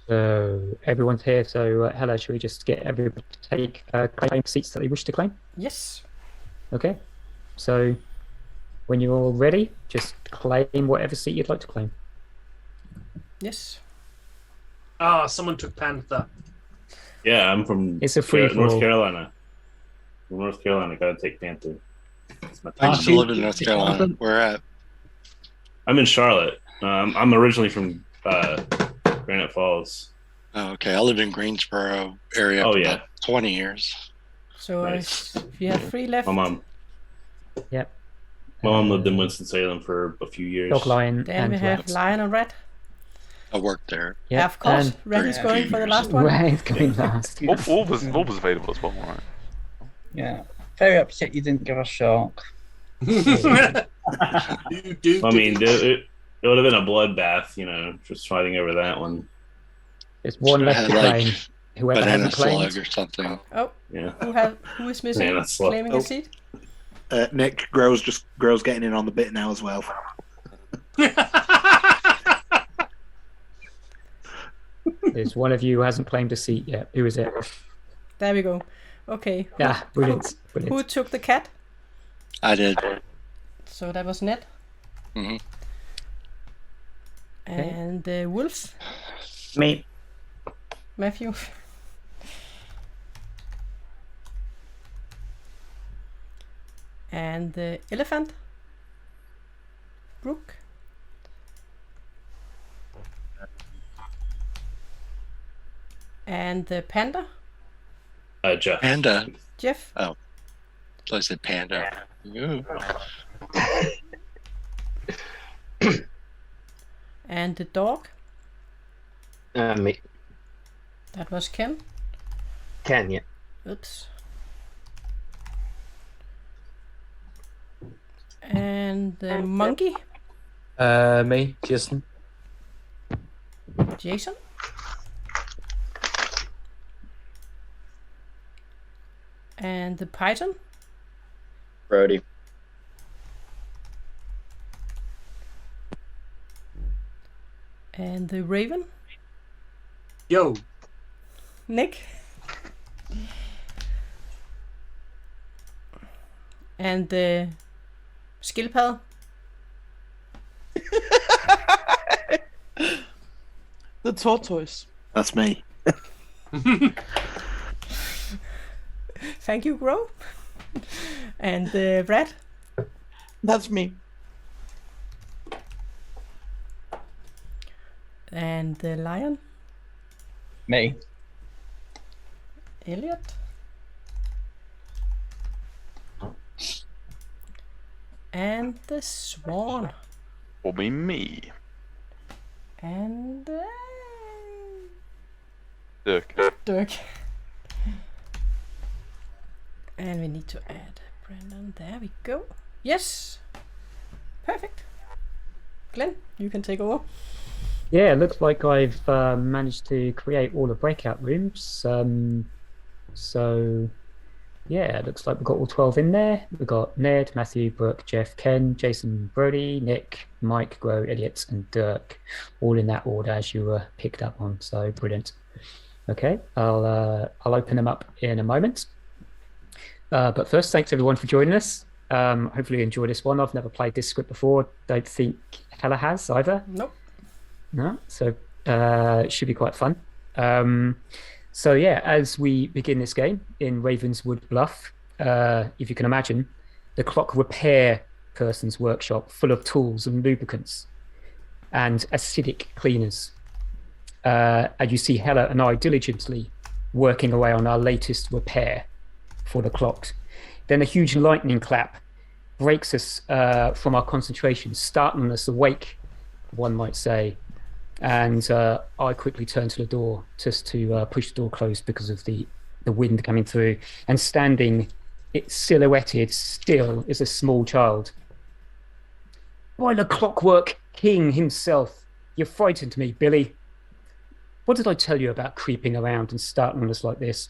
So everyone's here. So hello, should we just get everybody to take claim seats that they wish to claim? Yes. Okay. So when you're all ready, just claim whatever seat you'd like to claim. Yes. Ah, someone took Panther. Yeah, I'm from It's a free for North all. Carolina. From North Carolina, gotta take Panther. It's my I team. used to live in North Carolina. Where at? I'm in Charlotte. I'm originally from Granite Falls. Oh, okay. I lived in Greensboro area Oh, for yeah. about 20 years. So Nice. if you have 3 left, My mom lived in Winston-Salem for a few years. Dog, lion, then and we have rat. lion and rat. I worked there. Yeah, Of course, and rat is Yeah. going for the last one. Rat's going last. What was available as well, right? Yeah. Very upset you didn't give us Shark. I mean, it would have been a bloodbath, just fighting over that one. There's one left to Had, claim. like, Whoever Banana hasn't claimed. slug or something. Oh, Yeah. who is missing? Banana slug. Claiming Oh. a seat. Nick Grows getting in on the bit now as well. There's one of you who hasn't claimed a seat yet. Who is it? There we go. Okay. Ah, brilliant. Brilliant. Who took the cat? I did. So that was Ned. Mhm. And the wolf, Me. Matthew. And the elephant, Brooke. And the panda, Jeff. Panda. Jeff. So I said panda. Ooh. And the dog, Me. that was Ken. Ken, yeah. Oops. And the monkey, Me, Jason. Jason. And the python, Brody. and the raven, Yo, Nick. And the skildpadde, The tortoise. That's me. thank you, Gro. And the rat, That's me. and the lion, Me. Elliot. And the swan, Will be me. and Dirk. Dirk. And we need to add Brandon. There we go. Yes. Perfect. Glenn, you can take over. Yeah, it looks like I've managed to create all the breakout rooms. So, yeah, it looks like we've got all 12 in there. We've got Ned, Matthew, Brooke, Jeff, Ken, Jason, Brody, Nick, Mike, Gro, Elliot, and Dirk, all in that order as you were picked up on. So brilliant. Okay, I'll open them up in a moment. But first, thanks everyone for joining us. Hopefully you enjoy this one. I've never played this script before. Don't think Hella has either. Nope. No, so it should be quite fun. So yeah, as we begin this game in Ravenswood Bluff, if you can imagine, the clock repair person's workshop full of tools and lubricants and acidic cleaners. And you see Hella and I diligently working away on our latest repair for the clocks. Then a huge lightning clap breaks us from our concentration, startling us awake, one might say. And I quickly turn to the door just to push the door closed because of the wind coming through. And standing, it's silhouetted still, is a small child. By the clockwork king himself, you frightened me, Billy. What did I tell you about creeping around and startling us like this?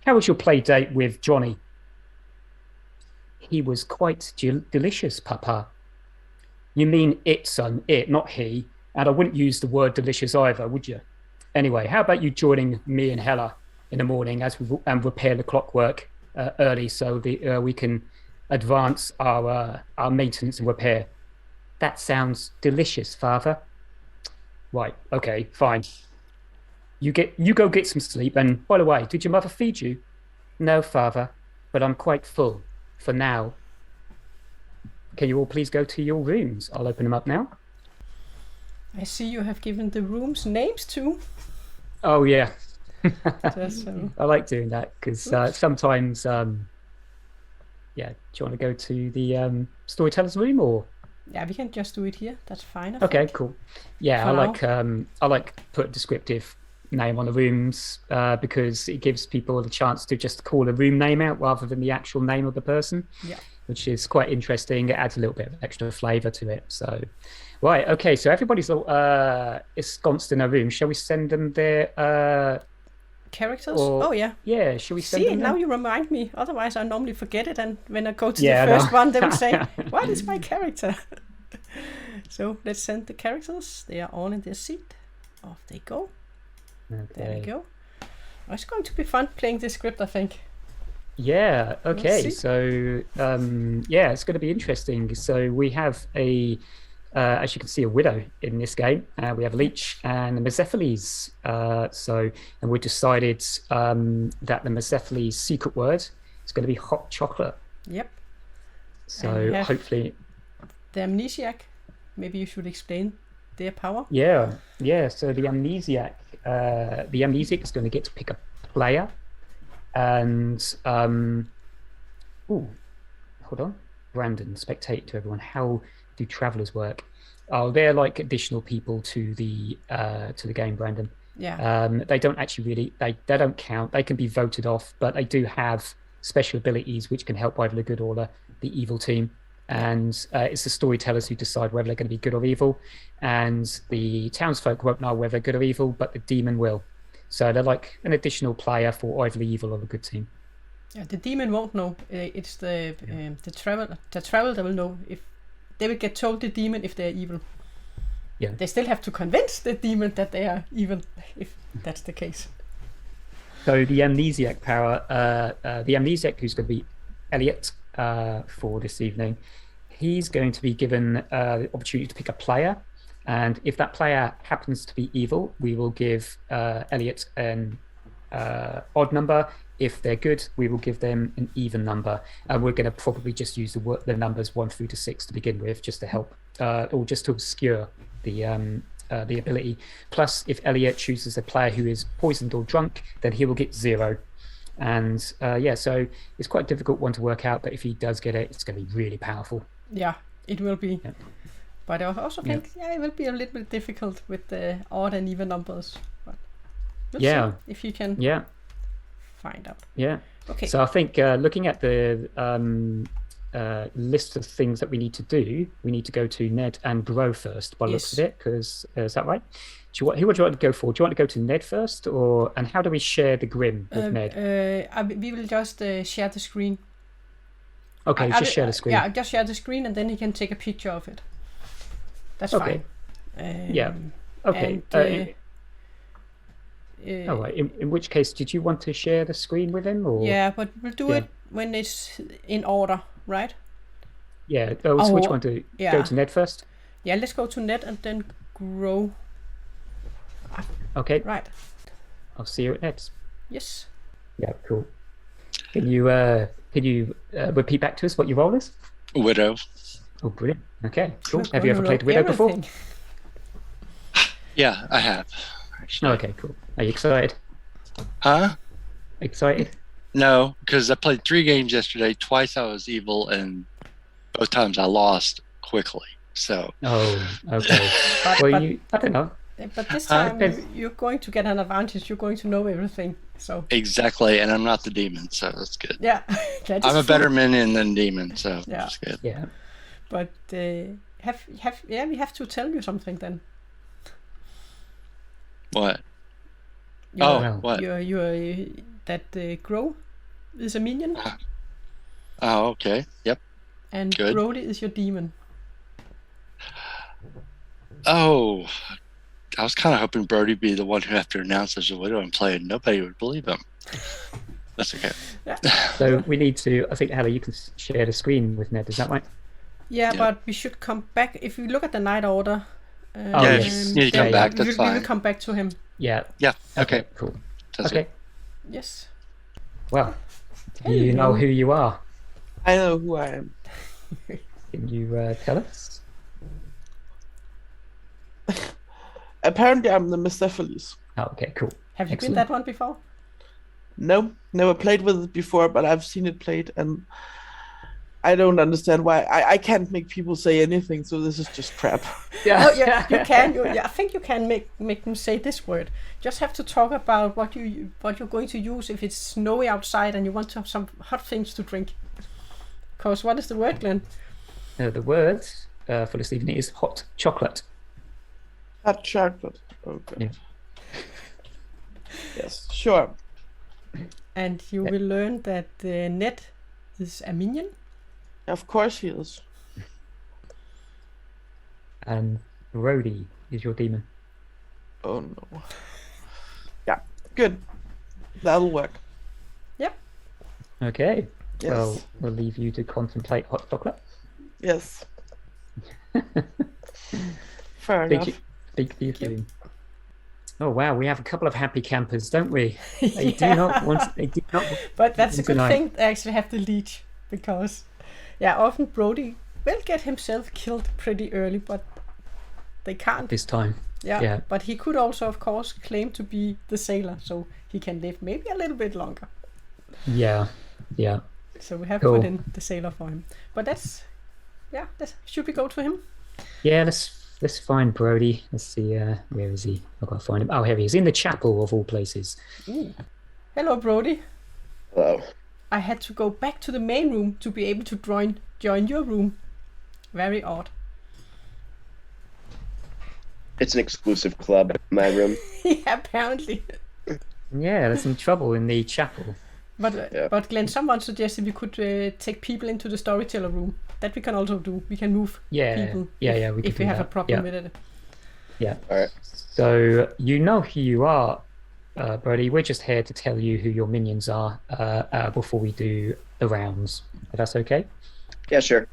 How was your play date with Johnny? He was quite delicious, Papa. You mean it, son, it, not he. And I wouldn't use the word delicious either, would you? Anyway, how about you joining me and Helle in the morning as we repair the clockwork early, so we can advance our maintenance and repair. That sounds delicious, Father. Right. Okay. Fine. You go get some sleep. And by the way, did your mother feed you? No, Father, but I'm quite full for now. Can you all please go to your rooms? I'll open them up now. I see you have given the rooms names too. Oh yeah. Just, I like doing that because sometimes, yeah. Do you want to go to the storyteller's room or? Yeah, we can just do it here. That's fine. Okay, cool. Yeah, For I like put a descriptive name on the rooms because it gives people the chance to just call a room name out rather than the actual name of the person. Yeah. Which is quite interesting. It adds a little bit of extra flavour to it. So, right, okay. So everybody's ensconced in a room. Shall we send them their characters? Oh yeah. Yeah. Shall we send them? See, now you remind me. Otherwise, I normally forget it, and when I go to Yeah, the first no. one, they will say, "What is my character?" So let's send the characters. They are all in their seat. Off they go. Okay. There we go. Oh, it's going to be fun playing this script, I think. Yeah. Okay. see. So, yeah, it's going to be interesting. So we have as you can see, a widow in this game. We have Lleech and the Mezepheles. And we decided that the Mezepheles secret word is going to be hot chocolate. Yep. So hopefully. The Amnesiac. Maybe you should explain their power. Yeah. So the Amnesiac is going to get to pick a player. And hold on, Brandon, spectate to everyone. How do travelers work? Oh, they're like additional people to the game, Brandon. Yeah. They don't actually really they don't count. They can be voted off, but they do have special abilities which can help either the good or the evil team. And it's the storytellers who decide whether they're going to be good or evil. And the townsfolk won't know whether they're good or evil, but the demon will. So they're like an additional player for either the evil or the good team. Yeah, the demon won't know. It's the traveler that will know. If they will get told the demon if they're evil. Yeah. They still have to convince the demon that they are evil, if that's the case. So the Amnesiac power, the Amnesiac, who's going to be Elliot for this evening, he's going to be given the opportunity to pick a player. And if that player happens to be evil, we will give Elliot an odd number. If they're good, we will give them an even number. And we're going to probably just use the numbers 1 through to 6 to begin with, just to help, or just to obscure the ability. Plus, if Elliot chooses a player who is poisoned or drunk, then he will get 0. And so it's quite a difficult one to work out, but if he does get it, it's going to be really powerful. Yeah, it will be. Yeah. But I also think it will be a little bit difficult with the odd and even numbers. But we'll see if you can find out. Yeah. Okay. So I think looking at the list of things that we need to do, we need to go to Ned and Bro first by the looks of it, because is that right? Who would you like to go for? Do you want to go to Ned first, and how do we share the grim with Ned? We will just share the screen. Okay, share the screen. Yeah, just share the screen, and then he can take a picture of it. That's fine. Yeah. Okay. And, all right. In which case, did you want to share the screen with him, or? Yeah, but we'll do it when it's in order, right? Yeah. So which one to go to Ned first? Yeah, let's go to Ned and then grow. Okay. Right. I'll see you at Ned's. Yes. Yeah. Cool. Can you repeat back to us what your role is? Widow. Oh, brilliant. Okay, cool. Have you ever played Widow before? Yeah, I have. Actually. Okay, cool. Are you excited? Huh? Excited? No, because I played 3 games yesterday. Twice I was evil, and both times I lost quickly. So. Oh, okay. I don't know. But this time you're going to get an advantage. You're going to know everything. So. Exactly, and I'm not the demon, so that's good. Yeah. I'm a better minion than demon, so that's good. Yeah. But we have to tell you something then. What? What? You're that Grow is a minion. Oh, okay. Yep. And Brody is your demon. Oh, I was kind of hoping Brody would be the one who, after announces the widow and playing, nobody would believe him. That's okay. So we need to. I think Helle, you can share the screen with Ned. Is that right? Yeah, but we should come back. If we look at the night order, yes. You come back. That's we fine. will come back to him. Yeah. Yeah. Okay. Cool. That's okay. it. Yes. Well, do you know who you are? I know who I am. Can you tell us? Apparently, I'm the Mezepheles. Oh, okay, cool. Have you Excellent. been that one before? No, never played with it before, but I've seen it played, and I don't understand why. I can't make people say anything, so this is just crap. Yeah. Oh, yeah, you can. I think you can make them say this word. Just have to talk about what you're going to use if it's snowy outside and you want to have some hot things to drink. Because what is the word, Glenn? The word for this evening is hot chocolate. Hot chocolate. Okay. Yeah. Yes, sure. And you will learn that Ned is a minion. Of course he is. And Brody is your demon. Oh no. Yeah, good. That'll work. Yep. Okay. Yes. Well, we'll leave you to contemplate hot chocolate. Yes. Fair enough. Speak for you soon. Oh wow, we have a couple of happy campers, don't we? They do not want. They do not. But that's a good tonight. thing. They actually have the Lleech because, often Brody will get himself killed pretty early, but they can't This time. Yeah. But he could also, of course, claim to be the sailor, so he can live maybe a little bit longer. Yeah. Yeah. So we have Cool. put in the sailor for him. But should we go to him? Yeah. Let's find Brody. Let's see. Where is he? I've got to find him. Oh, here he is in the chapel of all places. Ooh. Hello, Brody. Hello. I had to go back to the main room to be able to join your room. Very odd. It's an exclusive club, my room. Yeah, apparently. Yeah, there's some trouble in the chapel. But Glenn, someone suggested we could take people into the storyteller room. That we can also do. We can move people. Yeah. We if can we do have a that. problem with it. Yeah. All right. So you know who you are, Brody. We're just here to tell you who your minions are before we do the rounds. If that's okay. Yeah, sure.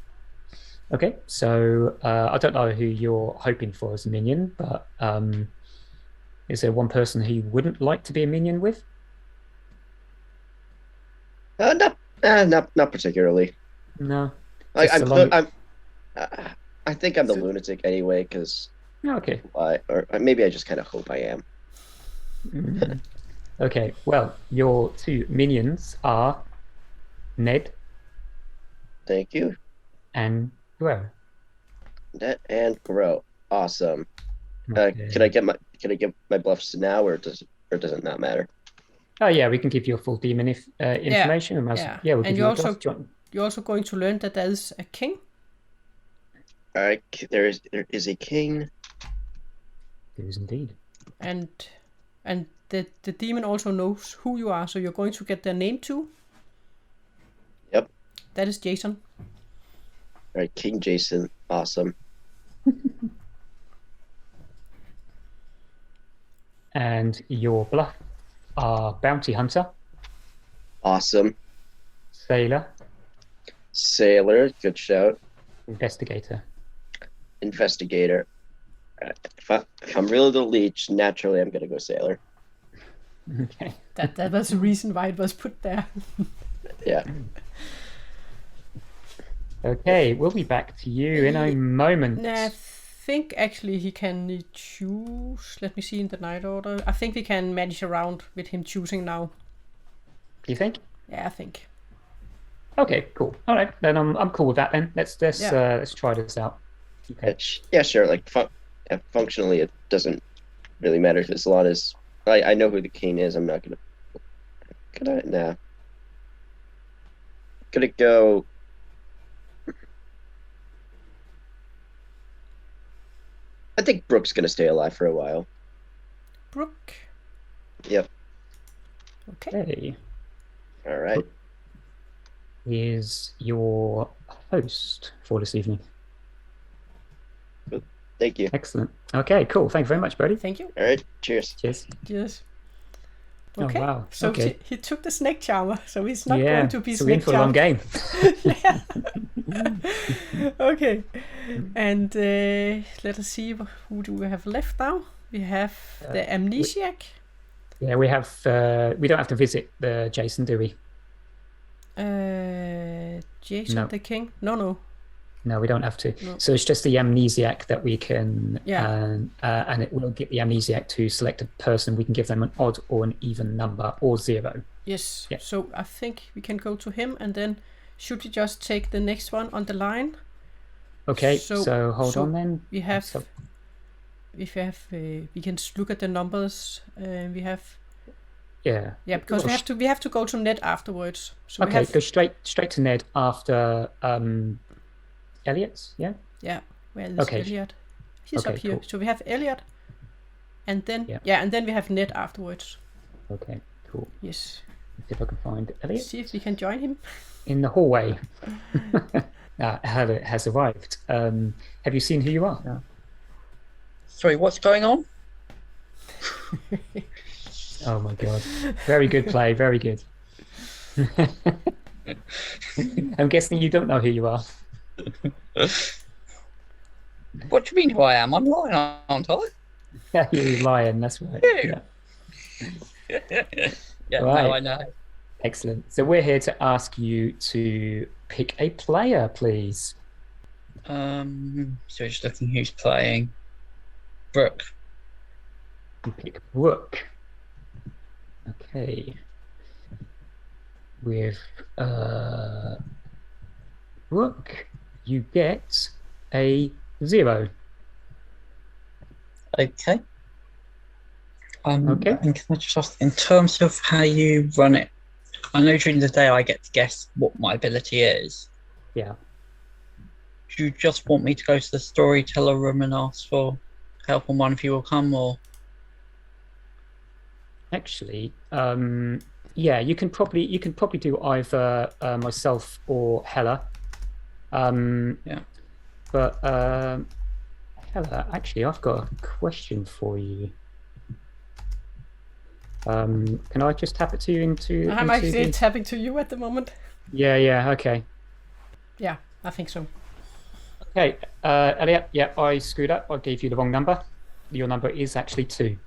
Okay. So I don't know who you're hoping for as a minion, but is there one person who you wouldn't like to be a minion with? Not particularly. No. I think I'm the So- lunatic anyway, because Okay. or maybe I just kind of hope I am. Okay. Well, your two minions are Ned Thank you. and Grow. Net and grow. Awesome. Okay. Can I get my bluffs now, or does it not matter? Oh yeah, we can give you a full demon information. And we'll And give you you a also plus. Do you want- you're also going to learn that there is a king. All right. There is a king. There is indeed. And the demon also knows who you are, so you're going to get their name too. Yep. That is Jason. All right, King Jason. Awesome. And your bluff are Bounty Hunter, Awesome. Sailor, Sailor. Good shout. Investigator. Investigator. If I'm really the Lleech, naturally I'm gonna go Sailor. Okay. That was the reason why it was put there. Yeah. Okay, we'll be back to you in a moment. I think actually he can choose. Let me see in the night order. I think we can manage around with him choosing now. You think? Yeah, I think. Okay, cool. All right, then I'm cool with that. Then let's try this out. Okay. Yeah, sure. Like functionally, it doesn't really matter as long as I know who the king is. I'm not gonna. Nah. Gonna go. I think Brooke's gonna stay alive for a while. Brooke. Yep. Okay. All right. Is your host for this evening? Thank you. Excellent. Okay, cool. Thank you very much, Brody. Thank you. All right. Cheers. Cheers. Yes. Oh, Okay. wow. So Okay. he took the snake charmer, so he's not Yeah. going to be So we're in snake for a long charmed. game. Okay. And let us see who do we have left now. We have the Amnesiac. Yeah, we have. We don't have to visit the Jason, do we? Jason No. the King. No. No, we don't have to. No. So it's just the Amnesiac that we can, Yeah. and it will get the Amnesiac to select a person. We can give them an odd or an even number or 0. Yes. Yeah. So I think we can go to him, and then should we just take the next one on the line? Okay, so hold on then. We have. So- If we have, we can look at the numbers. We have. Yeah. Yeah, because we have to go to Ned afterwards. So we Okay, have. go straight to Ned after Elliot's. Yeah. Yeah. Where is Okay. Elliot? He's Okay, up here. cool. So we have Elliot, and then Yeah. and then we have Ned afterwards. Okay, cool. Yes. Let's see if I can find Elliot See if we can join him. in the hallway. Elliot has arrived. Have you seen who you are? Yeah. Sorry, what's going on? Oh my god. Very good play, very good. I'm guessing you don't know who you are. What do you mean who I am? I'm lying, aren't I? Yeah, you're lying, that's right. Ew. Yeah. Yeah, Right. no, I know. Excellent. So we're here to ask you to pick a player, please. So just looking who's playing. Brooke. You pick Brooke. Okay. With Brooke, you get a 0. Okay. Okay. And can I just ask, in terms of how you run it, I know during the day I get to guess what my ability is. Yeah. Do you just want me to go to the storyteller room and ask for help, and one of you will come, or? Actually, yeah, you can probably do either myself or Helle. Yeah. But Helle, actually, I've got a question for you. Can I just tap it to you into? I'm into actually the- tapping to you at the moment. Yeah. Okay. Yeah, I think so. Okay, Elliot. Yeah, I screwed up. I gave you the wrong number. Your number is actually 2.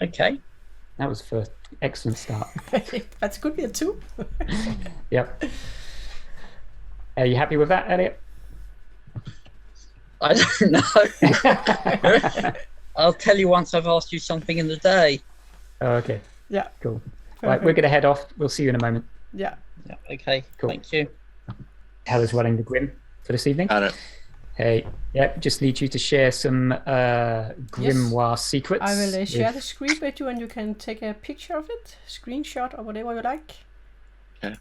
Okay. That was first. Excellent start. That's good. We have 2. Yep. Are you happy with that, Elliot? I don't know. I'll tell you once I've asked you something in the day. Oh, okay. Yeah. Cool. Right, we're going to head off. We'll see you in a moment. Yeah. Yeah. Okay. Cool. Thank you. Helle's running the Grim for this evening. Got it. Hey, yeah, just need you to share some grimoire secrets. I will share with- the screen with you, and you can take a picture of it, screenshot, or whatever you like. Okay.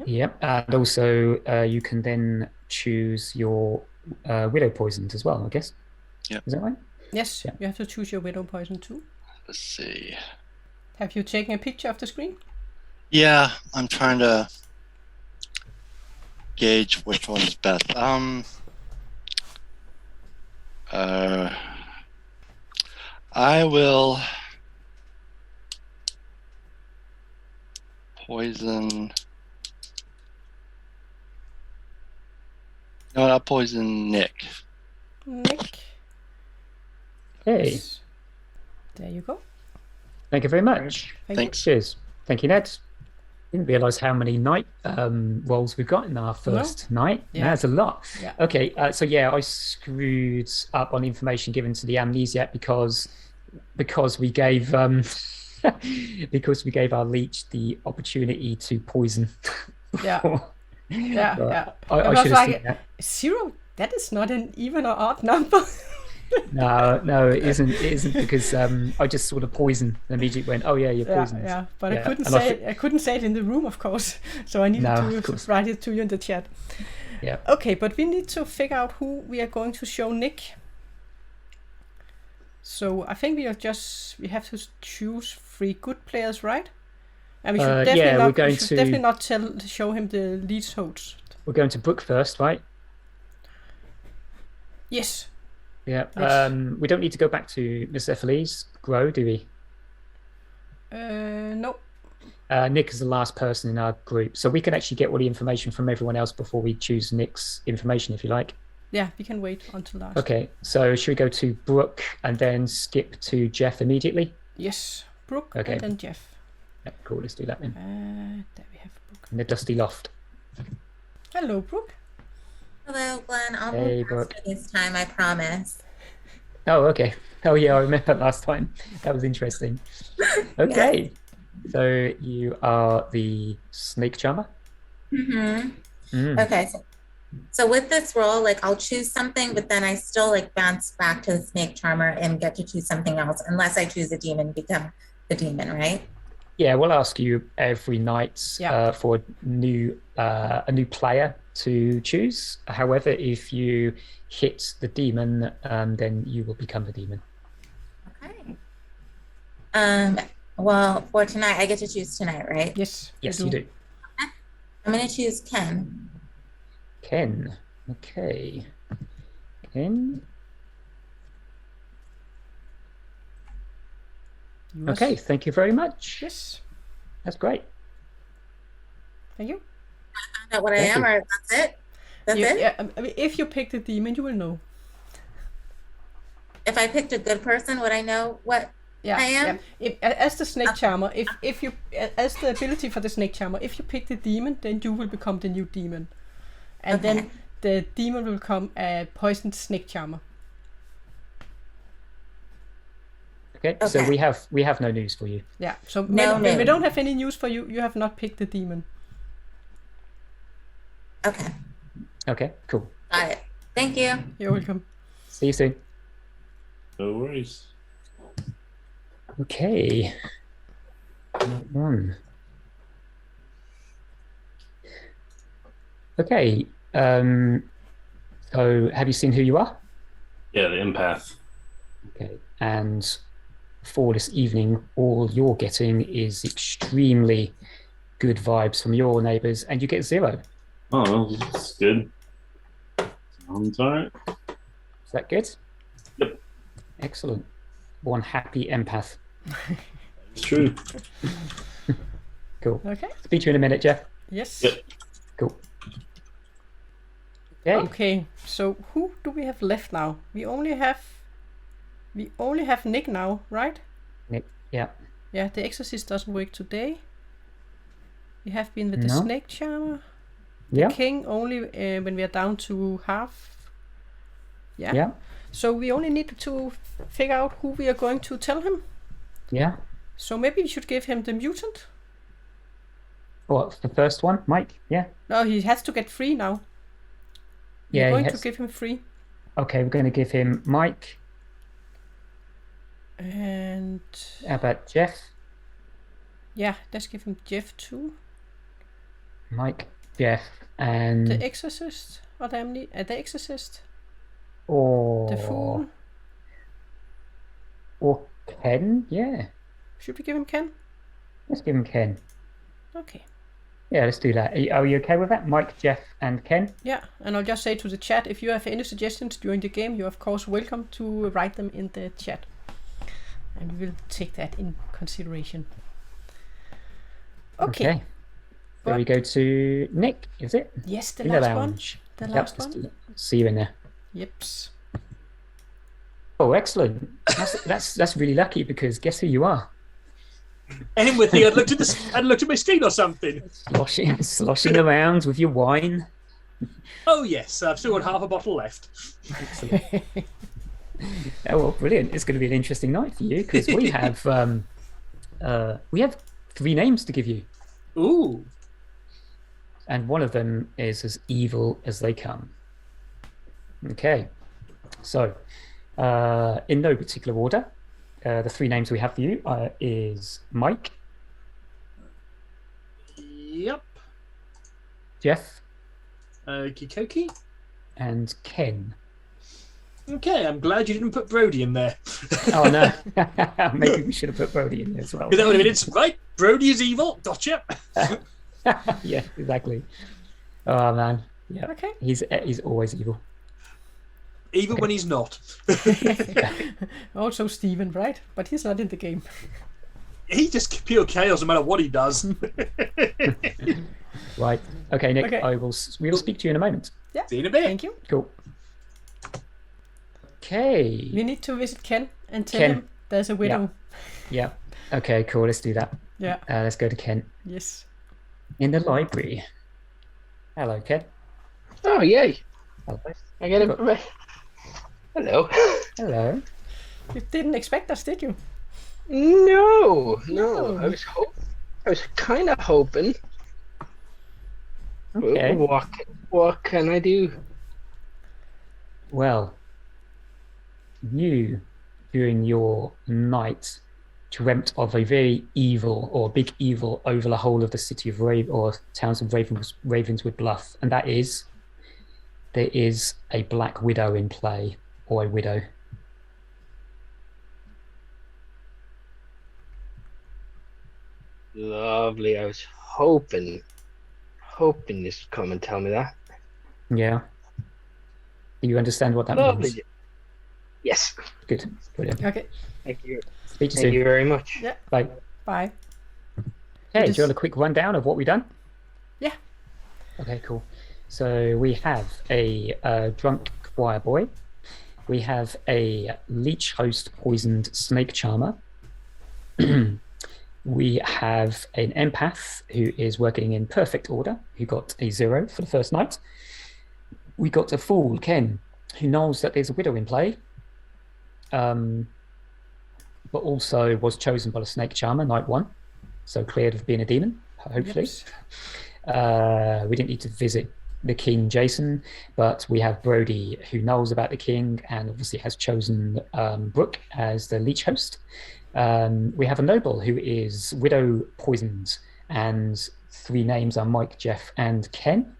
Yep, and also you can then choose your widow poisons as well, I guess. Yep. Is that right? Yes, Yeah. you have to choose your widow poison too. Let's see. Have you taken a picture of the screen? Yeah, I'm trying to gauge which one's best. I will poison. No, I'll poison Nick. Nick. Hey, Yes. There you go. thank you very much. Thanks. Cheers. Thank you, Ned. Didn't realise how many night rolls we've got in our first night. Yeah. That's a lot. Yeah. Okay, so yeah, I screwed up on the information given to the Amnesiac because we gave because we gave our Lleech the opportunity to poison. Yeah. Yeah, Right. yeah. I It was should have like seen that. 0. That is not an even or odd number. No, it isn't. It isn't because I just sort of poisoned and immediately went, "Oh yeah, you're Yeah, poisoned." yeah. But Yeah, I couldn't and I say I couldn't say it in the room, of course. So I needed No, to of course. write it to you in the chat. Yeah. Okay, but we need to figure out who we are going to show Nick. So I think we have to choose 3 good players, right? And we should definitely yeah, not, we're going we should to- definitely not show him the lead host. We're going to book first, right? Yes. Yeah. Yes. We don't need to go back to Mezepheles grow, do we? No. Nick is the last person in our group, so we can actually get all the information from everyone else before we choose Nick's information, if you like. Yeah, we can wait until last. Okay, so should we go to Brooke and then skip to Jeff immediately? Yes, Brooke Okay. and then Jeff. Yeah, cool, let's do that then. There we have Brooke. In the dusty loft. Hello, Brooke. Hello, Glenn. I'll Hey, move Brooke. faster this time, I promise. Oh, okay. Oh, yeah, I remember last time. That was interesting. Okay, so you are the snake charmer. Okay, so with this roll, like I'll choose something, but then I still like bounce back to the snake charmer and get to choose something else, unless I choose a demon, become the demon, right? Yeah, we'll ask you every night for a new player to choose. However, if you hit the demon, then you will become the demon. Okay. Well, for tonight, I get to choose tonight, right? Yes. Yes, you do. I'm gonna choose Ken. Ken. Okay. Ken. Okay, thank you very much. Yes. That's great. Thank you. I found out what I am, or that's it? That's it? Yeah, I mean, if you pick the demon, you will know. If I picked a good person, would I know what I am? Yeah. As the snake charmer, if you as the ability for the snake charmer, if you pick the demon, then you will become the new demon, and then the demon will become a poisoned snake charmer. Okay, so we have no news for you. Yeah. So when we don't have any news for you, you have not picked the demon. Okay. Okay, cool. Got it. Thank you. You're welcome. See you soon. No worries. Okay. One. Okay. So have you seen who you are? Yeah, the empath. Okay. And for this evening, all you're getting is extremely good vibes from your neighbors, and you get 0. Oh, that's good. Sounds alright. Is that good? Yep. Excellent. One happy empath. It's true. Cool. Okay. Speak to you in a minute, Jeff. Yes. Yep. Cool. Okay. Okay. So who do we have left now? We only have Nick now, right? Nick. Yeah. Yeah. The Exorcist doesn't work today. We have been with the snake charmer. The king only when we are down to half. Yeah. Yeah. So we only need to figure out who we are going to tell him. Yeah. So maybe we should give him the mutant. What, the first one, Mike? Yeah. No, he has to get free now. Yeah. We're going to give him free. Okay, we're going to give him Mike. And how about Jeff? Yeah, let's give him Jeff too. Mike, Jeff, and the Exorcist or the Exorcist. Or the Fool. Or Ken, yeah. Should we give him Ken? Let's give him Ken. Okay. Yeah, let's do that. Are you okay with that? Mike, Jeff, and Ken? Yeah, and I'll just say to the chat, if you have any suggestions during the game, you're of course welcome to write them in the chat. And we will take that in consideration. Okay. There we go to Nick, is it? Yes, the in last the lounge. one. The last one. See you in there. Yeps. Oh, excellent. That's really lucky because guess who you are? Anything with you? I'd looked at my screen or something. Sloshing around with your wine. Oh yes, I've still got half a bottle left. Excellent. Oh well, brilliant! It's going to be an interesting night for you because we have 3 names to give you. Ooh. And one of them is as evil as they come. Okay, so in no particular order, the 3 names we have for you is Mike. Yep. Jeff. Kikoki. And Ken. Okay, I'm glad you didn't put Brody in there. Oh no, maybe we should have put Brody in there as well. That would have been it. Right, Brody is evil. Gotcha. Yeah, exactly. Oh man, yeah. Okay. He's always evil. even when he's not. Also Steven, right? But he's not in the game. He just pure chaos no matter what he does. Right. Okay, Nick. Okay. We will speak to you in a moment. Yeah. See you in a bit. Thank you. Cool. Okay. We need to visit Ken and tell Ken. him there's a widow. Yeah. Okay. Cool. Let's do that. Yeah. Let's go to Ken Yes. in the library. Hello, Ken. Oh, yay. Hello. I get it. Hello. Hello. You didn't expect us, did you? No. No. I was kind of hoping. Okay. What can I do? Well, you, during your night, dreamt of a very evil or big evil over the whole of the city of towns of Ravenswood Bluff, and that is there is a black widow in play, or a widow. Lovely. I was hoping this would come and tell me that. Yeah. Do you understand what that Lovely. means? Yes. Good. Brilliant. Okay. Thank you. Speak to you Thank soon. you very much. Yeah. Bye. Bye. Okay, do you want a quick rundown of what we've done? Yeah. Okay, cool. So we have a drunk Choirboy. We have a Lleech host poisoned snake charmer. We have an empath who is working in perfect order, who got a 0 for the first night. We got a fool, Ken, who knows that there's a widow in play, but also was chosen by the snake charmer, night 1, so cleared of being a demon, hopefully. We didn't need to visit the king, Jason, but we have Brody, who knows about the king and obviously has chosen Brooke as the Lleech host. We have a noble who is widow poisoned, and 3 names are Mike, Jeff, and Ken.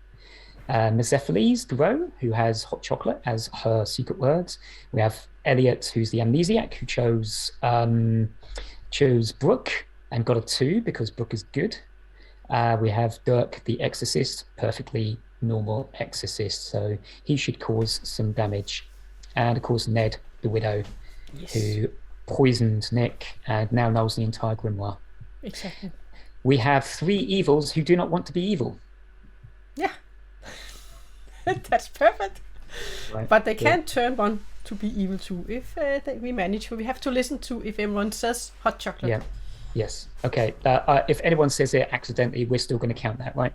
Mezepheles, the row, who has hot chocolate as her secret words. We have Elliot, who's the Amnesiac, who chose Brooke and got a 2 because Brooke is good. We have Dirk, the Exorcist, perfectly normal Exorcist, so he should cause some damage. And of course, Ned, the widow, who poisoned Nick and now knows the entire grimoire. Exactly. We have 3 evils who do not want to be evil. Yeah. That's perfect. Right. But they can turn one to be evil too if we manage. We have to listen to if everyone says hot chocolate. Yeah. Yes. Okay. If anyone says it accidentally, we're still going to count that, right?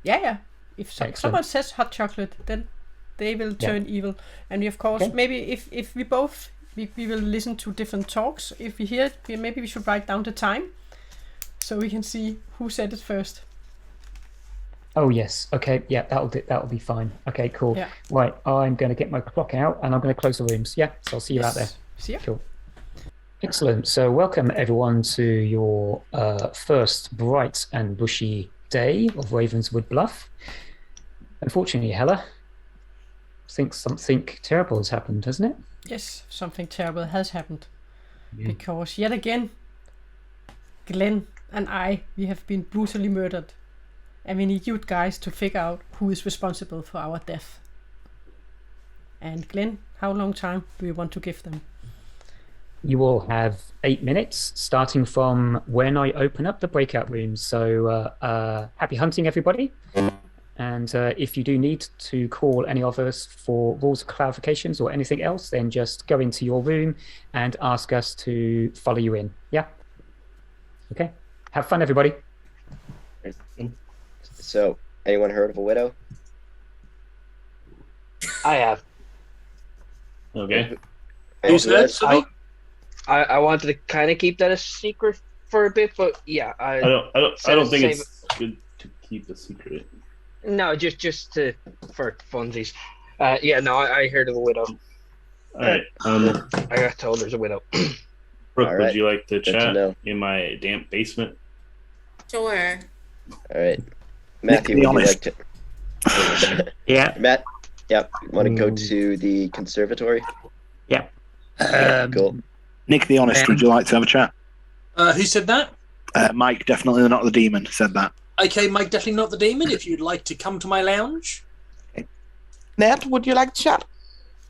Yeah. If Excellent. someone says hot chocolate, then they will turn evil. And we, of course, Okay. maybe if we both we will listen to different talks. If we hear it, maybe we should write down the time so we can see who said it first. Oh yes. Okay. Yeah. That'll be fine. Okay. Cool. Yeah. Right. I'm going to get my clock out and I'm going to close the rooms. Yeah. So I'll see you out there. See ya. Cool. Excellent. So welcome everyone to your first bright and bushy day of Ravenswood Bluff. Unfortunately, Helle, I think something terrible has happened, hasn't it? Yes, something terrible has happened. Yeah. Because yet again, Glenn and we have been brutally murdered. And we need you guys to figure out who is responsible for our death. And Glenn, how long time do you want to give them? You all have 8 minutes, starting from when I open up the breakout rooms. So happy hunting, everybody. And if you do need to call any of us for rules or clarifications or anything else, then just go into your room and ask us to follow you in. Yeah? Okay. Have fun, everybody. So, anyone heard of a widow? I have. Okay. Who's that? I wanted to kind of keep that a secret for a bit, but yeah, I don't think it's good to keep a secret. No, just for funsies. Yeah, no, I heard of a widow. All right. I got told there's a widow. Brooke, All right. would you like to Good to chat know. in my damp basement? Sure. All right. Matthew, be would you honest. like to... Yeah. Matt, yep. Want to go to the conservatory? Yeah. Cool. Nick the Honest, would you like to have a chat? Who said that? Mike, definitely not the demon, said that. Okay, Mike, definitely not the demon. If you'd like to come to my lounge. Ned, would you like to chat?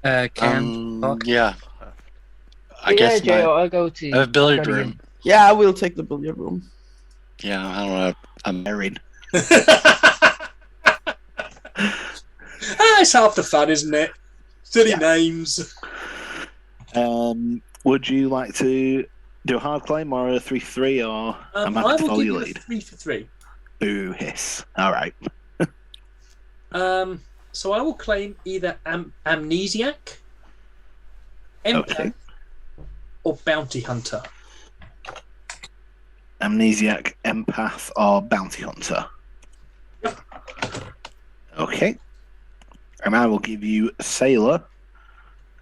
Yeah. I Yeah, guess Jay, I'll go to billiard I'll go to room. Yeah, I will take the billiard room. Yeah, I don't know. I'm married. It's half the fun, isn't it? Silly names. Would you like to do a hard claim or a 3-3, or I'm happy I to will follow give your you a lead? 3 for 3. Boo hiss. All right. So I will claim either Amnesiac, Empath, or Bounty Hunter. Amnesiac, Empath, or Bounty Hunter. Okay. And I will give you Sailor,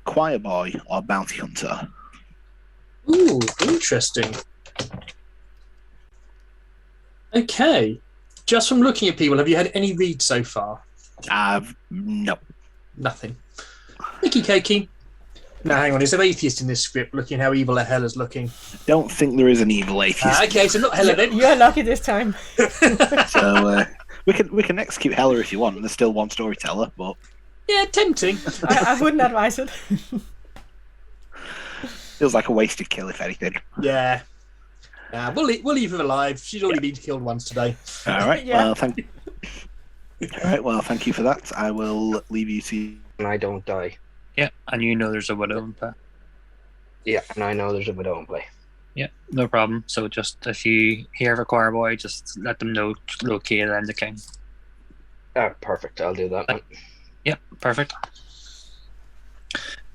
Choirboy, or Bounty Hunter. Ooh, interesting. Okay. Just from looking at people, have you had any reads so far? No. Nothing. Nicky cakey. Now, hang on. Is there atheist in this script looking how evil a hell is looking? Don't think there is an evil atheist. Okay, so not Hella then. You're lucky this time. So we can execute Hella if you want, and there's still one storyteller, but Yeah, tempting. I wouldn't advise it. feels like a wasted kill, if anything. Yeah. We'll leave her alive. She's already been killed once today. All right. Yeah. Well, thank you. All right. Well, thank you for that. I will leave you to. And I don't die. Yeah, and you know there's a widow in play. Yeah, and I know there's a widow in play. Yeah, no problem. So just if you hear of a Choirboy, just let them know to locate them the king. Perfect. I'll do that one. Yep, perfect.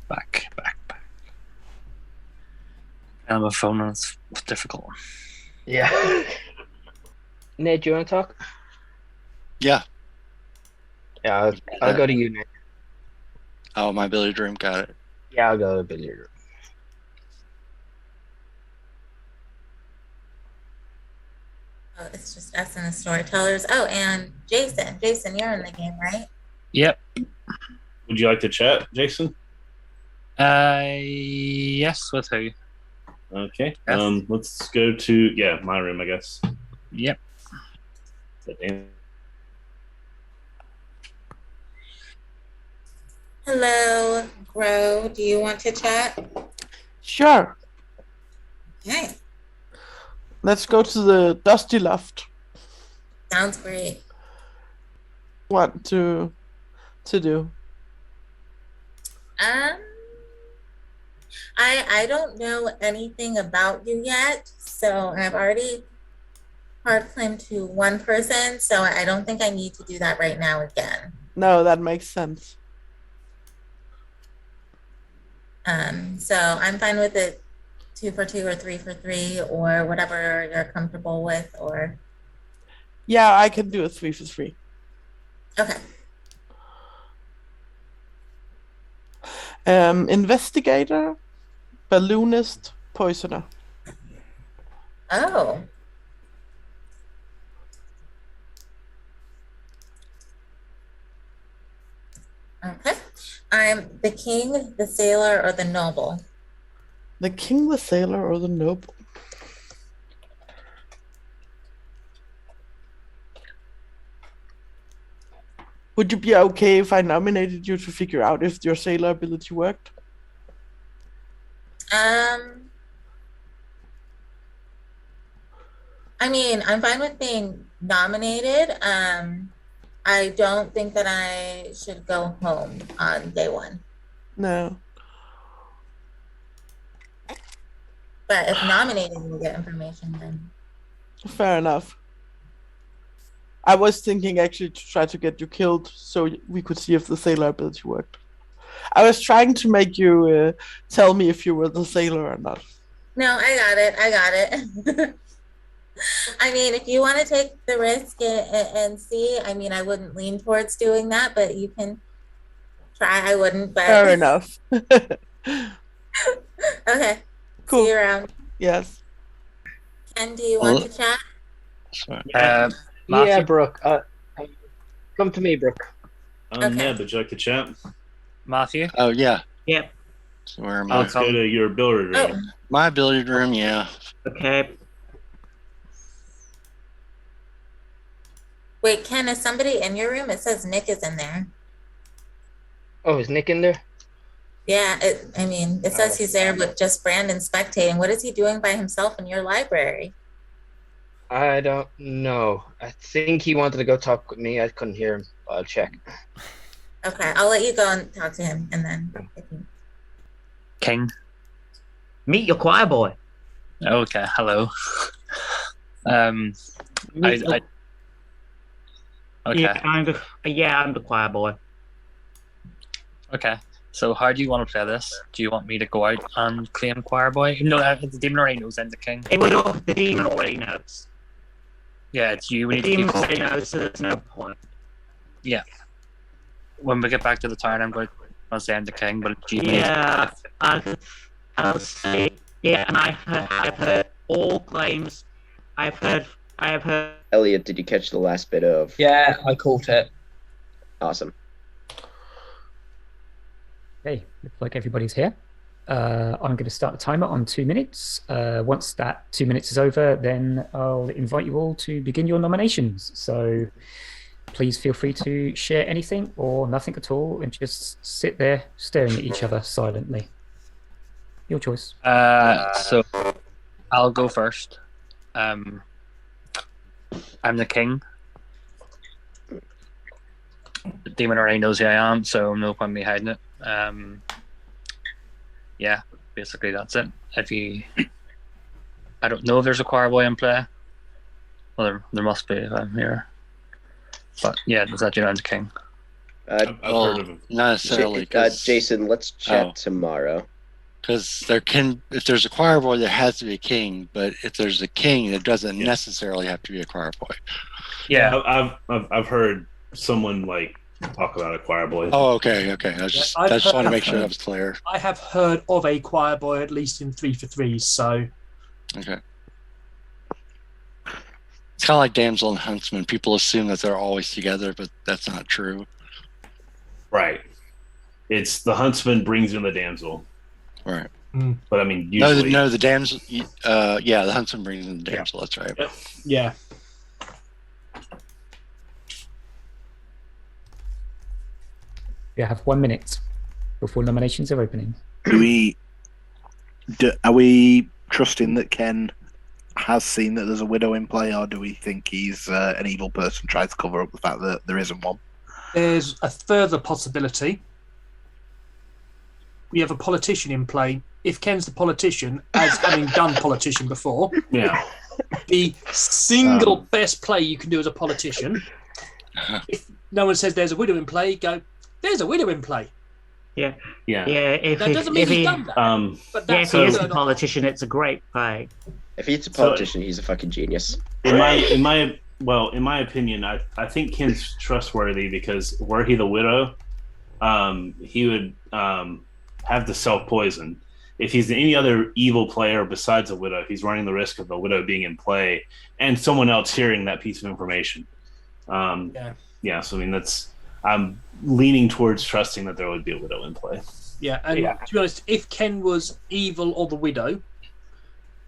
Back. I'm a phone and it's difficult. Yeah. Ned, do you want to talk? Yeah. Yeah, I'll go to you, Ned. Oh, my billiard room, got it. Yeah, I'll go to billiard room. Oh, it's just us and the storytellers. Oh, and Jason. Jason, you're in the game, right? Yep. Would you like to chat, Jason? Yes, with who? Okay. Yes. Let's go to my room, I guess. Yep. Hello, Gro. Do you want to chat? Sure. Okay. Let's go to the dusty loft. Sounds great. What to do? I don't know anything about you yet, so I've already hard claimed to one person, so I don't think I need to do that right now again. No, that makes sense. So I'm fine with it 2 for 2 or 3 for 3 or whatever you're comfortable with, or Yeah, I can do a 3 for 3. okay. Investigator, Balloonist, Poisoner. Oh. Okay. I'm the king, the sailor, or the noble. The king, the sailor, or the noble? Would you be okay if I nominated you to figure out if your sailor ability worked? I mean, I'm fine with being nominated. I don't think that I should go home on day 1. No. But if nominated, we'll get information then. Fair enough. I was thinking actually to try to get you killed so we could see if the sailor ability worked. I was trying to make you tell me if you were the sailor or not. No, I got it. I mean, if you want to take the risk and see, I mean, I wouldn't lean towards doing that, but you can try. I wouldn't, but Fair enough. Okay. Cool. See you around. Yes. Ken, do you want to chat? Yeah, Brooke. Come to me, Brooke. Yeah, would you like to chat? Matthew? Oh, yeah. Yep. So where am I? Let's go to your billiard room. My billiard room, yeah. Okay. Wait, Ken, is somebody in your room? It says Nick is in there. Oh, is Nick in there? Yeah, I mean, it says he's there with just Brandon spectating. What is he doing by himself in your library? I don't know. I think he wanted to go talk with me. I couldn't hear him. I'll check. Okay, I'll let you go and talk to him, and then. King. Meet your choir boy. Okay, hello. Okay. Yeah, I'm the choir boy. Okay. So how do you want to play this? Do you want me to go out and claim Choirboy? No, the demon already knows I'm the king. The demon already knows. Yeah, it's you. We need The demon to keep... already knows, so there's no point. Yeah. When we get back to the town, I'm going to say I'm the king, but do you Yeah, I'll say, yeah, and I've heard all claims. I have heard. Elliot, did you catch the last bit of? Yeah, I caught it. Awesome. Okay, looks like everybody's here. I'm going to start the timer on 2 minutes. Once that 2 minutes is over, then I'll invite you all to begin your nominations. So please feel free to share anything or nothing at all and just sit there staring at each other silently. Your choice. So I'll go first. I'm the king. The demon already knows who I am, so no point in me hiding it. Yeah, basically that's it. I don't know if there's a choir boy in play. Well, there must be if I'm here. But yeah, does that I'm the king? I've heard of him. Not necessarily. Jason, let's chat tomorrow. Because if there's a choir boy, there has to be a king. But if there's a king, it doesn't necessarily have to be a choir boy. Yeah, I've heard someone talk about a choir boy. Oh, okay. I just want to make sure that was clear. I have heard of a choir boy at least in 3 for 3s. So okay. It's kind of like damsel and huntsman. People assume that they're always together, but that's not true. Right. It's the huntsman brings in the damsel. Right. But I mean, usually... No, the damsel. Yeah, the huntsman brings in the damsel. That's right. Yeah. You have 1 minute before nominations are opening. Are we trusting that Ken has seen that there's a widow in play, or do we think he's an evil person trying to cover up the fact that there isn't one? There's a further possibility. We have a politician in play. If Ken's the politician, as having done politician before, the single best play you can do as a politician, if no one says there's a widow in play, go, there's a widow in play. Yeah. That doesn't mean he's done that. But if he is a politician, it's a great play. If he's a politician, he's a fucking genius. In my opinion, I think Ken's trustworthy because were he the widow, he would have the self-poison. If he's any other evil player besides a widow, he's running the risk of the widow being in play and someone else hearing that piece of information. So I mean, I'm leaning towards trusting that there would be a widow in play. Yeah, and to be honest, if Ken was evil or the widow,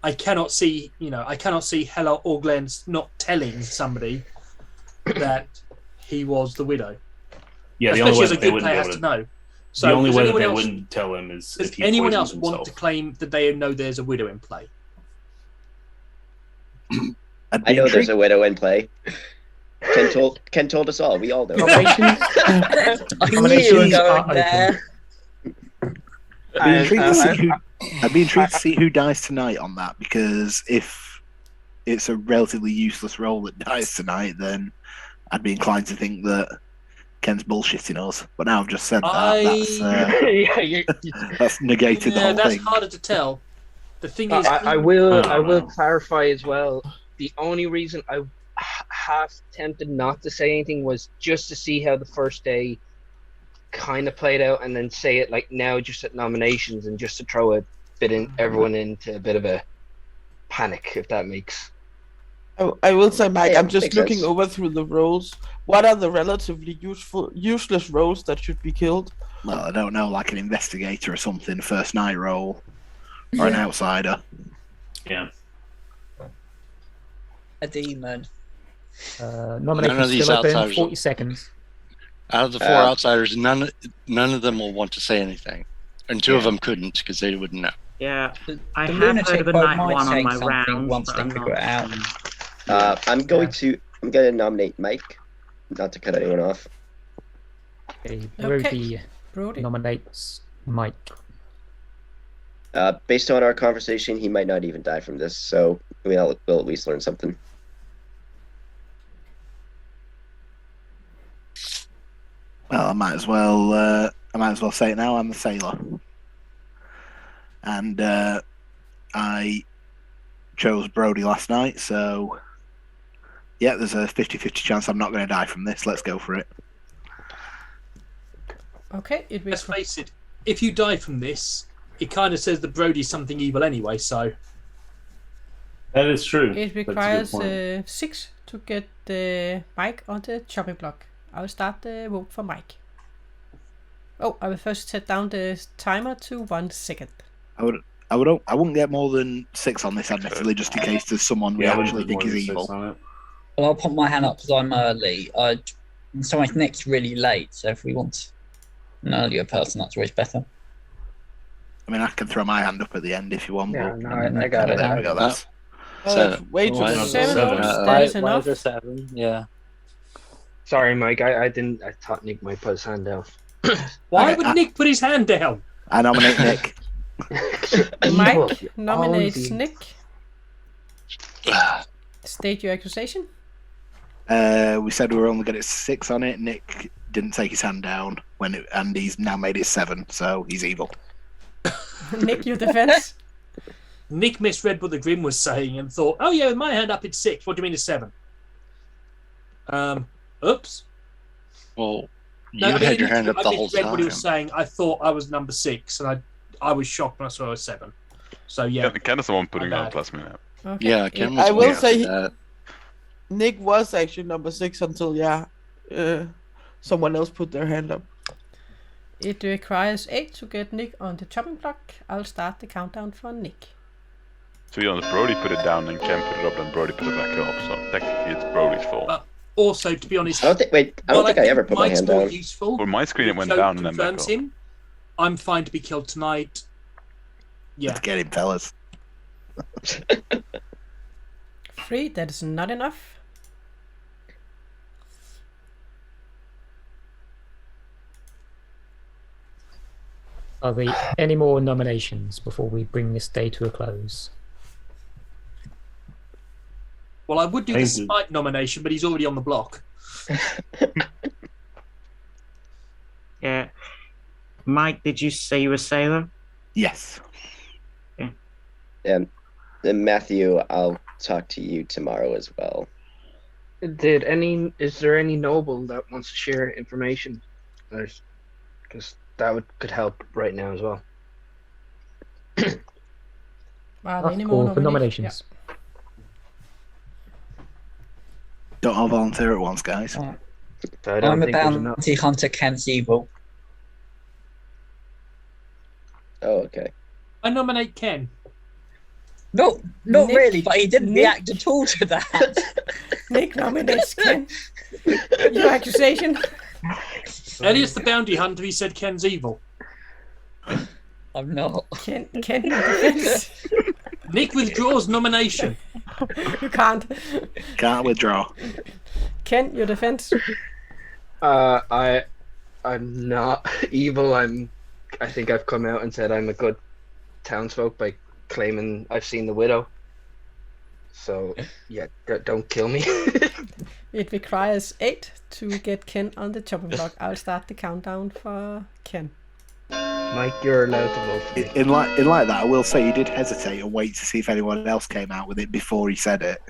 I cannot see Helle or Glenn not telling somebody that he was the widow. Yeah, especially as a good player has to know. So the only way that they wouldn't tell him is if he anyone else himself. want to claim that they know there's a widow in play. I know there's a widow in play. Ken told us all. We all know. I'd be intrigued to see who dies tonight on that, because if it's a relatively useless role that dies tonight, then I'd be inclined to think that Ken's bullshitting us. But now I've just said that. That's negated the whole thing. That's harder to tell. The thing is, I will clarify as well. The only reason I half tempted not to say anything was just to see how the first day kind of played out, and then say it now just at nominations, and just to throw everyone into a bit of a panic, if that makes. I will say, Mike, I'm just looking over through the roles. What are the relatively useless roles that should be killed? Well, I don't know, like an investigator or something, first night role, or an outsider. Yeah. A demon. Nominations still open. 40 seconds. Out of the 4 outsiders, none of them will want to say anything. And two of them couldn't because they wouldn't know. Yeah, I The have heard lunatic of a quote night might one on say my something rounds, once but they I'm figure not. it out. I'm going to nominate Mike, not to cut anyone off. Okay, Okay, Brody nominates Mike. Based on our conversation, he might not even die from this, so we'll at least learn something. Well, I might as well say it now. I'm the sailor, and I chose Brody last night. So, yeah, there's a 50-50 chance I'm not going to die from this. Let's go for it. Okay, let's face it. If you die from this, it kind of says that Brody's something evil anyway. So that is true. It requires 6 to get Mike on the chopping block. I will start the vote for Mike. Oh, I will first set down the timer to 1 second. I wouldn't get more than 6 on this, admittedly, just in case there's someone we actually think is evil. Well, I'll put my hand up because I'm early. So my Nick's really late, so if we want an earlier person, that's always better. I mean, I can throw my hand up at the end if you want. Yeah, but, no, I got it. There we go. That's way too Why- many. 7 Seven. votes, that is Why enough. is there 7? Yeah. Sorry, Mike. I didn't. I thought Nick might put his hand down. why would Nick put his hand down? I nominate Nick. Mike nominates Always. Nick. State your accusation. We said we were only good at 6 on it. Nick didn't take his hand down and he's now made it 7, so he's evil. Nick, your defense. Nick misread what the Grim was saying and thought, "Oh yeah, with my hand up, it's 6. What do you mean it's 7?" Oops. Well, No, you I mean, had your hand up I the whole misread what he was time. saying. I thought I was number 6, and I was shocked when I saw I was 7. So yeah, Ken is the one putting out last minute. Okay. Yeah, Ken was I will aware say of that. Nick was actually number 6 until someone else put their hand up. It requires 8 to get Nick on the chopping block. I'll start the countdown for Nick. To be honest, Brody put it down, and Ken put it up, and Brody put it back up. So technically, it's Brody's fault. also to be honest, I don't think I ever put my Mike's hand more down. useful. On my screen, it went So down and then back confirms up. him. I'm fine to be killed tonight. Yeah. Let's get him, fellas. 3, that is not enough. Are there any more nominations before we bring this day to a close? Well, I would do the Thank you. Spike nomination, but he's already on the block. Yeah. Mike, did you say you were a sailor? Yes. And Matthew, I'll talk to you tomorrow as well. Is there any noble that wants to share information? Because that could help right now as well. Are there any Last more call for nominations. Don't all volunteer at once, guys. I don't I'm a think there's enough. bounty hunter, Ken's evil. Oh, okay. I nominate Ken. No, not Nick- really, but he didn't Nick- react at all to that. Nick nominates Ken. Your accusation. Elias the bounty hunter, he said Ken's evil. I'm not. Ken, your defense. Nick withdraws nomination. You can't. Can't withdraw. Ken, your defense. I'm not evil. I think I've come out and said I'm a good townsfolk by claiming I've seen the widow. So yeah, don't kill me. It requires 8 to get Ken on the chopping block. I'll start the countdown for Ken. Mike, you're allowed to vote for me. In like that, I will say he did hesitate and wait to see if anyone else came out with it before he said it.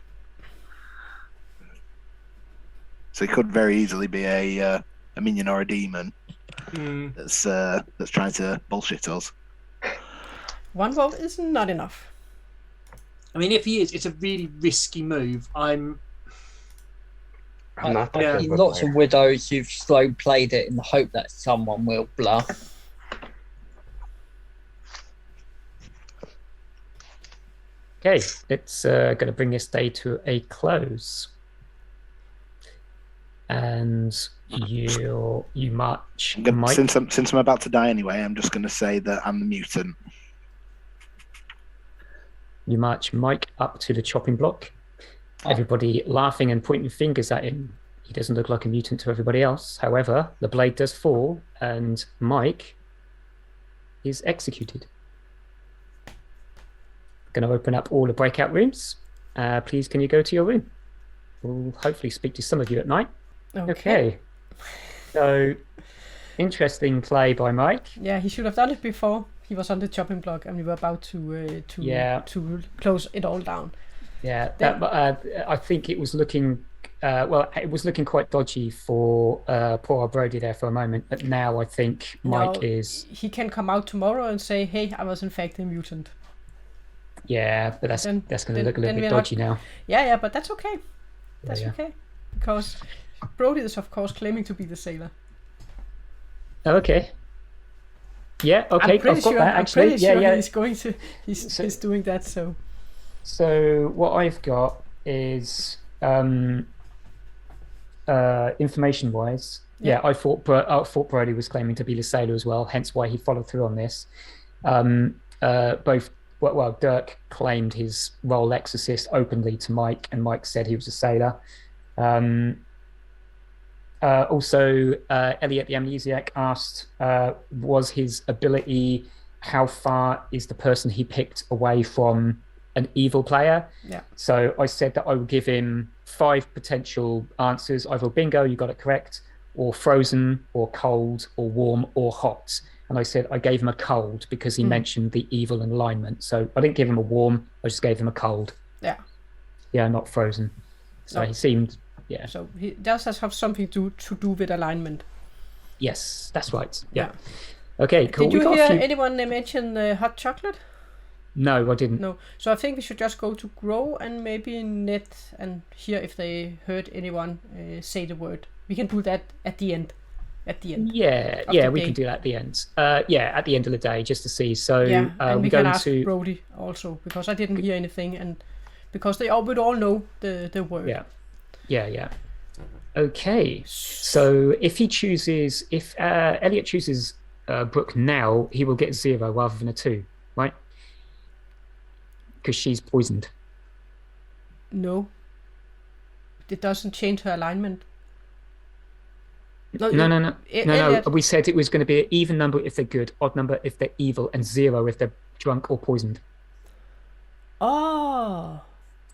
So it could very easily be a minion or a demon that's trying to bullshit us. 1 vote is not enough. I mean, if he is, it's a really risky move. I'm not I've that seen good of a lots player. of widows who've slow played it in the hope that someone will bluff. Okay, it's going to bring this day to a close. And You march I'm gonna, Mike. since I'm about to die anyway, I'm just going to say that I'm the mutant. You march Mike up to the chopping block. Everybody laughing and pointing fingers at him. He doesn't look like a mutant to everybody else. However, the blade does fall, and Mike is executed. Going to open up all the breakout rooms. Please, can you go to your room? We'll hopefully speak to some of you at night. Okay. So, interesting play by Mike. Yeah, he should have done it before. He was on the chopping block, and we were about to close it all down. Yeah, I think it was looking. It was looking quite dodgy for poor Brody there for a moment, but now I think Mike is. He can come out tomorrow and say, "Hey, I was in fact a mutant." Yeah, but that's going to look a little bit dodgy now. Yeah, but that's okay. That's okay, because Brody is of course claiming to be the sailor. Okay. Yeah. Okay. I'm pretty I've got sure. that, actually. I'm pretty sure yeah. he's going to. He's doing that. So what I've got is information-wise. Yeah, I thought Brody was claiming to be the sailor as well, hence why he followed through on this. Dirk claimed his role Exorcist openly to Mike, and Mike said he was a sailor. Also, Elliot the Amnesiac asked, was his ability, how far is the person he picked away from an evil player? Yeah. So I said that I would give him 5 potential answers, either bingo, you got it correct, or frozen, or cold, or warm, or hot. And I said I gave him a cold because he mentioned the evil and alignment. So I didn't give him a warm, I just gave him a cold. Yeah. Yeah, not frozen. So he seemed, yeah. So he does have something to do with alignment. Yes, that's right. Yeah. Okay, cool. Did you hear anyone mention hot chocolate? No, I didn't. No. So I think we should just go to Grow and maybe Net and hear if they heard anyone say the word. We can do that at the end. Yeah, we can do that at the end. At the end of the day, just to see. So and we we're can going ask to Brody also, because I didn't hear anything, and because they all would all know the word. Yeah. Okay. So if Elliot chooses Brooke now, he will get 0 rather than a 2, right? Because she's poisoned. No. It doesn't change her alignment. No. We said it was going to be an even number if they're good, odd number if they're evil, and 0 if they're drunk or poisoned. Oh.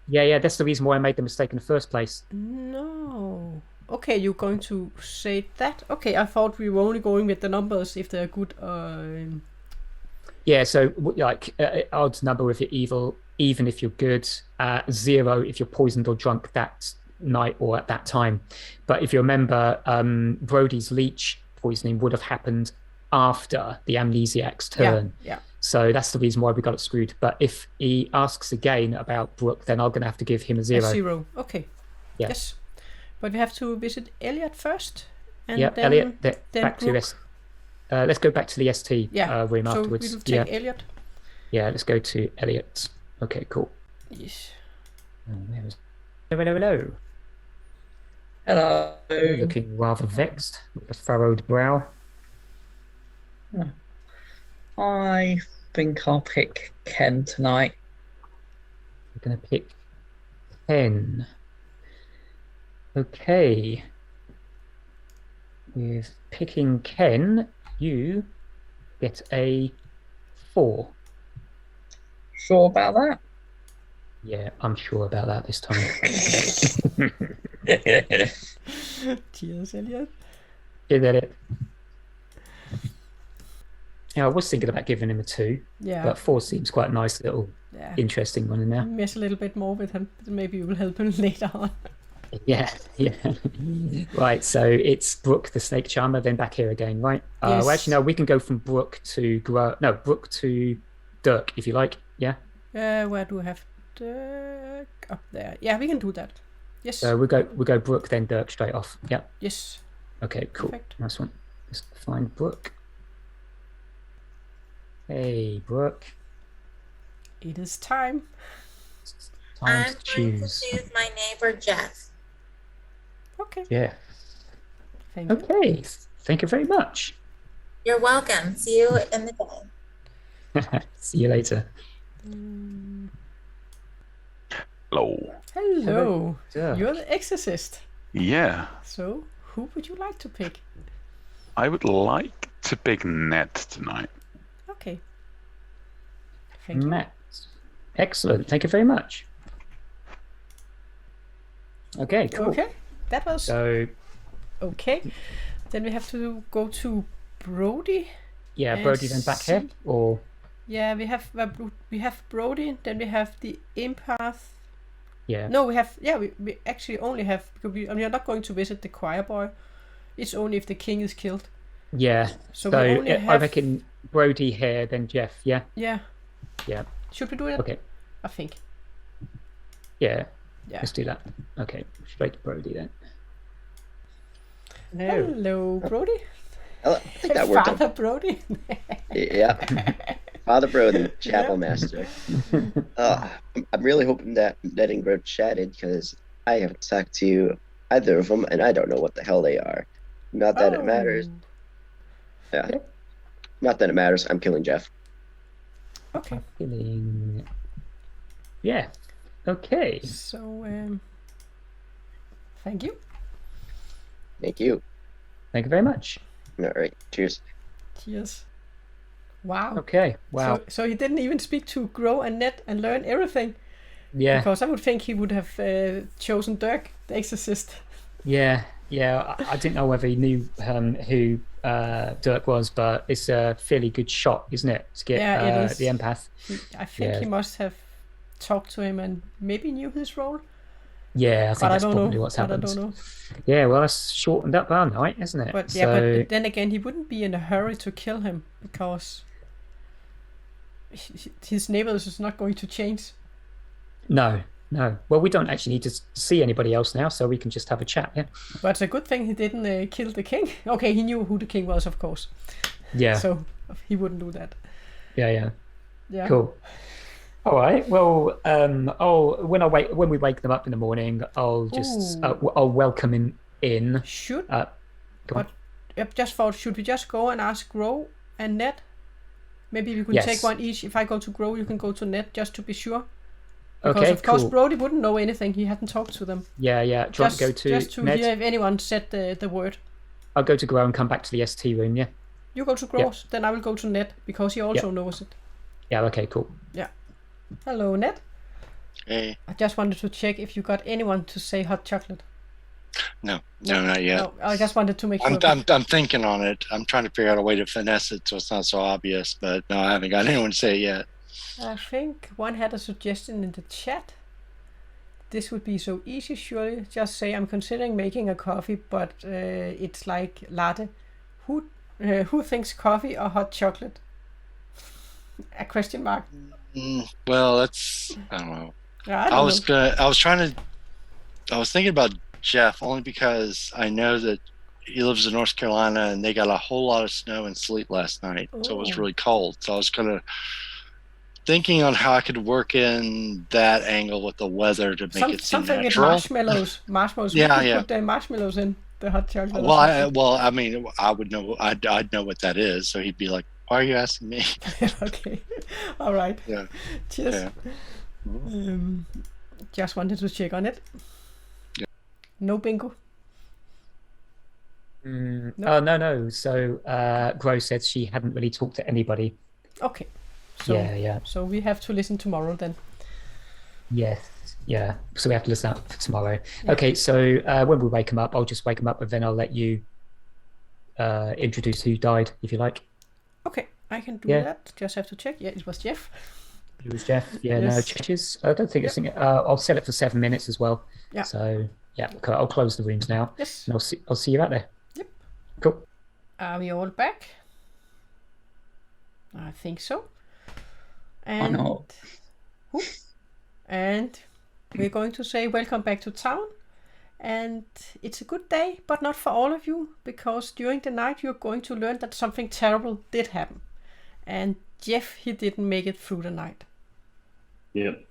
Yeah. That's the reason why I made the mistake in the first place. No. Okay, you're going to say that? Okay, I thought we were only going with the numbers if they're good. Yeah, so like odd number if you're evil, even if you're good, 0 if you're poisoned or drunk that night or at that time. But if you remember, Brody's Lleech poisoning would have happened after the Amnesiac's turn. Yeah. So that's the reason why we got it screwed. But if he asks again about Brooke, then I'm going to have to give him a 0. A 0, okay. Yeah. Yes. But we have to visit Elliot first. And yeah, then, Elliot, then back Brooke. to let's go back to the ST room so afterwards. We'll take Elliot. Yeah, let's go to Elliot. Okay, cool. Yes. Hello. Hello. Looking rather vexed with a furrowed brow. I think I'll pick Ken tonight. We're going to pick Ken. Okay. With picking Ken, you get a 4. Sure about that? Yeah, I'm sure about that this time. Cheers, Elliot. Cheers, Elliot. Yeah, I was thinking about giving him a 2. Yeah. But 4 seems quite a nice little interesting one in there. Mess a little bit more with him. Maybe we'll help him later on. Yeah. Right, so it's Brooke the Snake Charmer, then back here again, right? Yes. Well, actually, no, we can go from Brooke to Brooke to Dirk, if you like. Yeah. Where do we have Dirk? Up there. Yeah, we can do that. Yes. So we go Brooke, then Dirk straight off. Yeah. Yes. Okay, cool. Perfect. Nice one. Let's find Brooke. Hey, Brooke. It is time. I'm going to choose my neighbor Jeff. Okay. Yeah. Thank you. Okay, thank you very much. You're welcome. See you in the day. See you later. Hello. Hello. Hello. You're the Exorcist. Yeah. So, who would you like to pick? I would like to pick Ned tonight. Okay. Thank you. Matt. Excellent. Thank you very much. Okay, cool. Okay. That was So, okay. Then we have to go to Brody. yeah, and Brody then back here, see- or Yeah, we have Brody. Then we have the Empath. yeah, No, we actually only have because we are not going to visit the Choirboy. It's only if the king is killed. yeah. So So, we only I have- reckon Brody here, then Jeff. Yeah, Yeah. yeah. Should we do it? Okay. I think. Yeah. Yeah. Let's do that. Okay, straight to Brody then. No. Hello, Brody. I think that worked out. Father Brody. Yeah. Father Brody, Chapel Master. I'm really hoping that Ned and Grip chatted because I haven't talked to either of them and I don't know what the hell they are. Not that it matters. Yeah. Not that it matters. I'm killing Jeff. Okay. Killing. Yeah. Okay. So, thank you. Thank you. Thank you very much. All right. Cheers. Cheers. Wow. Okay. Wow. So he didn't even speak to Grow and Ned and learn everything. Yeah. Because I would think he would have chosen Dirk, the Exorcist. Yeah. Yeah. I didn't know whether he knew who Dirk was, but it's a fairly good shot, isn't it? To get Yeah, it is. the Empath. I think Yeah. he must have talked to him and maybe knew his role. Yeah, I think But that's I don't probably know. what's But I happened. don't know. Yeah, well, that's shortened up our night, isn't it? But yeah, but then again, he wouldn't be in a hurry to kill him because his neighbors is not going to change. No. Well, we don't actually need to see anybody else now, so we can just have a chat. Yeah. But it's a good thing he didn't kill the king. Okay, he knew who the king was, of course. Yeah. So he wouldn't do that. Yeah. Yeah. Cool. All right. Well, when we wake them up in the morning, I'll just I'll welcome him in. Should. Go on. I just thought, should we just go and ask Grow and Ned? Maybe we could Yes. take one each. If I go to Grow, you can go to Ned, just to be sure. Because Okay. of course Cool. Brody wouldn't know anything. He hadn't talked to them. Yeah. Do you want to go to just to Ned? hear if anyone said the word. I'll go to Grow and come back to the ST room. Yeah. You go to Grow, then I will go to Ned because he also knows it. Yeah. Okay. Cool. Yeah. Hello, Ned. Hey. I just wanted to check if you got anyone to say hot chocolate. No, not yet. No, I just wanted to make sure. I'm thinking on it. I'm trying to figure out a way to finesse it so it's not so obvious, but no, I haven't got anyone to say it yet. I think one had a suggestion in the chat. This would be so easy, surely. Just say, I'm considering making a coffee, but it's like latte. Who thinks coffee or hot chocolate? A question mark. Well, that's I don't know. I was thinking about Jeff only because I know that he lives in North Carolina and they got a whole lot of snow and sleet last night, so it was really cold. So I was kind of thinking on how I could work in that angle with the weather to make it seem something natural. with marshmallows. Yeah, We could yeah. put the marshmallows in the hot chocolate. Well, I mean, I would know. I'd know what that is. So he'd be like, "Why are you asking me?" Okay, all right. Yeah. Cheers. Yeah. Just wanted to check on it. Yeah. No bingo. No. Oh no. So Grow said she hadn't really talked to anybody. Okay. So, Yeah. So we have to listen tomorrow then. Yes. Yeah. So we have to listen out for tomorrow. Yeah. Okay. So when we wake him up, I'll just wake him up, and then I'll let you introduce who died, if you like. Okay, I can do Yeah. that. Just have to check. Yeah, it was Jeff. It was Jeff. Yeah. Yes. No changes. I don't think it's. I'll set it for 7 minutes as well. Yeah. So yeah, okay, I'll close the rooms now. Yes. And I'll see you out there. Yep. Cool. Are we all back? I think so. And not? And we're going to say welcome back to town. And it's a good day, but not for all of you, because during the night you're going to learn that something terrible did happen. And Jeff, he didn't make it through the night. Yep.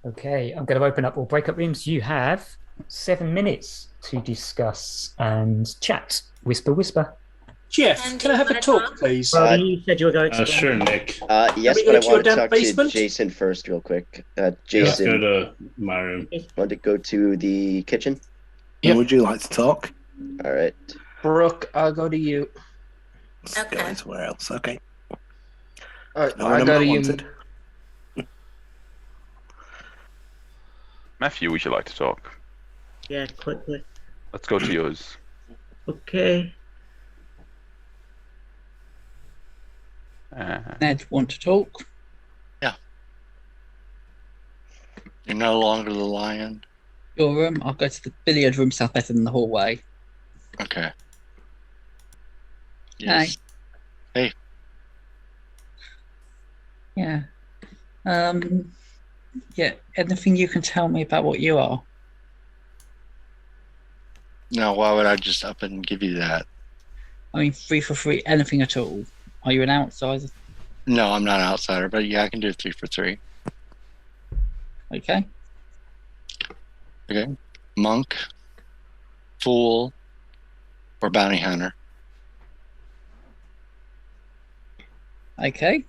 Okay, I'm going to open up or break up rooms. You have 7 minutes to discuss and chat. Whisper, whisper. Jeff, And can I have a wanna talk, please? Brody, you said you were going to. Sure, Nick. Yes, we but go I to your want to damp talk basement? to Jason first, real quick. Let's Jason, go to my room. want to go to the kitchen? Who would you like to talk? All right. Brooke, I'll go to you. Okay. Go somewhere else. Okay. Alright, No I'll number go to you. wanted. Matthew, would you like to talk? Yeah, quickly. Let's go to yours. Okay. Ned, want to talk? You're no longer the lion. Your room? I'll go to the billiard room, sounds better than the hallway. Okay. Hey. Hey. Yeah. Yeah, anything you can tell me about what you are? No, why would I just up and give you that? I mean, 3 for 3, anything at all. Are you an outsider? No, I'm not an outsider, but yeah, I can do 3 for 3. Okay. Okay. Monk, fool, or bounty hunter. Okay.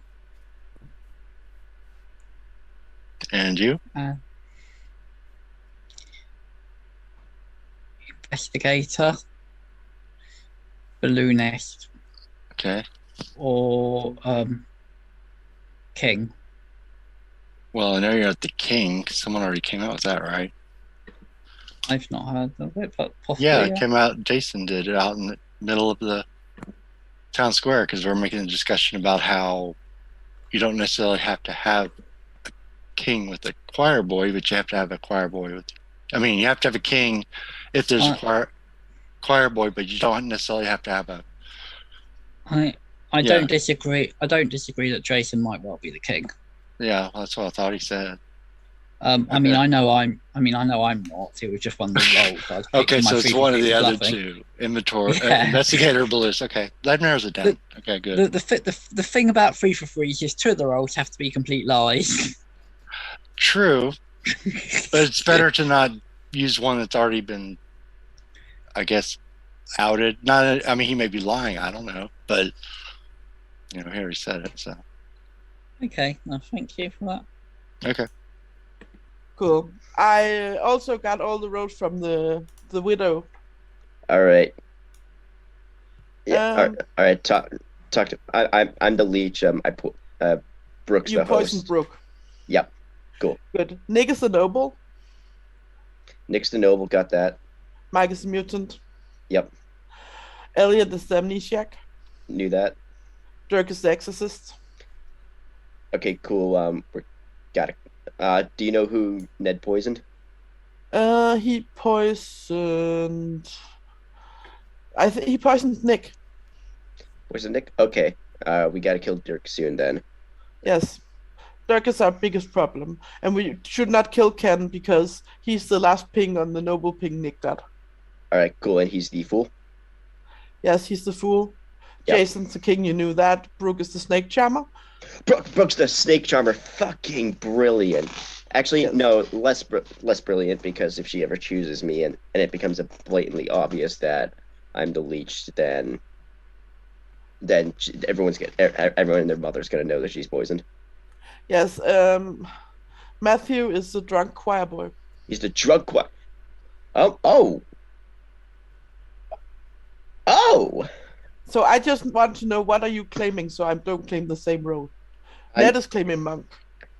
And you? Investigator, Balloonist, Okay. or King. Well, I know you're at the king, 'cause someone already came out with that, right? I've not heard of it, but possibly. Yeah, it came out. Jason did it out in the middle of the town square because we're making a discussion about how you don't necessarily have to have a king with a choir boy, but you have to have a choir boy with. I mean, you have to have a king if there's a choir boy, but you don't necessarily have to have a. I don't disagree. I don't disagree that Jason might well be the king. Yeah, that's what I thought he said. I mean, I know I'm not. It was just one of the roles. I was Okay, picking my so it's 3 one of the other bluffing. two. Inventory, Yeah. investigator, balloonist. Okay, that narrows it down. Okay, good. The thing about 3 for 3 is 2 of the roles have to be complete lies. True, but it's better to not use one that's already been, I guess, outed. Not, I mean, he may be lying. I don't know, but you know, he already said it. So Okay, no, thank you for that. okay. Cool. I also got all the roads from the widow. All right. Yeah. All right. Talk to. I'm the Lleech. I put Brooks You the poisoned host. Brooke. Yep. Cool. Good. Nick is the noble. Nick's the noble. Got that. Mike is the mutant. Yep. Elliot is the Amnesiac. Knew that. Dirk is the exorcist. Okay. Cool. Got it. Do you know who Ned poisoned? He poisoned. I think he poisoned Nick. Poisoned Nick. Okay. We gotta kill Dirk soon then. Yes. Dirk is our biggest problem, and we should not kill Ken because he's the last ping on the noble ping Nick got. All right. Cool. And he's the fool. Yes, he's the fool. Yep. Jason's the king. You knew that. Brooke is the snake charmer. Brooke's the snake charmer. Fucking brilliant. Actually, no, less brilliant because if she ever chooses me and it becomes blatantly obvious that I'm the Lleech, then everyone and their mother's gonna know that she's poisoned. Yes. Matthew is the drunk choir boy. He's the drunk choir. Oh. So I just want to know, what are you claiming so I don't claim the same role? Ned is claiming monk.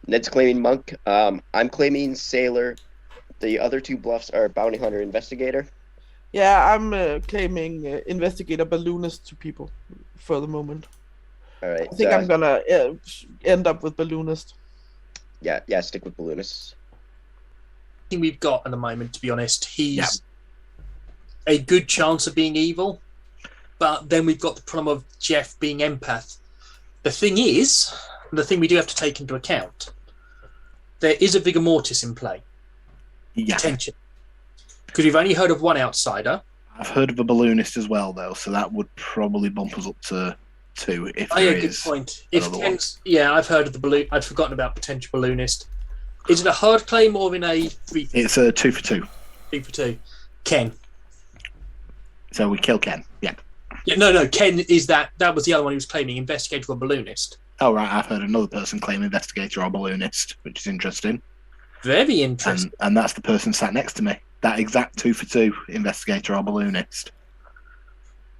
Ned's claiming monk. I'm claiming sailor. The other 2 bluffs are bounty hunter, investigator. Yeah, I'm claiming investigator, balloonist to people for the moment. All right. I think I'm gonna end up with balloonist. Yeah. Stick with balloonist. Thing we've got at the moment, to be honest, he's a good chance of being evil, but then we've got the problem of Jeff being empath. The thing is, the thing we do have to take into account, there is a Vigormortis in play. Yeah. Attention. Because we've only heard of one outsider. I've heard of a balloonist as well, though, so that would probably bump us up to 2 if there Good is point. another one. I've heard of the balloon. I'd forgotten about potential balloonist. Is it a hard claim or in a 3? It's a 2 for 2. 2 for 2. Ken. So we kill Ken. Yeah. Yeah, no. Ken is that. That was the other one he was claiming. Investigator or Balloonist. Oh right, I've heard another person claim Investigator or Balloonist, which is interesting. Very interesting. And that's the person sat next to me. That exact 2 for 2, Investigator or Balloonist.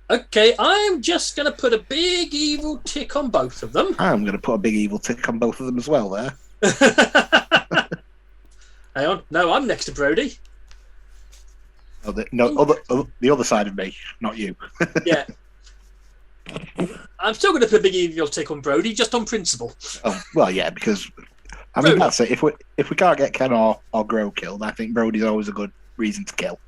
Okay, I'm just going to put a big evil tick on both of them. I'm going to put a big evil tick on both of them as well there. Hang on. No, I'm next to Brody. Oh, the other side of me, not you. Yeah. I'm still going to put a big evil tick on Brody, just on principle. Oh, well, yeah, because I mean that's it. If we can't get Ken or Grow killed, I think Brody's always a good reason to kill.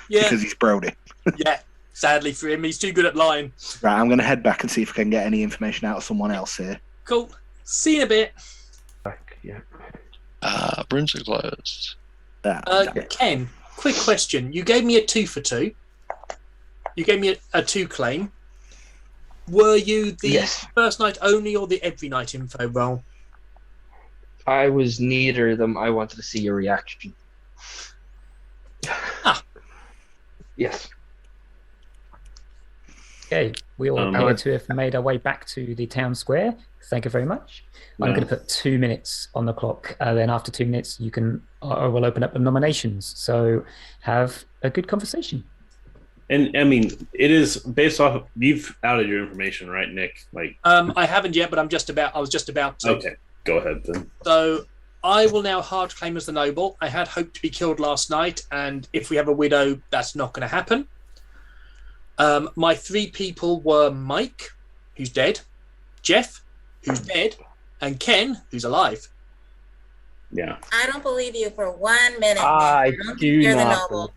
Yeah. Because he's Brody. Yeah. Sadly for him, he's too good at lying. Right, I'm going to head back and see if I can get any information out of someone else here. Cool. See you in a bit. Rooms are closed. Ken, quick question. You gave me a 2 for 2. You gave me a 2 claim. Were you the first night only or the every night info role? I was neither of them. I wanted to see your reaction. Yes. Okay, we all appear to have made our way back to the town square. Thank you very much. I'm going to put 2 minutes on the clock. Then after 2 minutes, we'll open up the nominations. So have a good conversation. And I mean, it is based off. You've outed your information, right, Nick? Like, I haven't yet, but I was just about to. Okay, go ahead then. So I will now hard claim as the noble. I had hoped to be killed last night, and if we have a widow, that's not going to happen. My 3 people were Mike, who's dead, Jeff, who's dead, and Ken, who's alive. Yeah. I don't believe you for 1 minute. I do You're the not. noble.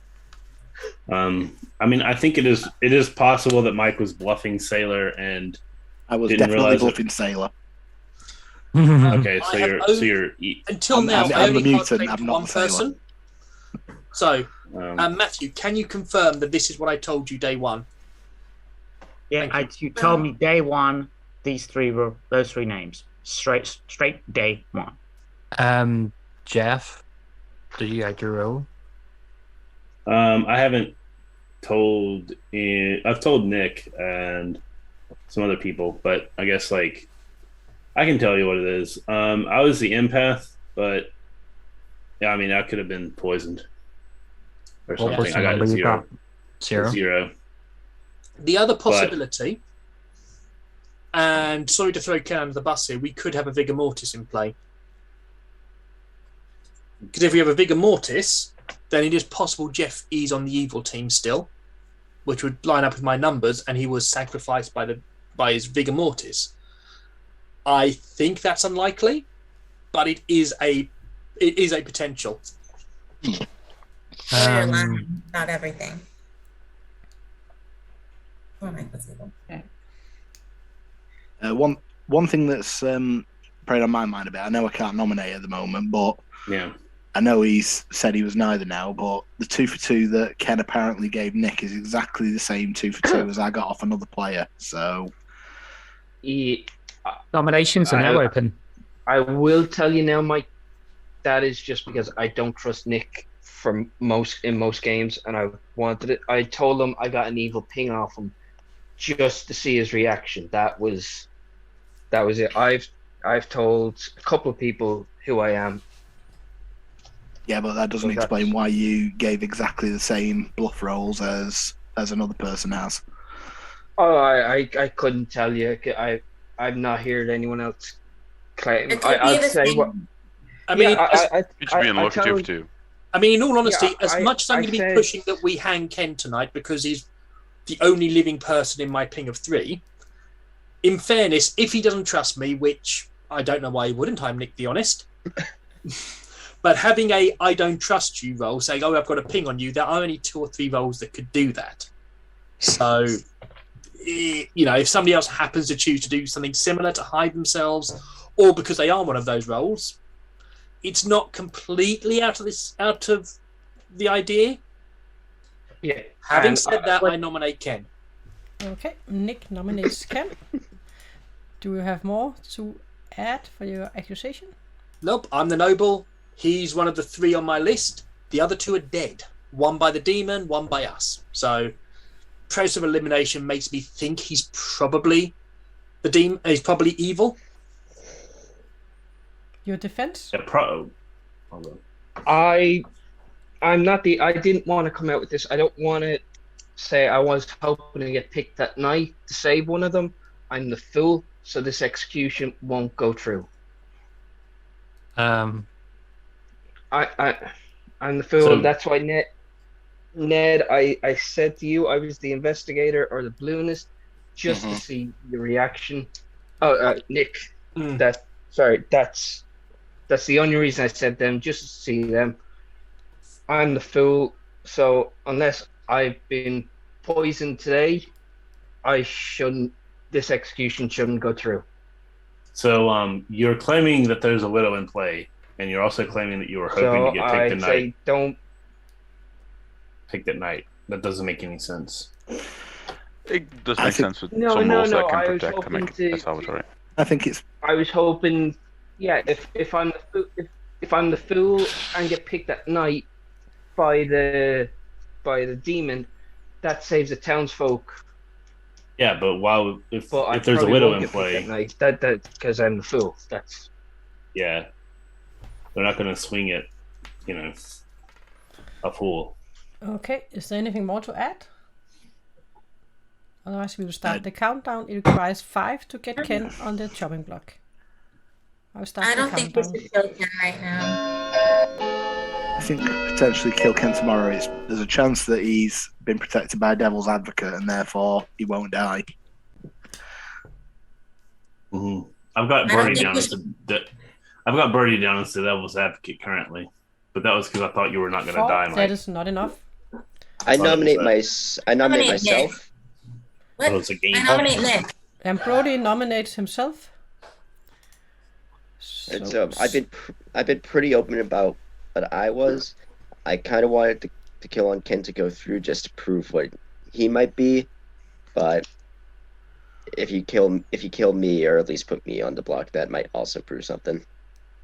I mean, I think it is possible that Mike was bluffing Sailor and I was didn't definitely realize bluffing Sailor. Okay, so you're until now. I I'm the only mutant. claimed I'm not one the Sailor. person. So, Matthew, can you confirm that this is what I told you day one? Yeah, you told me day one. Those three names. Straight day one. Jeff, did you get your role? I haven't told. I've told Nick and some other people, but I guess like I can tell you what it is. I was the empath, but yeah, I mean I could have been poisoned or What something. I got a 0. Zero. The other possibility, and sorry to throw Ken under the bus here, we could have a Vigormortis in play. Because if we have a Vigormortis, then it is possible Jeff is on the evil team still, which would line up with my numbers, and he was sacrificed by his Vigormortis. I think that's unlikely, but it is a potential. Not everything. Oh my God. One thing that's preyed on my mind a bit. I know I can't nominate at the moment, but yeah, I know he's said he was neither now. But the 2 for 2 that Ken apparently gave Nick is exactly the same 2 for 2 as I got off another player. So nominations are now open. I will tell you now, Mike. That is just because I don't trust Nick in most games, and I wanted it. I told him I got an evil ping off him just to see his reaction. That was it. I've told a couple of people who I am. Yeah, but that doesn't explain why you gave exactly the same bluff rolls as another person has. Oh, I couldn't tell you. I've not heard anyone else claim. I'd say what. I mean, it should be unlocked 2 for 2. I mean, in all honesty, as much as I'm going to be pushing that we hang Ken tonight because he's the only living person in my ping of 3, in fairness, if he doesn't trust me, which I don't know why he wouldn't, I'm Nick the Honest, but having a I don't trust you roll, saying, oh, I've got a ping on you, there are only 2 or 3 rolls that could do that. So, if somebody else happens to choose to do something similar to hide themselves, or because they are one of those rolls, it's not completely out of the idea. Yeah. Having said that, I nominate Ken. Okay, Nick nominates Ken. Do you have more to add for your accusation? Nope, I'm the noble. He's one of the 3 on my list. The other 2 are dead. one by the demon, one by us. So process of elimination makes me think he's probably the demon. He's probably evil. Your defense? Yeah, I'm not the. I didn't want to come out with this. I don't want to say I was hoping to get picked that night to save one of them. I'm the fool, so this execution won't go through. I'm the fool. So- That's why Ned, I said to you I was the investigator or the balloonist, just to see your reaction. Oh, Nick, that's the only reason I said them, just to see them. I'm the fool, so unless I've been poisoned today, this execution shouldn't go through. So you're claiming that there's a widow in play, and you're also claiming that you were hoping to get picked at night. Don't picked at night. That doesn't make any sense. It does make sense with No, some no, walls no, that I can was protect to hoping make to- it salvatory. I think it's. I was hoping, yeah, if I'm the fool and get picked at night by the demon, that saves the townsfolk. Yeah, but if I there's a probably widow won't in get picked at play, night, that because I'm the fool. That's yeah, they're not going to swing it. A fool. Okay, is there anything more to add? Otherwise, we will start the countdown. It requires 5 to get Ken on the chopping block. I'll start I the don't think we countdown. should kill Ken right now. I think potentially kill Ken tomorrow. There's a chance that he's been protected by a devil's advocate and therefore he won't die. Mm-hmm. I've got Birdie down as the devil's advocate currently, but that was because I thought you were not going to 4, die. that is not enough. I nominate Nominate myself. What? Oh, it's a game. I nominate Nick. And Brody nominates himself. And so I've been pretty open about what I was. I kind of wanted to kill on Ken to go through just to prove what he might be, but if you kill me or at least put me on the block, that might also prove something.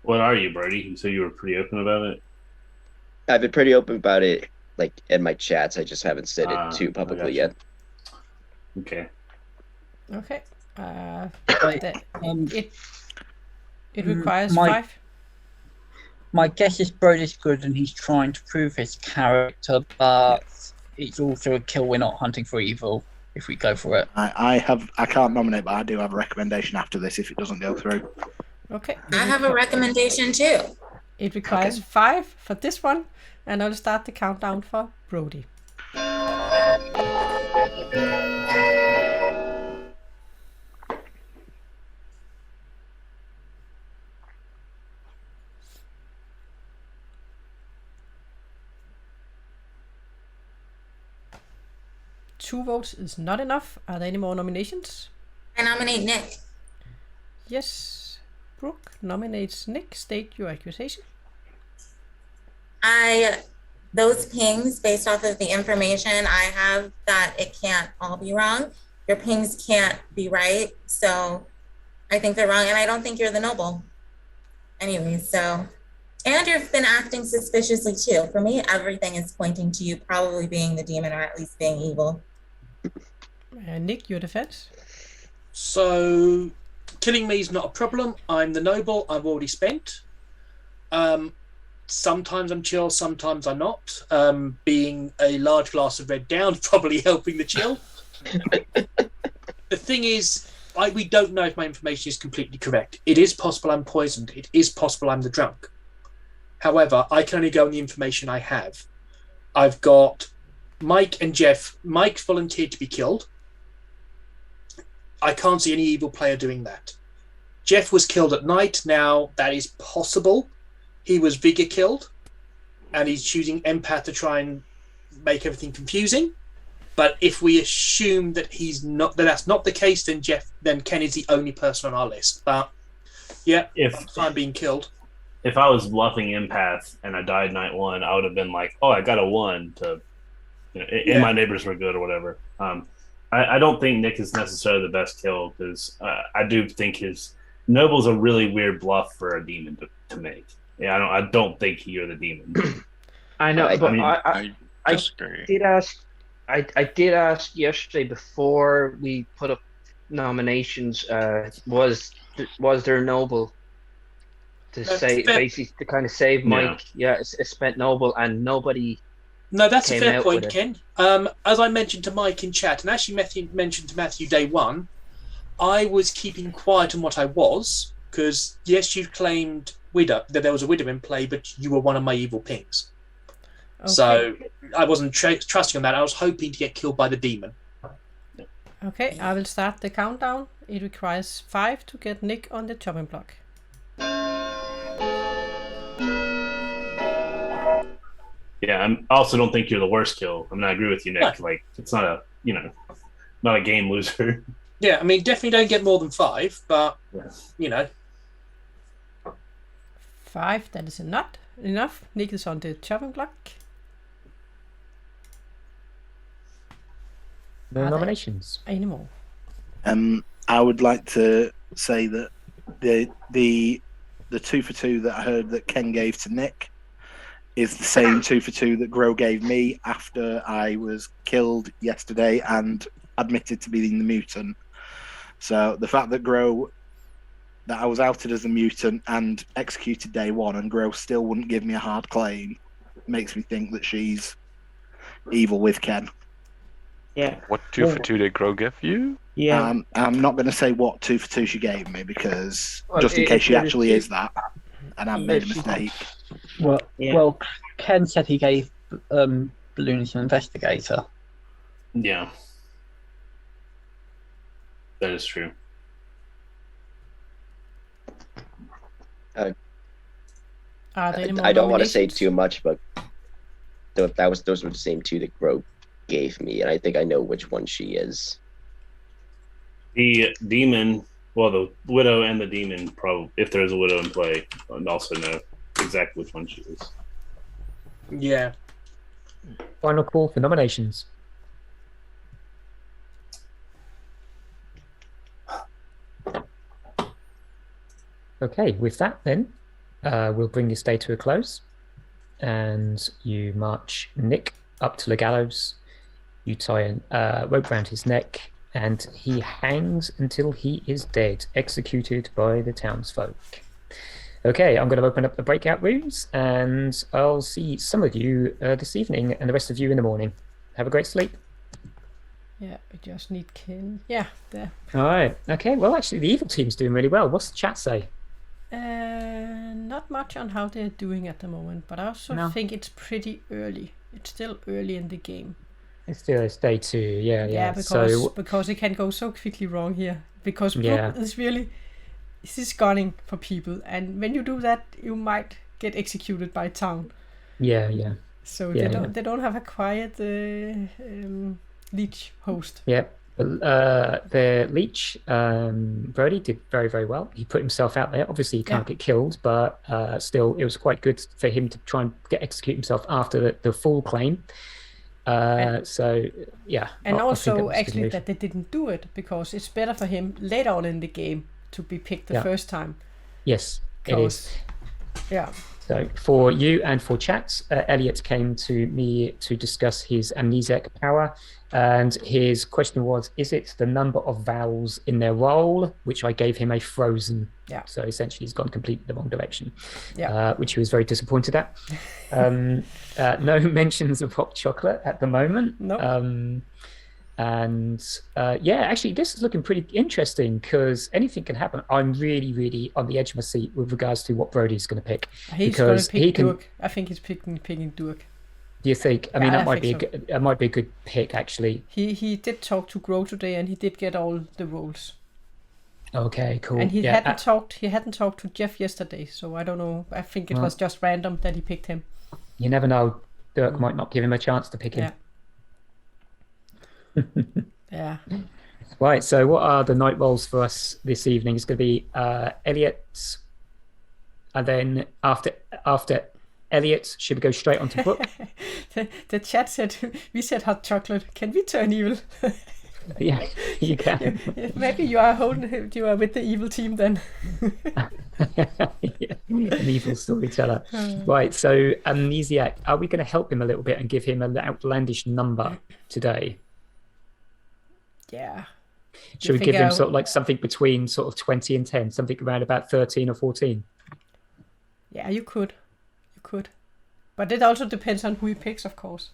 What are you, Birdie? You said you were pretty open about it. I've been pretty open about it, like in my chats. I just haven't said it too publicly yet. Okay. Okay. It It requires my- 5. My guess is Brody's good and he's trying to prove his character, but it's also a kill. We're not hunting for evil if we go for it. I can't nominate, but I do have a recommendation after this if it doesn't go through. Okay. I have a recommendation too. It requires 5 for this one, and I'll start the countdown for Brody. Two votes is not enough. Are there any more nominations? I nominate Nick. Yes. Brooke nominates Nick. State your accusation. Those pings, based off of the information I have, that it can't all be wrong. Your pings can't be right. So I think they're wrong. And I don't think you're the noble. Anyway, so. And you've been acting suspiciously too. For me, everything is pointing to you probably being the demon or at least being evil. Nick, your defense? So, killing me is not a problem. I'm the noble. I've already spent. Sometimes I'm chill, sometimes I'm not. Being a large glass of red down, probably helping the chill. The thing is, we don't know if my information is completely correct. It is possible I'm poisoned. It is possible I'm the drunk. However, I can only go on the information I have. I've got Mike and Jeff. Mike volunteered to be killed. I can't see any evil player doing that. Jeff was killed at night. Now, that is possible. He was Vigor killed, and he's choosing Empath to try and make everything confusing. But if we assume that that's not the case, then Ken is the only person on our list. But yeah, I'm being killed. If I was bluffing Empath and I died night 1, I would have been like, "Oh, I got a 1 to," and my neighbors were good or whatever. I don't think Nick is necessarily the best kill because I do think his noble's a really weird bluff for a demon to make. Yeah, I don't think you're the demon. I know, but I disagree. I did ask yesterday before we put up nominations. Was there a noble to say basically to kind of save Mike? Yeah, it's spent noble, and nobody. No, that's a came fair out point, with Ken. As I mentioned to Mike in chat, and actually mentioned to Matthew day one, I was keeping quiet on what I was, because yes, you claimed Widder, that there was a Widder in play, but you were one of my evil pings. Okay. So I wasn't trusting on that. I was hoping to get killed by the demon. Okay, I will start the countdown. It requires 5 to get Nick on the chopping block. Yeah, I also don't think you're the worst kill. I mean, I agree with you, Nick. No. Like, it's not a, not a game loser. Yeah, I mean, definitely don't get more than 5, but, 5, that is not enough. Nick is on the chopping block. No nominations. Any more? I would like to say that the 2 for 2 that I heard that Ken gave to Nick is the same 2 for 2 that Gro gave me after I was killed yesterday and admitted to being the mutant. So the fact that I was outed as the mutant and executed day one, and Gro still wouldn't give me a hard claim, makes me think that she's evil with Ken. Yeah. What 2 for 2 did Gro give you? Yeah. I'm not going to say what 2 for 2 she gave me, because Well, just in case she it- actually is that, and I made a mistake. Well, Ken said he gave Balloonist an Investigator. Yeah. That is true. I don't want to say too much, but those were the same 2 that Gro gave me, and I think I know which one she is. The demon, the widow and the demon, probably, if there's a widow in play, and also know exactly which one she is. Yeah. Final call for nominations. Okay, with that then, we'll bring this day to a close, and you march Nick up to the gallows. You tie a rope round his neck, and he hangs until he is dead, executed by the townsfolk. Okay, I'm going to open up the breakout rooms, and I'll see some of you this evening, and the rest of you in the morning. Have a great sleep. Yeah, we just need Ken. Yeah, there. All right. Okay. Well, actually, the evil team's doing really well. What's the chat say? Not much on how they're doing at the moment, but I also think it's pretty early. It's still early in the game. It's day 2. Yeah. Because it can go so quickly wrong here. Because Yeah. is really gunning for people, and when you do that, you might get executed by town. Yeah. So Yeah, they don't have a quiet Lleech host. Yeah. The Lleech, Brody did very, very well. He put himself out there. Obviously, he can't get killed, but still, it was quite good for him to try and execute himself after the full claim. So, yeah. And I think also, that was a good actually, move. that they didn't do it, because it's better for him later on in the game to be picked the first time. Yes, it is. Yeah. So for you and for chat, Elliot came to me to discuss his Amnesiac power, and his question was, is it the number of vowels in their roll? Which I gave him a frozen. Yeah. So essentially he's gone completely the wrong direction, Yeah. which he was very disappointed at. No mentions of hot chocolate at the moment. No. Actually, this is looking pretty interesting, because anything can happen. I'm really, really on the edge of my seat with regards to what Brody's going to pick. He's going to pick Durk. I think he's picking Durk. Do you think? I mean, Yeah, that might be a good pick, actually. He did talk to Gro today, and he did get all the roles. Okay, cool. And he hadn't talked to Jeff yesterday, so I don't know. I think it was just random that he picked him. You never know. Durk might not give him a chance to pick him. Yeah. Right, so what are the night rolls for us this evening? It's going to be Elliot, and then after Elliot, should we go straight onto Book? The chat said, we said hot chocolate. Can we turn evil? Yeah, you can. Maybe you are with the evil team then. Yeah, an evil storyteller. Right, so Amnesiac, are we going to help him a little bit and give him an outlandish number today? Yeah. Should we give him sort of like something between sort of 20 and 10, something around about 13 or 14? Yeah, you could. But it also depends on who he picks, of course.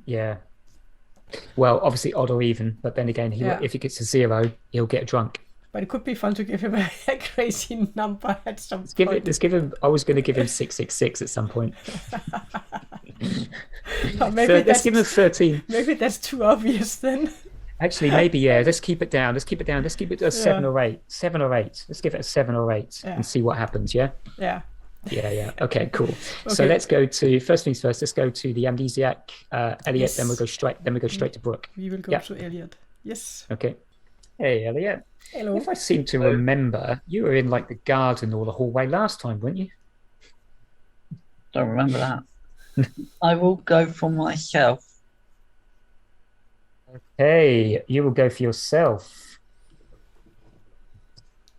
Yeah. Well, obviously odd or even, but then again, if he gets a 0, he'll get drunk. But it could be fun to give him a crazy number at some point. Let's give him. I was going to give him 666 at some point. Let's give him 13. Maybe that's too obvious then. Actually, maybe Let's keep it down. Let's keep it to a 7 or 8. 7 or 8. Let's give it a 7 or 8 and see what happens. Yeah. Yeah. Yeah. Okay. Cool. Okay. So let's go to first things first. Let's go to the Amnesiac, Elliot. Yes. Then we'll go straight to Brooke. We will go to Elliot. Yes. Okay. Hey, Elliot. Hello. If I seem to remember, you were in like the garden or the hallway last time, weren't you? Don't remember that. I will go for myself. Okay, you will go for yourself.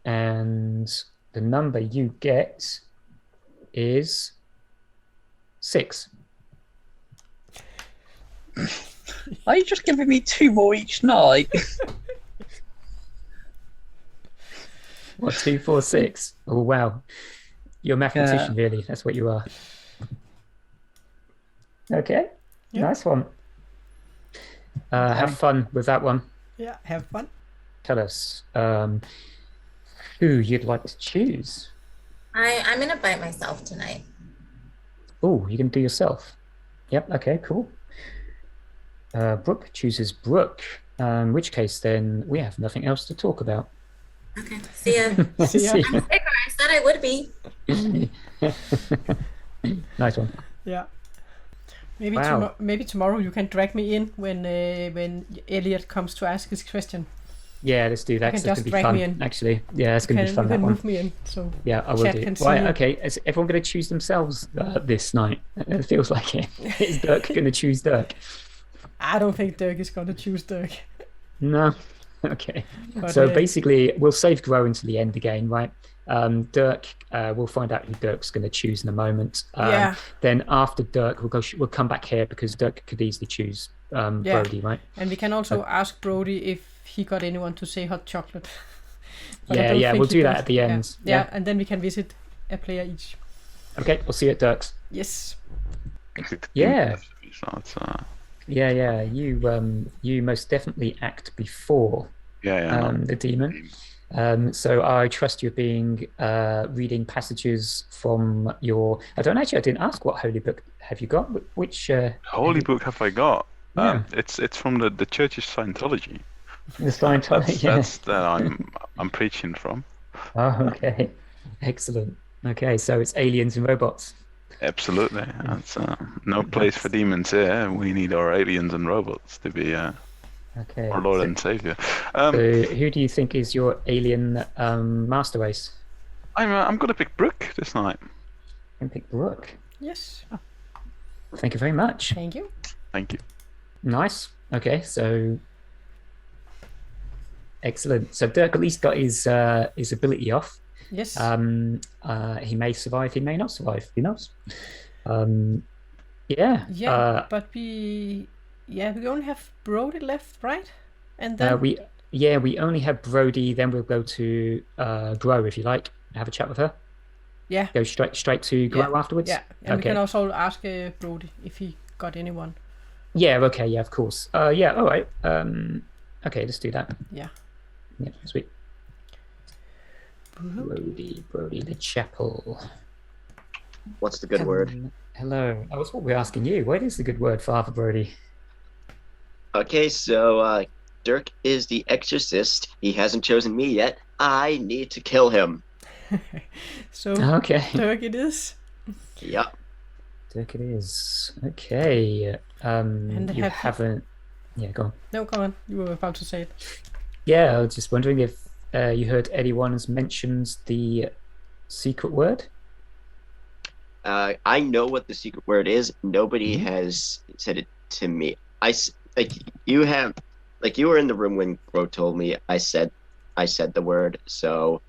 And the number you get is 6. Are you just giving me 2 more each night? What, 2, 4, 6? Oh, wow. You're a mathematician, really. That's what you are. Okay, nice one. Have fun with that one. Yeah, have fun. Tell us who you'd like to choose. I'm going to bite myself tonight. Oh, you can do yourself. Yep, okay, cool. Brooke chooses Brooke, in which case then we have nothing else to talk about. Okay, see ya. See ya. I'm sicker. I said I would be. Nice one. Yeah. Maybe tomorrow you can drag me in when Elliot comes to ask his question. Yeah, let's do that. Can It's just going to be drag fun. me in. Actually, yeah, it's going to be fun. You That can one. move me in. So yeah, I will chat do. can see Right, me. okay. Is everyone going to choose themselves this night? It feels like it. Is Dirk going to choose Dirk? I don't think Dirk is going to choose Dirk. No. Okay. But, So basically, we'll save Grow until the end again, right? Dirk, we'll find out who Dirk's going to choose in a moment. Then after Dirk, we'll come back here because Dirk could easily choose Brody, right? And we can also ask Brody if he got anyone to say hot chocolate. Yeah, we'll do that at the end. Yeah, and then we can visit a player each. Okay, we'll see you at Dirk's. Yes. Yeah. Yeah. You most definitely act before the demon. So I trust you being reading passages from your. I didn't ask what holy book have you got. Which holy book have I got? Yeah. It's from the Church's Scientology. The Scientology. That's that I'm preaching from. Oh, okay, excellent. Okay, so it's aliens and robots. Absolutely, that's no place for demons here. We need our aliens and robots to be our Lord and Savior. So who do you think is your alien master race? I'm going to pick Brooke this night. You can pick Brooke. Yes. Oh. Thank you very much. Thank you. Thank you. Nice. Okay, so excellent. So Dirk at least got his ability off. Yes. He may survive. He may not survive. Who knows? But we only have Brody left, right? And then we only have Brody. Then we'll go to Grow if you like. Have a chat with her. Yeah. Go straight to Grow afterwards. Yeah, and we can also ask Brody if he got anyone. Yeah. Okay. Yeah. Of course. Yeah. All right. Okay. Let's do that. Yeah. Yeah. Sweet. Brody, the chapel. What's the good word? Hello. Oh, that's what we're asking you. What is the good word, Father Brody? Okay, so Dirk is the exorcist. He hasn't chosen me yet. I need to kill him. So okay. Dirk it is. Yeah. Dirk it is. Okay. And you haven't. Yeah, go on. No, come on. You were about to say it. Yeah, I was just wondering if you heard anyone's mentions the secret word. I know what the secret word is. Nobody has said it to me. You have like you were in the room when Gro told me I said the word, so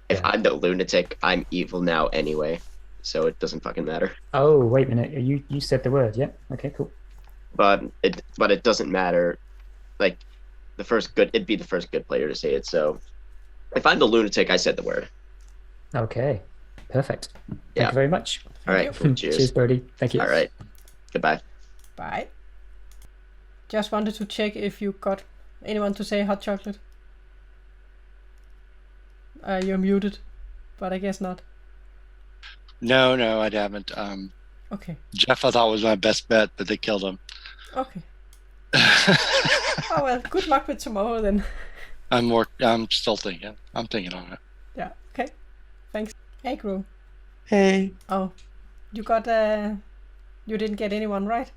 if I'm the lunatic, I'm evil now anyway. So it doesn't fucking matter. Oh, wait a minute. You said the word, yeah? Okay, cool. But it doesn't matter. Like it'd be the first good player to say it, so if I'm the lunatic, I said the word. Okay. Perfect. Thank you very much. All right. Cool. Cheers. Cheers, Birdie. Thank you. All right. Goodbye. Bye. Just wanted to check if you got anyone to say hot chocolate. You're muted, but I guess not. No, I haven't. Okay. Jeff, I thought was my best bet, but they killed him. Okay. Oh well, good luck with tomorrow then. I'm still thinking. I'm thinking on it. Yeah. Okay. Thanks. Hey, Gru. Hey. Oh, you got you didn't get anyone right?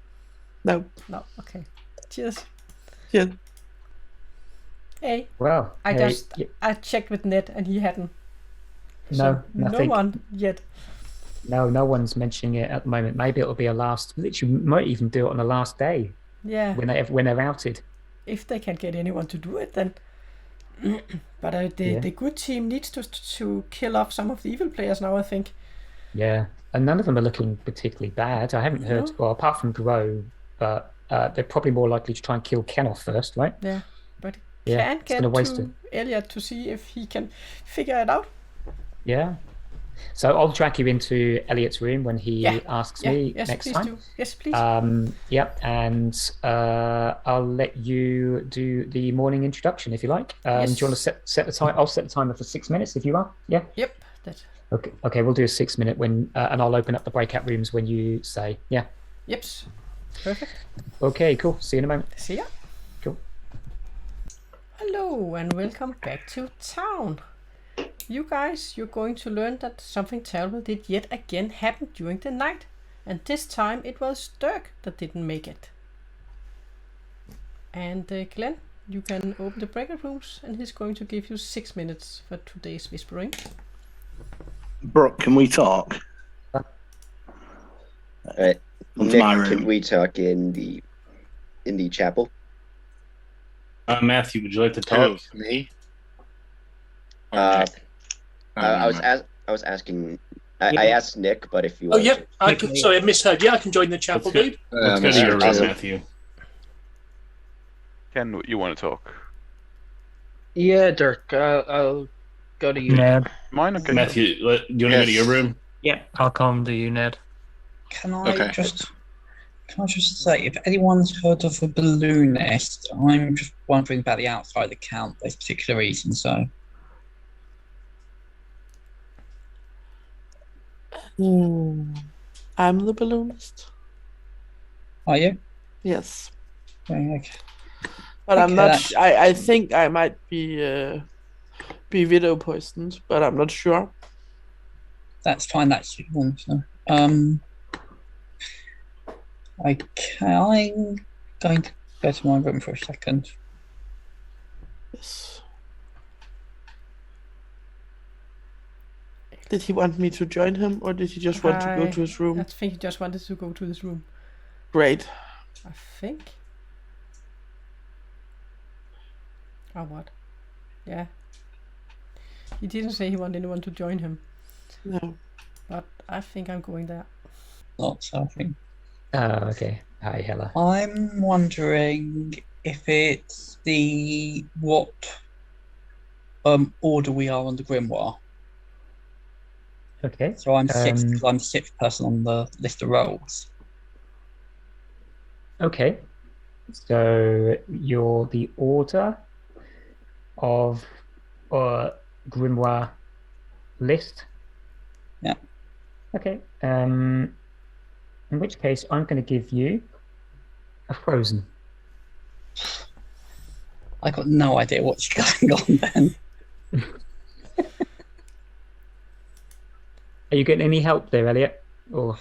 No. No. Okay. Cheers. Cheers. Hey. Well, I checked with Ned and he hadn't. No, nothing. No one yet. No one's mentioning it at the moment. Maybe it'll be a last. Literally, might even do it on the last day. Yeah. When they're outed. If they can get anyone to do it, then. But the good team needs to kill off some of the evil players now, I think. Yeah, and none of them are looking particularly bad. I haven't heard, well, apart from Gro, but they're probably more likely to try and kill Ken off first, right? Yeah, but can get to Elliot to see if he can figure it out. Yeah. So I'll track you into Elliot's room when he asks me next time. Do. Yes, please. Yep, and I'll let you do the morning introduction if you like. Do you want to set the time? I'll set the timer for 6 minutes if you are. Yeah. Yep. That's... Okay. We'll do a 6 minute when, and I'll open up the breakout rooms when you say. Yeah. Yep. Perfect. Okay. Cool. See you in a moment. See ya. Cool. Hello and welcome back to town. You guys, you're going to learn that something terrible did yet again happen during the night. And this time it was Dirk that didn't make it. And Glenn, you can open the breakout rooms and he's going to give you 6 minutes for today's whispering. Brooke, can we talk? Alright. Nick, can we talk in the chapel? Matthew, would you like to talk? Me? I was asking. I asked Nick, but if you. Oh yeah, sorry, I misheard. Yeah, I can join the chapel, dude. Let's go to your room, Matthew. Ken, you want to talk? Yeah, Dirk. I'll go to you. Ned. Mine. Okay. Matthew, do you want to go to your room? Yeah, I'll come to you, Ned. Can I just say, if anyone's heard of a balloonist, I'm just wondering about the outside account for this particular reason. So. I'm the balloonist. Are you? Yes. Okay. But I'm not. I think I might be widow poisoned, but I'm not sure. That's fine. That's one. So, I'm going to go to my room for a second. Yes. Did he want me to join him, or did he just want to go to his room? I think he just wanted to go to his room. Great. I think. Or what? Yeah. He didn't say he wanted anyone to join him. No. But I think I'm going there. Not something. Okay. Hi, Helle. I'm wondering if it's what order we are on the grimoire. Okay. So I'm sixth. I'm sixth person on the list of roles. Okay. So you're the order of grimoire list. Yeah. Okay. In which case, I'm going to give you a frozen. I got no idea what's going on then. Are you getting any help there, Elliot? Or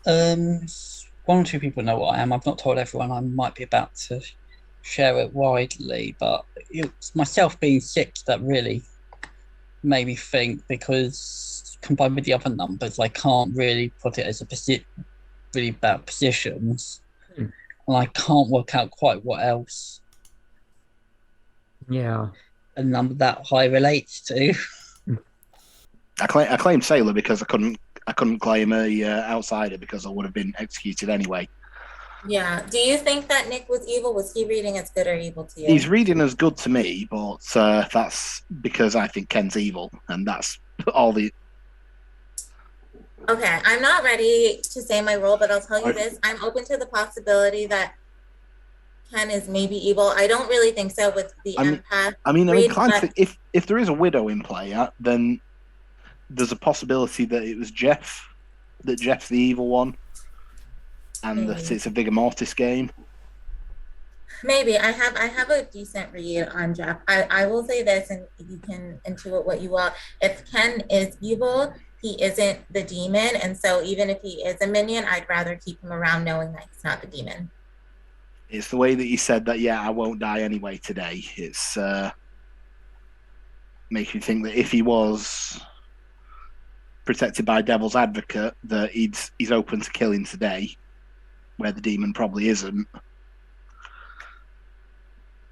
one or two people know what I am. I've not told everyone. I might be about to share it widely, but it's myself being six that really made me think, because combined with the other numbers, I can't really put it as a really bad positions. And I can't work out quite what else Yeah. a number that high relates to. I claimed Sailor because I couldn't claim a outsider because I would have been executed anyway. Yeah. Do you think that Nick was evil? Was he reading as good or evil to you? He's reading as good to me, but that's because I think Ken's evil, and that's all the. Okay, I'm not ready to say my role, but I'll tell you this. I'm open to the possibility that Ken is maybe evil. I don't really think so with the empath. I'm inclined to think if there is a widow in play, then there's a possibility that it was Jeff, that Jeff's the evil one, and that it's a Vigormortis game. Maybe I have a decent read on Jeff. I will say this, and you can intuit what you will. If Ken is evil, he isn't the demon, and so even if he is a minion, I'd rather keep him around knowing that he's not the demon. It's the way that he said that. Yeah, I won't die anyway today. It's makes me think that if he was protected by Devil's Advocate, that he's open to killing today, where the demon probably isn't.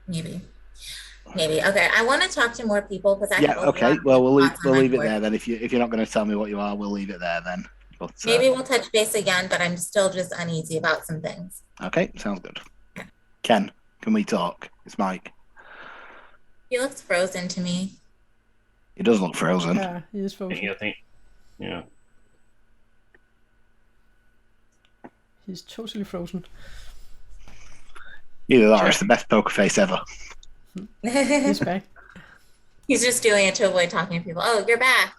Maybe. Okay, I want to talk to more people because okay. Well, we'll leave it there then. If you're not going to tell me what you are, we'll leave it there then. But maybe we'll touch base again, but I'm still just uneasy about some things. Okay, sounds good. Ken, can we talk? It's Mike. He looks frozen to me. He does look frozen. Yeah, he is frozen. Yeah. He's totally frozen. Either that or it's the best poker face ever. He's back. He's just doing it to avoid talking to people. Oh, you're back,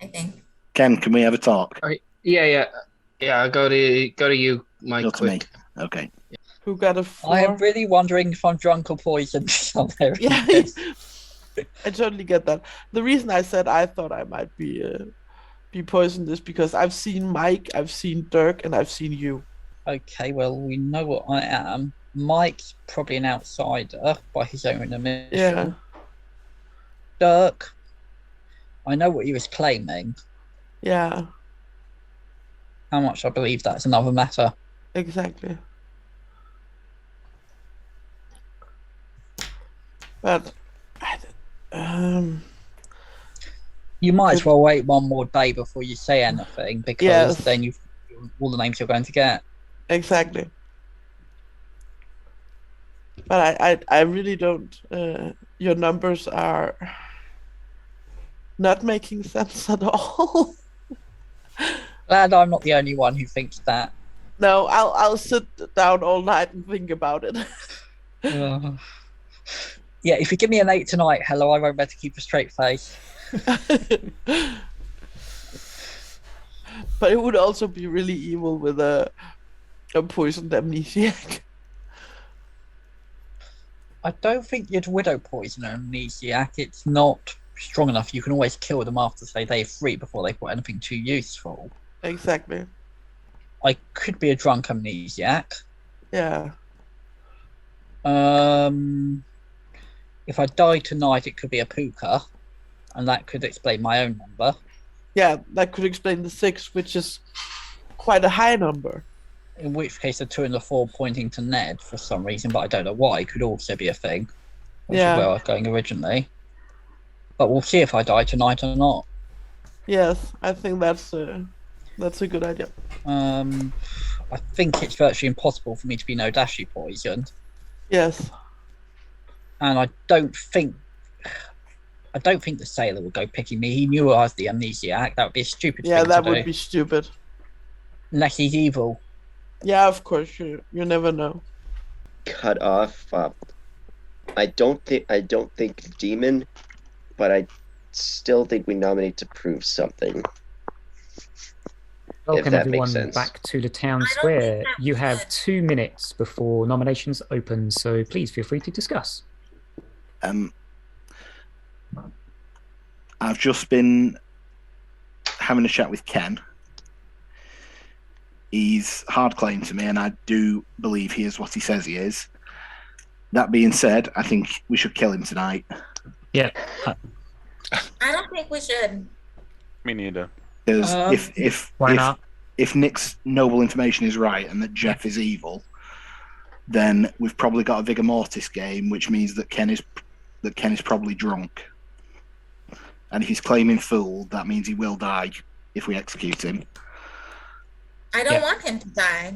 I think. Ken, can we have a talk? Yeah. I'll go to you, Mike. Go to me. Okay. Who got a 4? I am really wondering if I'm drunk or poisoned somewhere. Yeah, I totally get that. The reason I said I thought I might be poisoned is because I've seen Mike, I've seen Dirk, and I've seen you. Okay, well, we know what I am. Mike's probably an outsider by his own admission. Yeah. Dirk, I know what he was claiming. Yeah. How much I believe that's another matter. Exactly. But you might as well wait one more day before you say anything, because then you've all the names you're going to get. Exactly. But I really don't. Your numbers are not making sense at all. Glad I'm not the only one who thinks that. No, I'll sit down all night and think about it. Yeah, if you give me an 8 tonight, hello, I won't be able to keep a straight face. But it would also be really evil with a poisoned amnesiac. I don't think you'd widow poison an amnesiac. It's not strong enough. You can always kill them after, say, day 3 before they put anything too useful. Exactly. I could be a drunk amnesiac. Yeah. If I die tonight, it could be a Pukka, and that could explain my own number. Yeah, that could explain the 6, which is quite a high number. In which case, the 2 and the 4 pointing to Ned for some reason, but I don't know why, could also be a thing. Which is where I was going originally. But we'll see if I die tonight or not. Yes, I think that's a good idea. I think it's virtually impossible for me to be no Dashii poisoned. Yes. And I don't think the sailor would go picking me. He knew I was the amnesiac. That would be a stupid thing to do. Yeah, that would be stupid. Unless he's evil. Yeah, of course. You never know. Cut off. I don't think demon, but I still think we nominate to prove something. Welcome everyone back to the town square. You have 2 minutes before nominations open, so please feel free to discuss. I've just been having a chat with Ken. He's hard claimed to me, and I do believe he is what he says he is. That being said, I think we should kill him tonight. Yeah. I don't think we should. Me neither. Because why not? If Nick's noble information is right and that Jeff is evil, then we've probably got a Vigormortis game, which means that Ken is probably drunk. And if he's claiming fool, that means he will die if we execute him. I don't want him to die.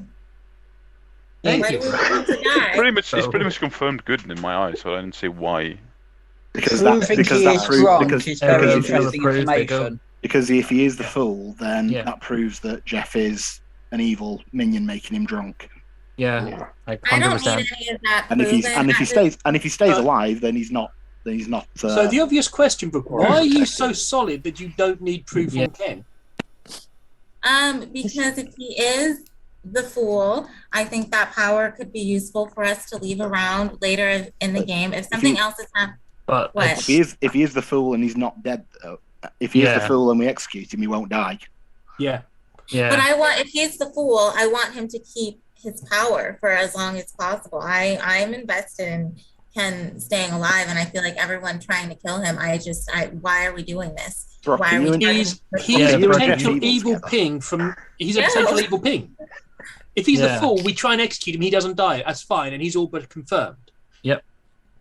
Thank Why you. do we want him to die? It's pretty much confirmed good in my eyes, so I don't see why. Because Proving that he is drunk because is very because interesting information. Because if he is the fool, then that proves that Jeff is an evil minion making him drunk. Yeah, like I don't 100%. need any of that. And if he stays alive, then he's not. So the obvious question, Brooke, why are you so solid that you don't need proof from Ken? Because if he is the fool, I think that power could be useful for us to leave around later in the game. If something else is happening. But if he is the fool and he's not dead, though, if he is the fool and we execute him, he won't die. Yeah. But if he's the fool, I want him to keep his power for as long as possible. I'm invested in Ken staying alive, and I feel like everyone trying to kill him. Why are we doing this? Brooke, Why are we He's a potential evil ping from. He's a potential evil ping. If he's the fool, we try and execute him. He doesn't die. That's fine, and he's all but confirmed. Yep.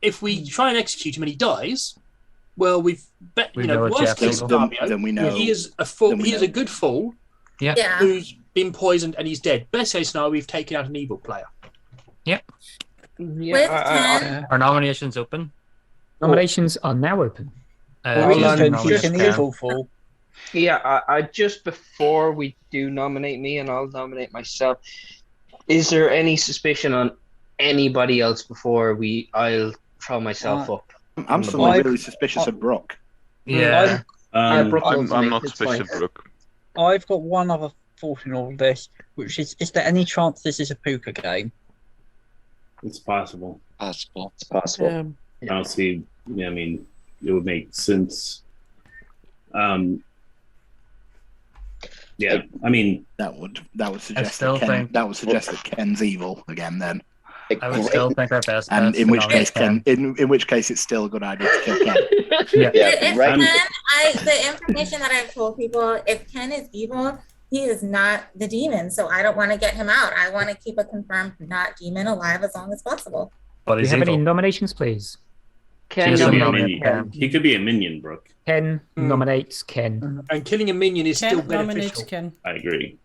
If we try and execute him and he dies, well, worst case scenario, then we know he is a fool. He is a good fool. Yeah. Who's been poisoned and he's dead. Best case scenario, we've taken out an evil player. Yep. Yeah. Are nominations open? Nominations are now open. Evil fool. Yeah, I just before we do nominate me, and I'll nominate myself. Is there any suspicion on anybody else before I'll throw myself up? I'm suddenly really suspicious of Brooke. Yeah. I'm not suspicious of Brooke. I've got one other thought in all of this, which is there any chance this is a Pukka game? It's possible. It's possible. I don't see. Yeah, I mean, it would make sense. Yeah, I mean, that would suggest that Ken's evil again. Then I would still think our best. And in which case, in which case, it's still a good idea to kill Ken. The information that I've told people, if Ken is evil, he is not the demon. So I don't want to get him out. I want to keep a confirmed not demon alive as long as possible. Do you have any nominations, please? Ken he could be a minion, Brooke. Ken nominates Ken. And killing a minion is still beneficial. Ken. I agree.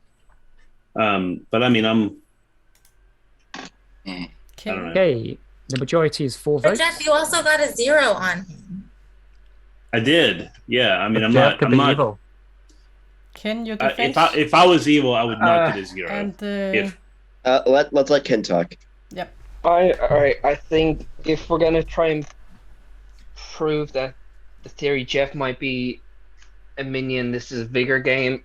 But I mean, I don't know. Okay, the majority is 4 But votes. Jeff, you also got a 0 on him. I did. Yeah, I mean, I'm Jeff could not. be evil. Ken, your defense. If I was evil, I would not get a 0. And let's let Ken talk. Yep. All right. I think if we're gonna try and prove that the theory Jeff might be a minion, this is a Vigor game.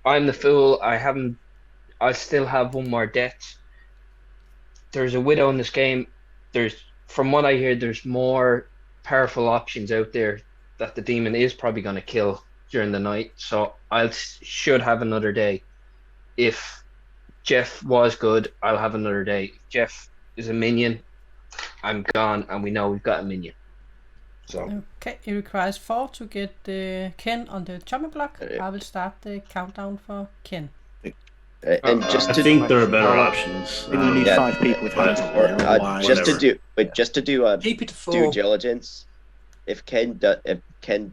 I'm the fool. I still have one more death. There's a widow in this game. From what I hear, there's more powerful options out there that the demon is probably going to kill during the night. So I should have another day. If Jeff was good, I'll have another day. If Jeff is a minion, I'm gone, and we know we've got a minion. So okay, it requires 4 to get Ken on the chopping block. I will start the countdown for Ken. And I think there are better options. We need 5 people with hands up. Just to do keep it to 4. due diligence. If Ken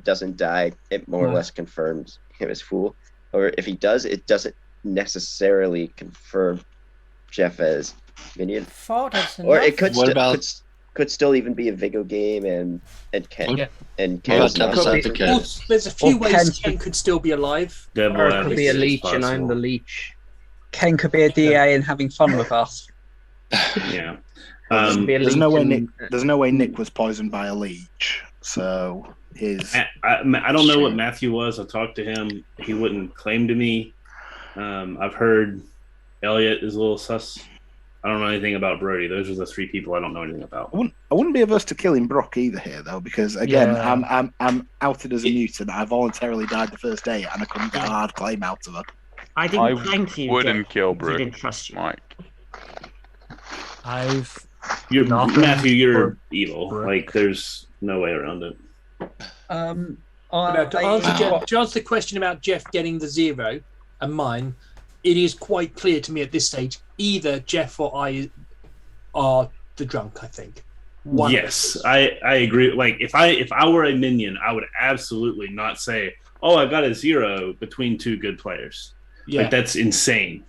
doesn't die, it more or less confirms him as fool. Or if he does, it doesn't necessarily confirm Jeff as minion. 4 that's enough. Or it could still even be a Vigo game, and Ken Ken's not. There's a few ways Ken could still be alive. Or it could be a Lleech, and I'm the Lleech. Ken could be a DA and having fun with us. Yeah. There's no way Nick was poisoned by a Lleech. So I don't know what Matthew was. I talked to him. He wouldn't claim to me. I've heard Elliot is a little sus. I don't know anything about Brody. Those are the 3 people I don't know anything about. I wouldn't be averse to killing Brock either here, though, because again, I'm outed as a mutant. I voluntarily died the first day, and I couldn't get a hard claim out of her. I didn't claim to you. Wouldn't kill Brooke. I Brooke. didn't trust you. Mike. Matthew, you're evil. Like, there's no way around it. To answer the question about Jeff getting the 0 and mine, it is quite clear to me at this stage, either Jeff or I are the drunk, I think. Yes, I agree. Like if I were a minion, I would absolutely not say, "Oh, I got a 0 between 2 good players." Yeah. Like that's insane.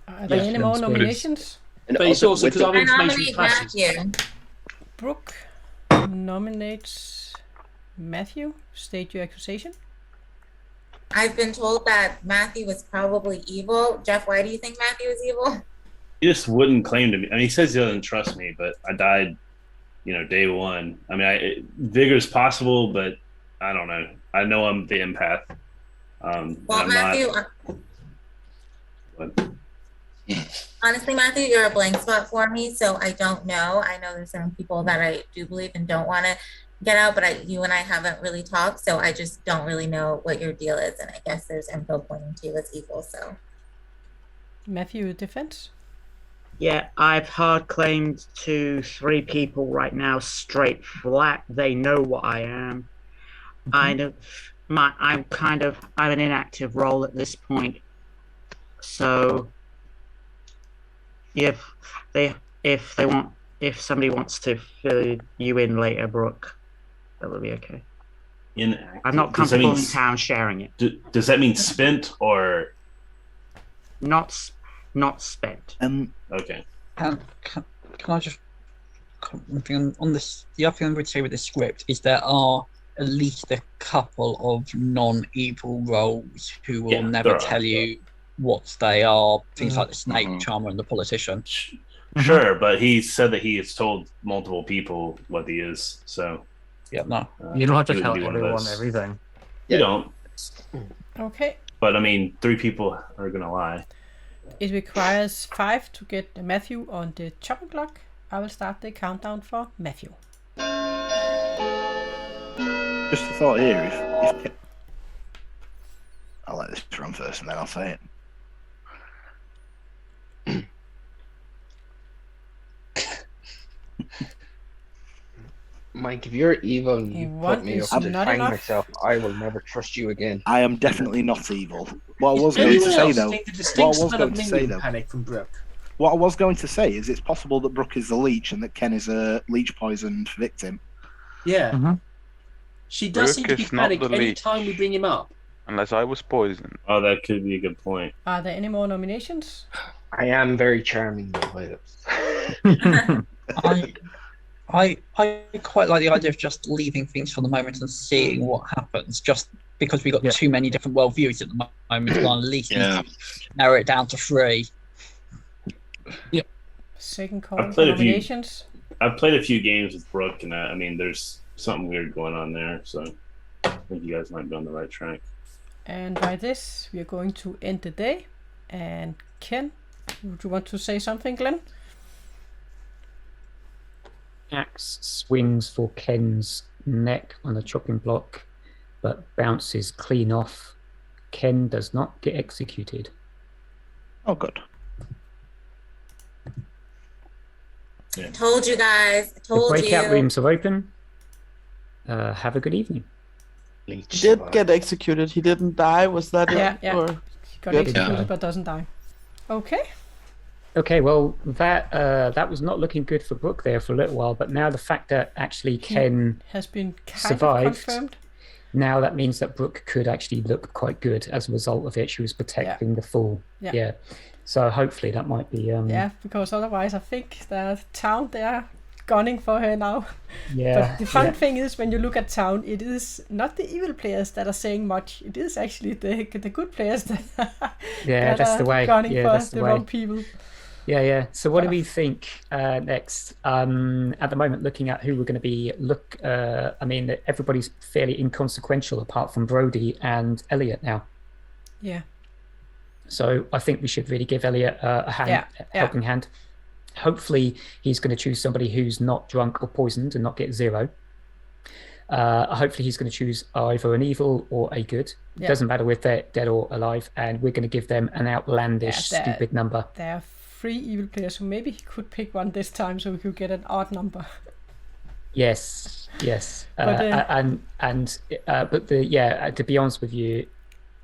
Are there any more nominations? But it's also because our I information nominate clashes. Matthew. Brooke nominates Matthew. State your accusation. I've been told that Matthew was probably evil. Jeff, why do you think Matthew was evil? He just wouldn't claim to me. I mean, he says he doesn't trust me, but I died, day 1. I mean, Vigor's possible, but I don't know. I know I'm the empath. Well, Matthew, honestly, Matthew, you're a blank spot for me, so I don't know. I know there's certain people that I do believe and don't want to get out, but you and I haven't really talked, so I just don't really know what your deal is, and I guess there's info pointing to you as evil, so. Matthew, defense? Yeah, I've hard claimed to 3 people right now, straight flat. They know what I am. I'm an inactive role at this point. So if somebody wants to fill you in later, Brooke, that will be okay. Inactive. I'm not comfortable in town sharing it. Does that mean spent or not spent? Okay. Can I just on this? The other thing I would say with the script is there are at least a couple of non-evil roles who will never tell you what they are. Things like the snake charmer and the politician. Sure, but he said that he has told multiple people what he is. So yeah, no, you don't have to he tell wouldn't be one of everyone those. everything. You don't. Okay. But I mean, 3 people are gonna lie. It requires 5 to get Matthew on the chopping block. I will start the countdown for Matthew. Just a thought here. If I'll let this run first and then I'll say it. Mike, if you're evil and you put me up to find enough. myself, I will never trust you again. I am definitely not evil. What I was going to say though, Panic from Brooke. What I was going to say is it's possible that Brooke is the leech and that Ken is a leech poisoned victim. Yeah. She does seem to be Brooke is not panicked the any leech. time we bring him up. Unless I was poisoned. Oh, that could be a good point. Are there any more nominations? I am very charming, though. I quite like the idea of just leaving things for the moment and seeing what happens. Just because we've got too many different worldviews at the moment, we'll at least narrow it down to 3. Yep. Second call for nominations. I've played a few games with Brooke, and I mean, there's something weird going on there. So I think you guys might be on the right track. And by this, we are going to end the day. And Ken, would you want to say something, Glenn? Axe swings for Ken's neck on the chopping block, but bounces clean off. Ken does not get executed. Oh, good. I told you guys. I The told breakout you. rooms are open. Have a good evening. He did get executed. He didn't die. Was that Yeah, it? yeah. Or... He got Good. executed but doesn't die. Okay. Okay, well that was not looking good for Brooke there for a little while, but now the fact that actually Ken has been kind survived, of confirmed. now that means that Brooke could actually look quite good as a result of it. She was protecting the fool. Yeah. So hopefully that might be Yeah, because otherwise I think the town, they are gunning for her now. Yeah. But the fun thing is when you look at town, it is not the evil players that are saying much. It is actually the good players that, that's are the way. gunning Yeah, for that's the the way. wrong people. Yeah. So what do we think next? At the moment, looking at who we're going to be, I mean, everybody's fairly inconsequential apart from Brody and Elliot now. Yeah. So I think we should really give Elliot a hand, helping hand. Hopefully he's going to choose somebody who's not drunk or poisoned and not get 0. Hopefully he's going to choose either an evil or a good. Yeah. Doesn't matter if they're dead or alive, and we're going to give them an outlandish, stupid number. There are 3 evil players, so maybe he could pick one this time so we could get an odd number. Yes. But, To be honest with you,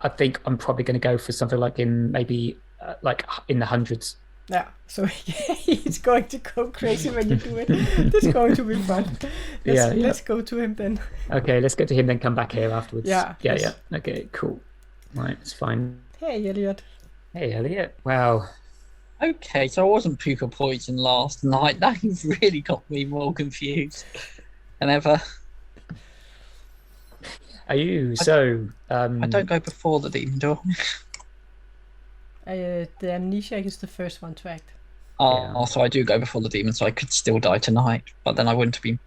I think I'm probably going to go for something like in maybe like in the hundreds. Yeah, so he's going to go crazy when you do it. This is going to be fun. Let's go to him then. Okay, let's go to him, then come back here afterwards. Yeah. Yeah. Okay, cool. Right, it's fine. Hey, Elliot. Hey, Elliot. Wow. Okay, so I wasn't Pukka poison last night. That really got me more confused than ever. Are you? I don't go before the demon door. The Amnesiac is the first one to act. So I do go before the demon, so I could still die tonight. But then I wouldn't have been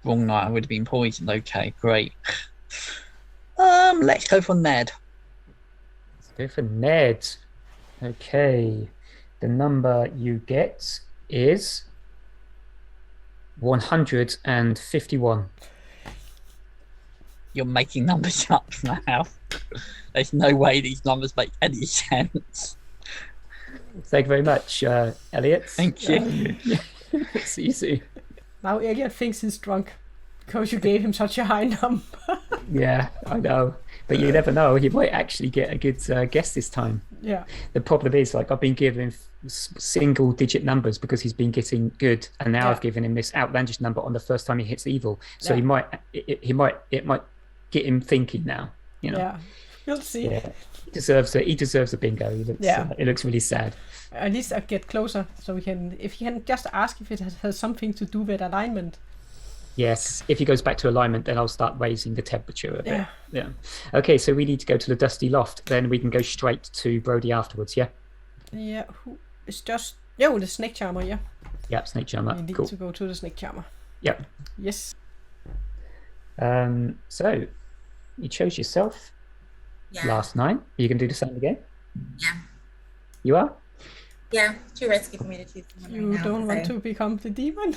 wrong night. I would have been poisoned. Okay, great. Let's go for Ned. Let's go for Ned. Okay. The number you get is 151. You're making numbers up now. There's no way these numbers make any sense. Thank you very much, Elliot. Thank you. See you soon. Now Elliot thinks he's drunk because you gave him such a high number. Yeah, I know. But you never know. He might actually get a good guess this time. Yeah. The problem is, like, I've been giving him single-digit numbers because he's been getting good, and now I've given him this outlandish number on the first time he hits evil. So it might get him thinking now. You know. Yeah. We'll see. Yeah. He deserves a bingo. It looks really sad. At least I get closer, so if he can just ask if it has something to do with alignment. Yes, if he goes back to alignment, then I'll start raising the temperature a bit. Yeah. Okay, so we need to go to the Dusty Loft. Then we can go straight to Brody afterwards. Yeah. Yeah. Who is just the Snake Charmer? Yeah. Yeah, Snake Charmer. We need to go to the Snake Charmer. Yep. Yes. So you chose yourself last night. Are you going to do the same again? Yeah. You are? Yeah, too risky for me to choose someone You right now, don't want to become the demon?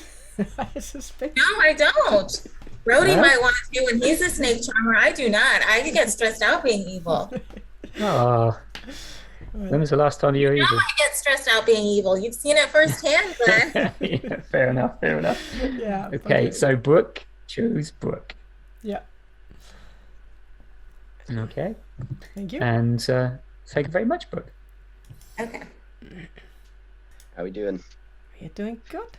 I suspect. No, I don't. Brody might want to, and he's a snake charmer. I do not. I get stressed out being evil. Oh. When was the last time you were evil? I get stressed out being evil. You've seen it firsthand, Glenn. Yeah, fair enough. Yeah. Okay, so Brooke, choose Brooke. Yeah. Okay. Thank you. And thank you very much, Brooke. Okay. How we doing? We're doing good.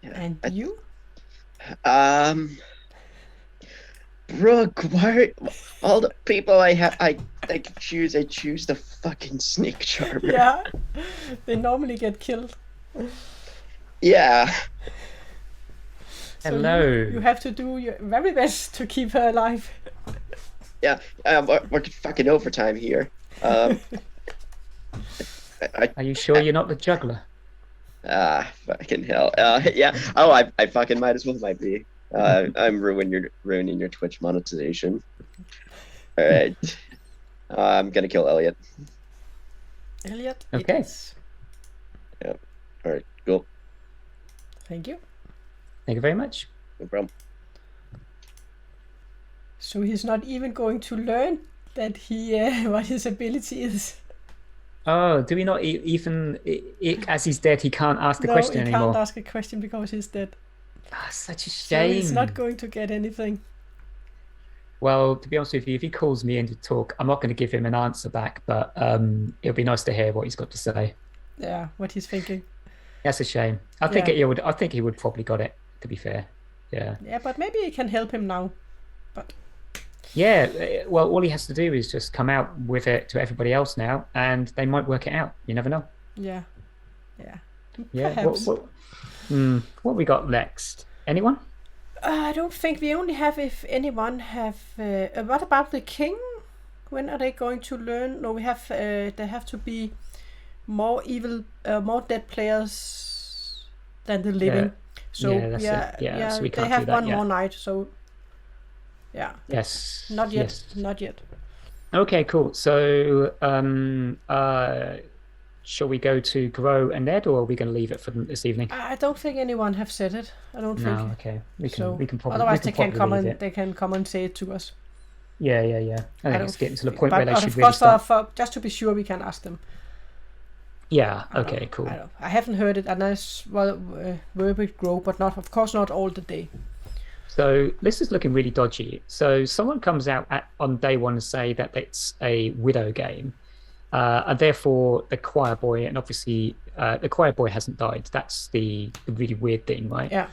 And you? Brooke, why all the people I choose the fucking snake charmer. Yeah. They normally get killed. Yeah. So Hello. You have to do your very best to keep her alive. Yeah, working fucking overtime here. Are you sure you're not the juggler? Fucking hell. Yeah. Oh, I fucking might as well might be. I'm ruining your Twitch monetization. All right. I'm gonna kill Elliot. Elliot. Okay. Yep. All right. Cool. Thank you. Thank you very much. No problem. So he's not even going to learn that what his ability is. Oh, do we not even as he's dead, he can't ask the question anymore? No, he can't ask a question because he's dead. Such a So shame. he's not going to get anything. Well, to be honest with you, if he calls me in to talk, I'm not going to give him an answer back, but it'll be nice to hear what he's got to say. Yeah, what he's thinking. That's a shame. I think he would probably got it, to be fair. Yeah. Yeah, but maybe he can help him now. But yeah, well, all he has to do is just come out with it to everybody else now, and they might work it out. You never know. Yeah. Perhaps. What we got next? Anyone? I don't think we only have. If anyone have, what about the king? When are they going to learn? No, we have. They have to be more evil, more dead players than the living. So so we can't they have do that one yet. more night. So yeah. Yes. Not yet. Yes. Not yet. Okay, cool. So, shall we go to Grow and Ned, or are we going to leave it for this evening? I don't think anyone have said it. I don't think. No, okay. We can probably. Otherwise, they can come and say it to us. Yeah. I think it's getting to the point where they but should of really course, start. just to be sure, we can ask them. Yeah. Okay. Cool. I haven't heard it unless verbal Grow, but of course not all the day. So this is looking really dodgy. So someone comes out on day one and say that it's a widow game. And therefore the Choirboy, and obviously the Choirboy hasn't died. That's the really weird thing, right? Yeah.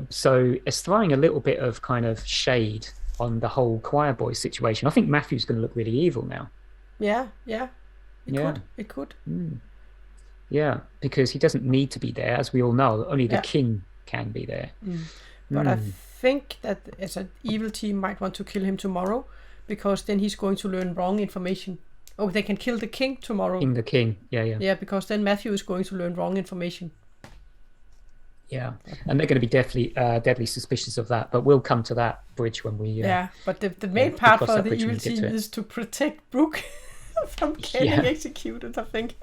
So it's throwing a little bit of kind of shade on the whole Choirboy situation. I think Matthew's going to look really evil now. Yeah. It could. Yeah, because he doesn't need to be there, as we all know. Only the king can be there. But I think that as an evil team might want to kill him tomorrow, because then he's going to learn wrong information. Oh, they can kill the king tomorrow. The king, yeah. Yeah, because then Matthew is going to learn wrong information. Yeah, and they're going to be deadly suspicious of that. But we'll come to that bridge when we. But the main part for the evil team is to protect Brooke from getting executed, I think.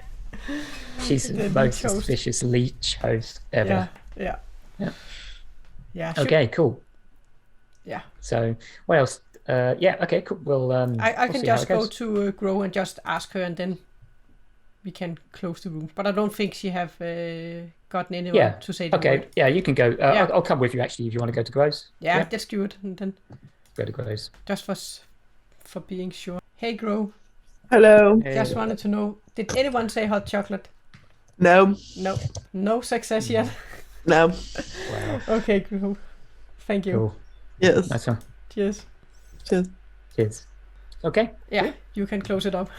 She's the most suspicious Lleech host ever. Yeah. Okay, cool. Yeah. So what else? Okay, cool. We'll. I can just go to Grow and just ask her, and then we can close the room. But I don't think she have gotten anyone to say the word. Yeah, you can go. I'll come with you actually if you want to go to Grows. Yeah, let's do it, and then go to Grows. Just for being sure. Hey, Grow. Hello. Hey. Just wanted to know, did anyone say hot chocolate? No. No success yet. No. Wow. Okay, Grow. Thank you. Cool. Yes. Nice one. Cheers. Okay. Yeah, you can close it up.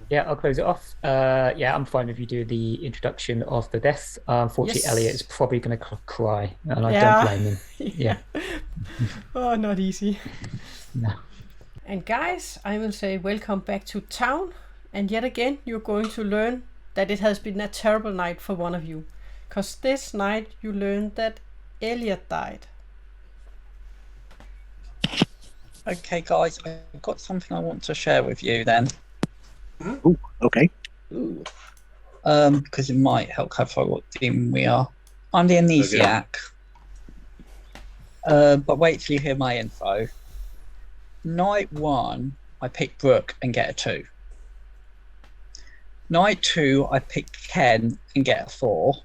Yeah, I'll close it off. I'm fine if you do the introduction of the death. Unfortunately, Elliot is probably going to cry, and I don't blame him. Yeah. Oh, not easy. No. And guys, I will say welcome back to town. And yet again, you're going to learn that it has been a terrible night for one of you. Because this night you learned that Elliot died. Okay, guys, I've got something I want to share with you then. Ooh, okay. Because it might help clarify what team we are. I'm the Amnesiac. But wait till you hear my info. Night 1, I pick Brooke and get a 2. Night 2, I pick Ken and get a 4.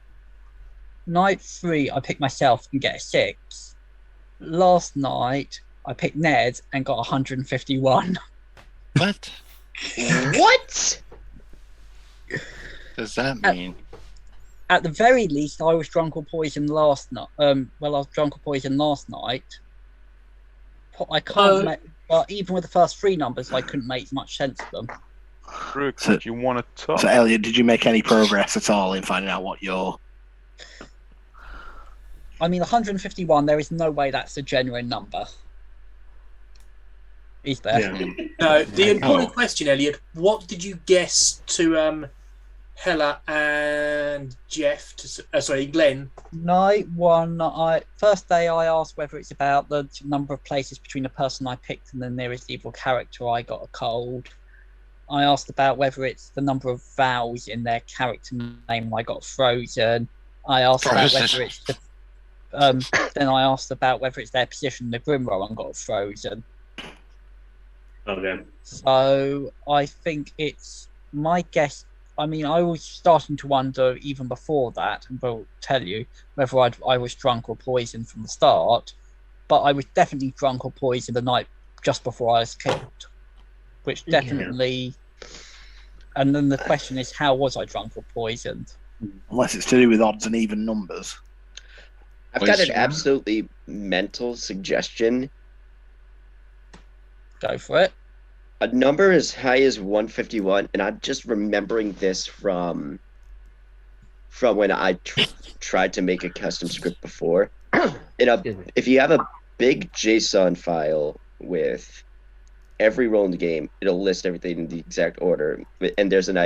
Night 3, I pick myself and get a 6. Last night, I picked Ned and got 151. What? What does that mean? At the very least, I was drunk or poisoned last night. I was drunk or poisoned last night. I can't. But even with the first 3 numbers, I couldn't make much sense of them. Brooke, do you want to talk? So, Elliot, did you make any progress at all in finding out what your... I mean, 151, there is no way that's a genuine number. Is there? Yeah. No, the important question, Elliot, what did you guess to Hella and Jeff, Glenn? Night 1, first day I asked whether it's about the number of places between the person I picked and the nearest evil character I got a cold. I asked about whether it's the number of vowels in their character name I got frozen. I asked about whether it's the then I asked about whether it's their position in the Grim Roll and got frozen. Okay. So I think it's my guess. I mean, I was starting to wonder even before that, and will tell you whether I was drunk or poisoned from the start. But I was definitely drunk or poisoned the night just before I was killed, which definitely. And then the question is, how was I drunk or poisoned? Unless it's to do with odds and even numbers. I've got an absolutely mental suggestion. Go for it. A number as high as 151, and I'm just remembering this from when I tried to make a custom script before. If you have a big JSON file with every roll in the game, it'll list everything in the exact order, and there's an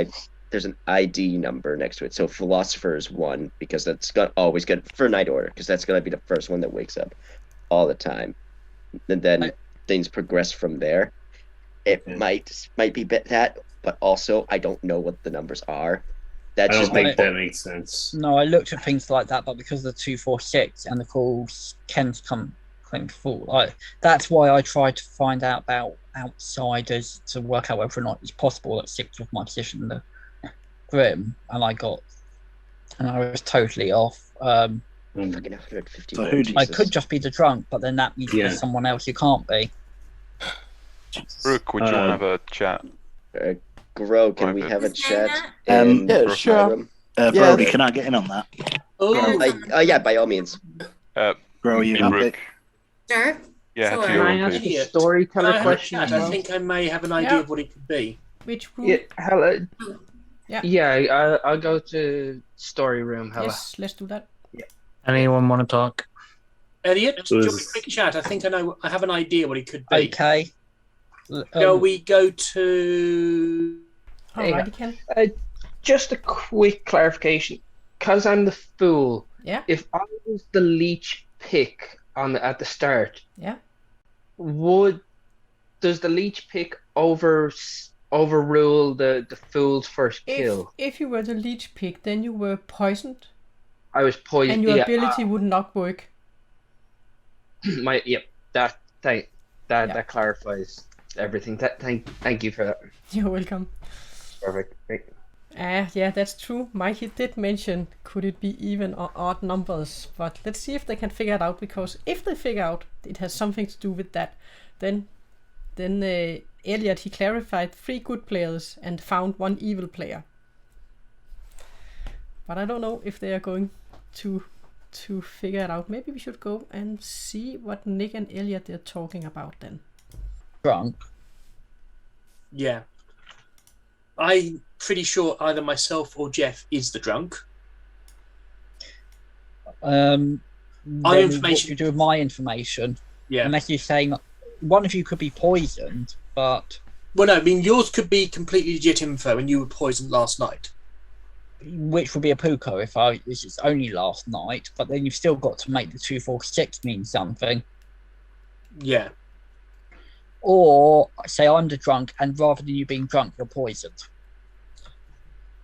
ID number next to it. So philosopher is 1 because that's always good for night order because that's gonna be the first one that wakes up all the time, and then things progress from there. It might be that, but also I don't know what the numbers are. I don't think that makes sense. No, I looked at things like that, but because of the 246 and the calls Ken's claim to fall, that's why I tried to find out about outsiders to work out whether or not it's possible that 6 was my position in the Grim, and I was totally off. Fucking 150. So I could just be the drunk, but then that means there's someone else you can't be. Brooke, would you want to have a chat? Grow, can we have a chat in Yeah, my sure. room? Brody, can I get in on that? Yeah, by all means. Grow, you happy? Sure. Yeah, Sure. Can I ask a Idiot. storyteller Can I have a question? chat? as I well? think I may have an idea of what it could be. Which room? Yeah, Helle. Yeah. Yeah, I'll go to story room, Helle. Yes, let's do that. Anyone want to talk? Elliot, do you want is- a quick chat? I think I have an idea what it could be. Okay. Shall we go to... Alrighty, Ken. Just a quick clarification, because I'm the fool. Yeah. If I was the Lleech pick at the start, Yeah. does the Lleech pick overrule the fool's first kill? If you were the Lleech pick, then you were poisoned, I was poisoned. and your ability would not work. That clarifies everything. Thank you for that. You're welcome. Perfect. Great. Yeah, that's true. Mikey did mention could it be even or odd numbers, but let's see if they can figure it out, because if they figure out it has something to do with that, then Elliot, he clarified 3 good players and found 1 evil player. But I don't know if they are going to figure it out. Maybe we should go and see what Nick and Elliot are talking about then. Drunk. Yeah. I'm pretty sure either myself or Jeff is the drunk. Then information- what you do with my information? Yeah. Unless you're saying one of you could be poisoned, but Well, no, I mean, yours could be completely legit info and you were poisoned last night. which would be a Pukka if this is only last night. But then you've still got to make the 246 mean something. Yeah. Or say I'm the drunk, and rather than you being drunk, you're poisoned.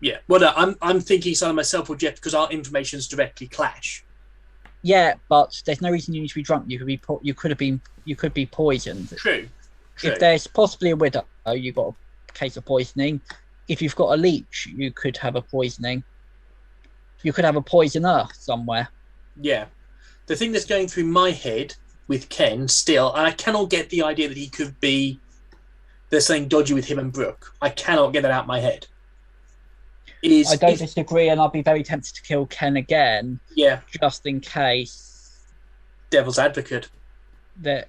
Yeah. Well, no, I'm thinking either myself or Jeff because our informations directly clash. Yeah, but there's no reason you need to be drunk. You could be poisoned. True. If there's possibly a widow, you've got a case of poisoning. If you've got a leech, you could have a poisoning. You could have a poisoner somewhere. Yeah. The thing that's going through my head with Ken still, and I cannot get the idea that he could be, there's something dodgy with him and Brooke. I cannot get that out of my head. I don't disagree, and I'd be very tempted to kill Ken again. Yeah. Just in case. Devil's advocate. The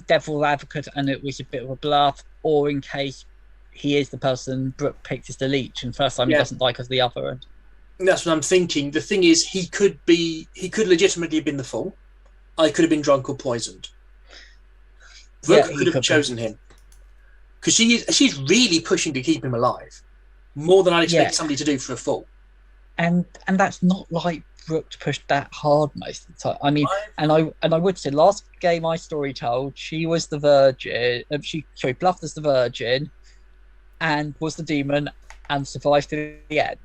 devil's advocate, and it was a bit of a bluff, or in case he is the person Brooke picked as the leech, and first time he doesn't like as the other. And that's what I'm thinking. The thing is, he could legitimately have been the fool. I could have been drunk or poisoned. Brooke could have chosen him because she's really pushing to keep him alive, more than I'd expect somebody to do for a fool. And that's not like Brooke to push that hard most of the time. I mean, and I would say last game I story told, she was the virgin. She bluffed as the virgin, and was the demon, and survived to the end.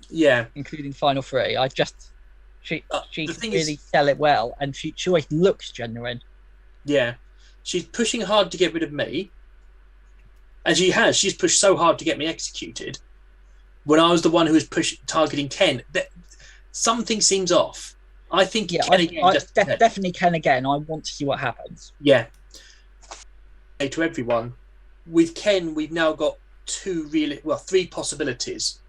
Yeah, including final 3. She really sell it well, and she always looks genuine. Yeah, she's pushing hard to get rid of me, and she's pushed so hard to get me executed. When I was the one who was targeting Ken, something seems off. I think Ken again. Definitely Ken again. I want to see what happens. Yeah. Hey, to everyone, with Ken, we've now got 3 possibilities.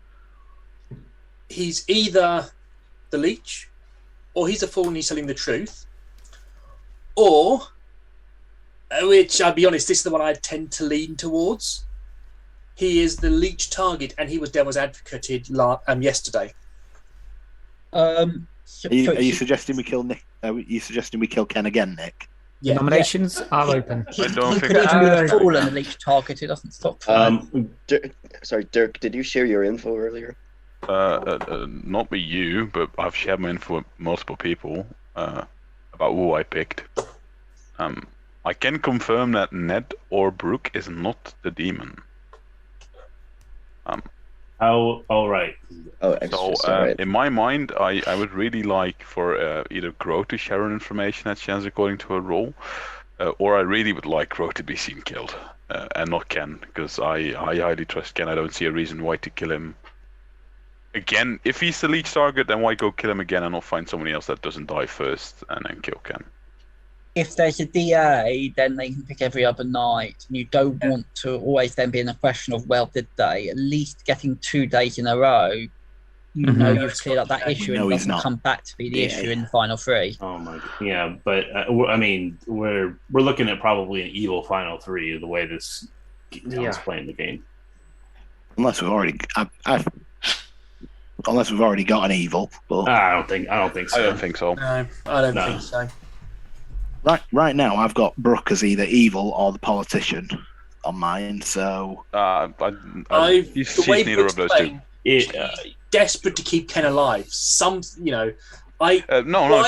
He's either the leech, or he's a fool and he's telling the truth, or, which I'll be honest, this is the one I tend to lean towards. He is the leech target, and he was devil's advocated yesterday. Are you suggesting we kill Nick? Are you suggesting we kill Ken again, Nick? Yeah. Nominations are open. He could even be a fool and a leech target. It doesn't stop. Sorry, Dirk. Did you share your info earlier? Not with you, but I've shared my info with multiple people about who I picked. I can confirm that Ned or Brooke is not the demon. All right. So, in my mind, I would really like for either Grow to share an information that she has according to her role, or I really would like Grow to be seen killed, and not Ken, because I highly trust Ken. I don't see a reason why to kill him again. If he's the leech target, then why go kill him again and not find somebody else that doesn't die first and then kill Ken? if there's a DA, then they can pick every other night. And you don't want to always then be in a question of, well, did they? At least getting 2 days in a row, you know you've cleared up that issue and it doesn't come back to be the issue in the final 3. Oh my god. Yeah, but I mean, we're looking at probably an evil final 3 the way this town's playing the game. Unless we've already, unless we've already got an evil. But I don't think so. I don't think so. No, I don't think so. Right now, I've got Brooke as either evil or the politician on mine. So she's neither of those two. Desperate to keep Ken alive. No,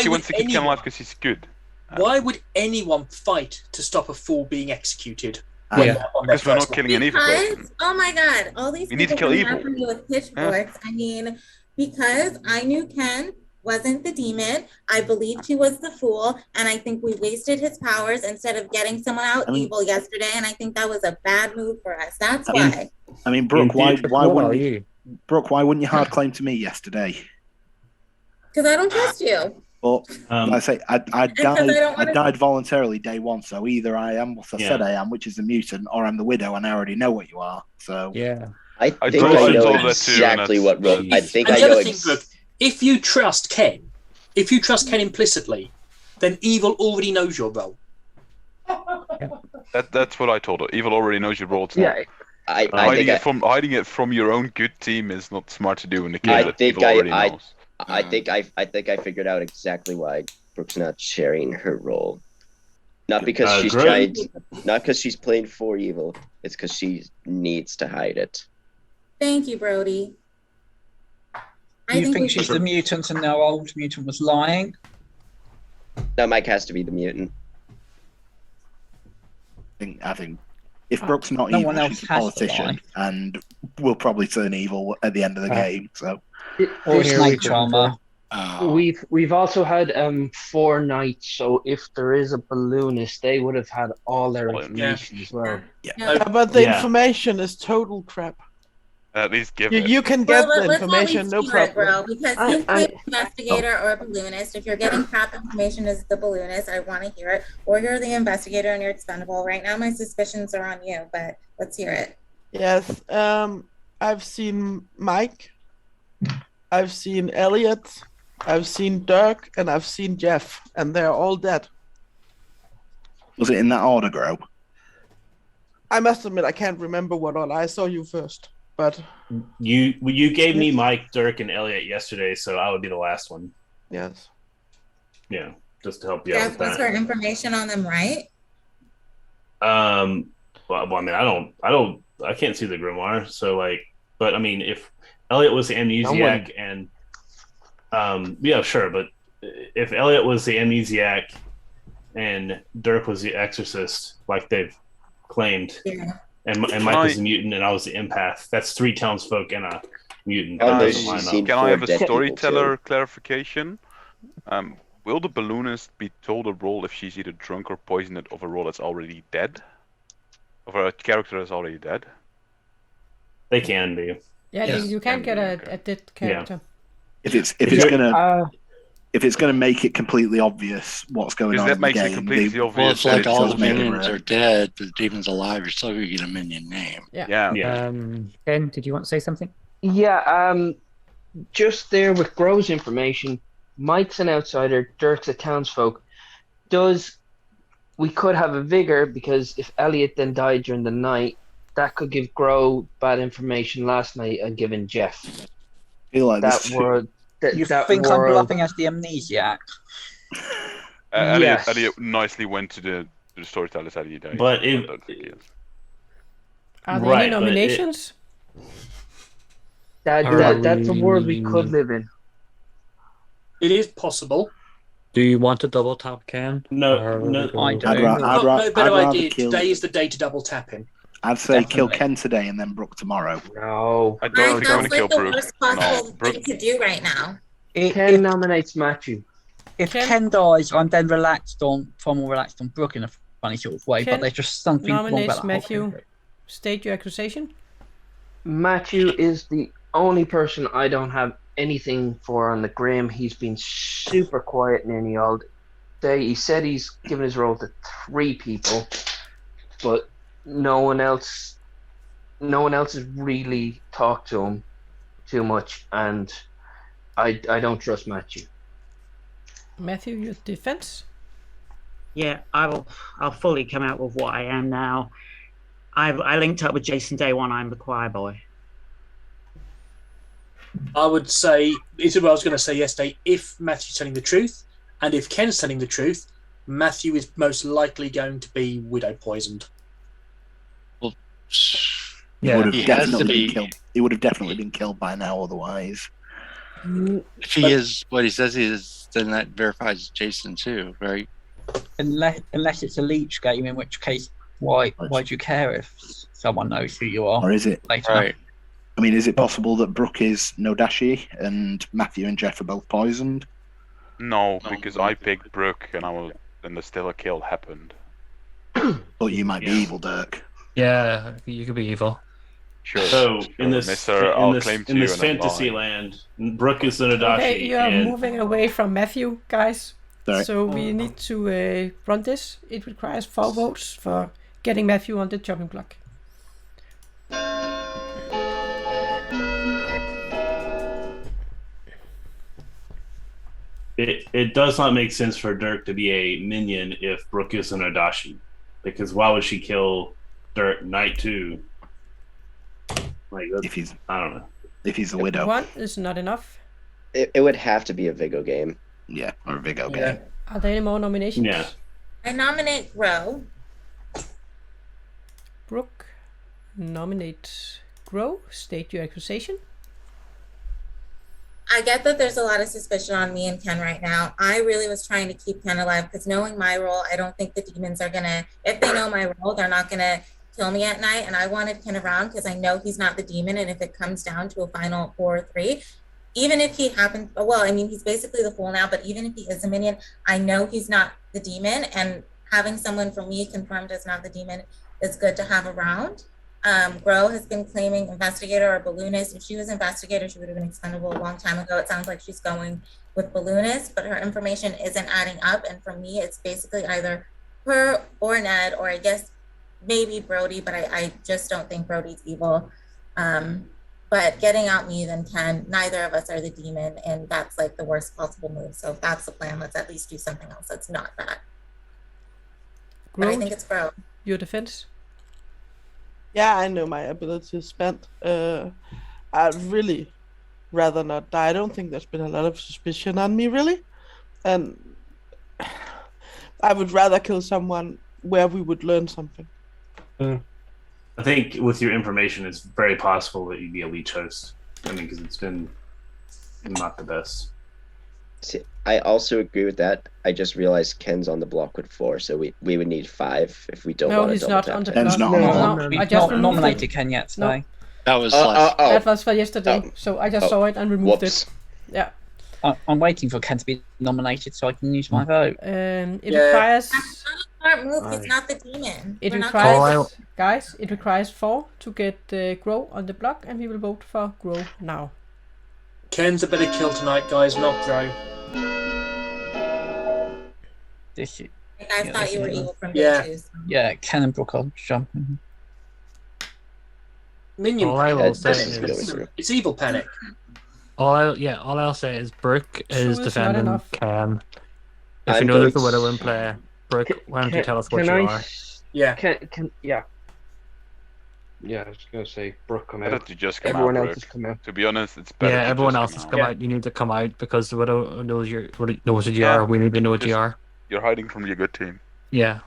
she wants to keep Ken alive because he's good. Why would anyone fight to stop a fool being executed? Because we're not killing an evil person. Oh my god, all these We need to people kill coming evil. after me with pitchforks. I mean, because I knew Ken wasn't the demon, I believed he was the fool, and I think we wasted his powers instead of getting someone out evil yesterday, and I think that was a bad move for us. That's why. I mean, Brooke, why wouldn't you? Brooke, why wouldn't you hard claim to me yesterday? Because I don't trust you. But like I say, I died voluntarily day 1, so either I am what I said I am, which is the mutant, or I'm the widow, and I already know what you are. So I think I know exactly what role. I think I know. Look, if you trust Ken implicitly, then evil already knows your role. That's what I told her. Evil already knows your role. Hiding it from your own good team is not smart to do in the game. I think I figured out exactly why Brooke's not sharing her role. Not because not because she's playing for evil. It's because she needs to hide it. Thank you, Brody. You think she's the mutant and our old mutant was lying? No, Mike has to be the mutant. I think if Brooke's not evil, she's a politician, and will probably turn evil at the end of the game. So, we've also had 4 nights. So if there is a balloonist, they would have had all their information as well. But the information is total crap. At least give you can get the information, no problem. Bro, because you play investigator or a balloonist. If you're getting crap information as the balloonist, I want to hear it. Or you're the investigator and you're expendable. Right now, my suspicions are on you, but let's hear it. Yes, I've seen Mike, I've seen Elliot, I've seen Dirk, and I've seen Jeff, and they're all dead. Was it in that order, Gro? I must admit, I can't remember what order. I saw you first. But you gave me Mike, Dirk, and Elliot yesterday, so I would be the last one. Yes. Yeah, just to help you out with Was that. her information on them right? Well, I mean, I can't see the grimoire, so but I mean, if Elliot was the amnesiac and yeah, sure, but if Elliot was the amnesiac and Dirk was the exorcist, like they've claimed. Yeah. And Mike was the mutant, and I was the empath. That's 3 townsfolk and a mutant. Can I have a storyteller clarification? Will the balloonist be told a role if she's either drunk or poisoned of a role that's already dead? Of a character that's already dead? They can be. Yeah, you can get a dead character. Yeah. If it's gonna make it completely obvious what's going on, that makes it completely obvious. Well, it's like all the minions are dead, but the demon's alive. You're still gonna get a minion name. Yeah. Ken, did you want to say something? Yeah. Just there with Gro's information, Mike's an outsider, Dirk's a townsfolk. We could have a vigor because if Elliot then died during the night, that could give Gro bad information last night and given Jeff. I feel like You think I'm bluffing as the amnesiac? Elliot nicely went to the storytellers at the day. But are there any nominations? That's a world we could live in. It is possible. Do you want to double tap Ken? No. I'd No better idea. kill. Today is the day to double tap him. I'd say kill Ken today and then Brooke tomorrow. No. I don't think I'm going to kill the Brooke. worst possible thing to do right now. Ken nominates Matthew. If Ken dies, I'm then far more relaxed on Brooke in a funny sort of way, but there's just something wrong about Nominates that Matthew. whole thing. State your accusation. Matthew is the only person I don't have anything for on the Grim. He's been super quiet nearly say he said he's given his role to 3 people, but no one else has really talked to him too much, and I don't trust Matthew. Matthew, your defense? Yeah, I'll fully come out with what I am now. I linked up with Jason day one. I'm the Choirboy. I would say, it's what I was going to say yesterday, if Matthew's telling the truth, and if Ken's telling the truth, Matthew is most likely going to be widow poisoned. Well, He would have definitely been killed. He would have definitely been killed by now otherwise. If he is what he says he is, then that verifies Jason too, right? Unless it's a Lleech game, in which case, why do you care if someone knows who you are? Or is it? Later. Right. I mean, is it possible that Brooke is no Dashii and Matthew and Jeff are both poisoned? No, because I picked Brooke and there's still a kill happened. But you might be evil, Dirk. Yeah, you could be evil. Sure. So in this Mister, fantasy land, Brooke is the Dashii. Okay, you're moving away from Matthew, guys. Sorry. So we need to run this. It requires 4 votes for getting Matthew on the chopping block. It does not make sense for Dirk to be a minion if Brooke is an Dashii, because why would she kill Dirk night 2? Like, I don't know. If he's a widow. 1 is not enough. It would have to be a Vigo game. Yeah, or a Vigo game. Are there any more nominations? Yeah. I nominate Grow. Brooke, nominate Grow. State your accusation. I get that there's a lot of suspicion on me and Ken right now. I really was trying to keep Ken alive because knowing my role, I don't think the demons are gonna, if they know my role, they're not gonna kill me at night. And I wanted Ken around because I know he's not the demon. And if it comes down to a final 4-3, even if he happens, well, I mean, he's basically the fool now, but even if he is a minion, I know he's not the demon. And having someone from me confirmed as not the demon is good to have around. Grow has been claiming Investigator or Balloonist. If she was Investigator, she would have been expendable a long time ago. It sounds like she's going with Balloonist, but her information isn't adding up. And for me, it's basically either her or Ned, or I guess maybe Brody, but I just don't think Brody's evil. But getting out me then Ken, neither of us are the demon, and that's like the worst possible move. So if that's the plan, let's at least do something else that's not that. But I think it's Grow. Your defense? Yeah, I know my ability is spent. I'd really rather not die. I don't think there's been a lot of suspicion on me, really. And I would rather kill someone where we would learn something. I think with your information, it's very possible that you'd be a Lleech host. I mean, because it's been not the best. See, I also agree with that. I just realized Ken's on the block with 4, so we would need 5 if we don't want to he's not on the block. Ken's not on the block. I just not nominated Ken yet today. That was last. That was for yesterday, so I just saw it and removed it. Yeah. I'm waiting for Ken to be nominated so I can use my vote. It requires. That's not a smart move. He's not the demon. It We're requires, guys. It requires 4 to get Grow on the block, and we will vote for Grow now. Ken's a better kill tonight, guys, not Grow. I thought you were evil from day 2. So. Yeah, Ken and Brooke are jumping. Minion All I will panic. say is, It's evil panic. all I'll say is Brooke is Two is not defending enough. Ken. If I'm you know there's a going widow in play, Brooke, why don't you tell us what Can you I are? Yeah. Can yeah. Yeah, I was gonna say Brooke come Better out. to just come Everyone out, else has Brooke. come out. To be honest, it's better. Yeah, to everyone just else come has out. come out. You need to come out because the widow knows what you Yeah, are. We need to know what you just- are. You're hiding from your good team. Yeah.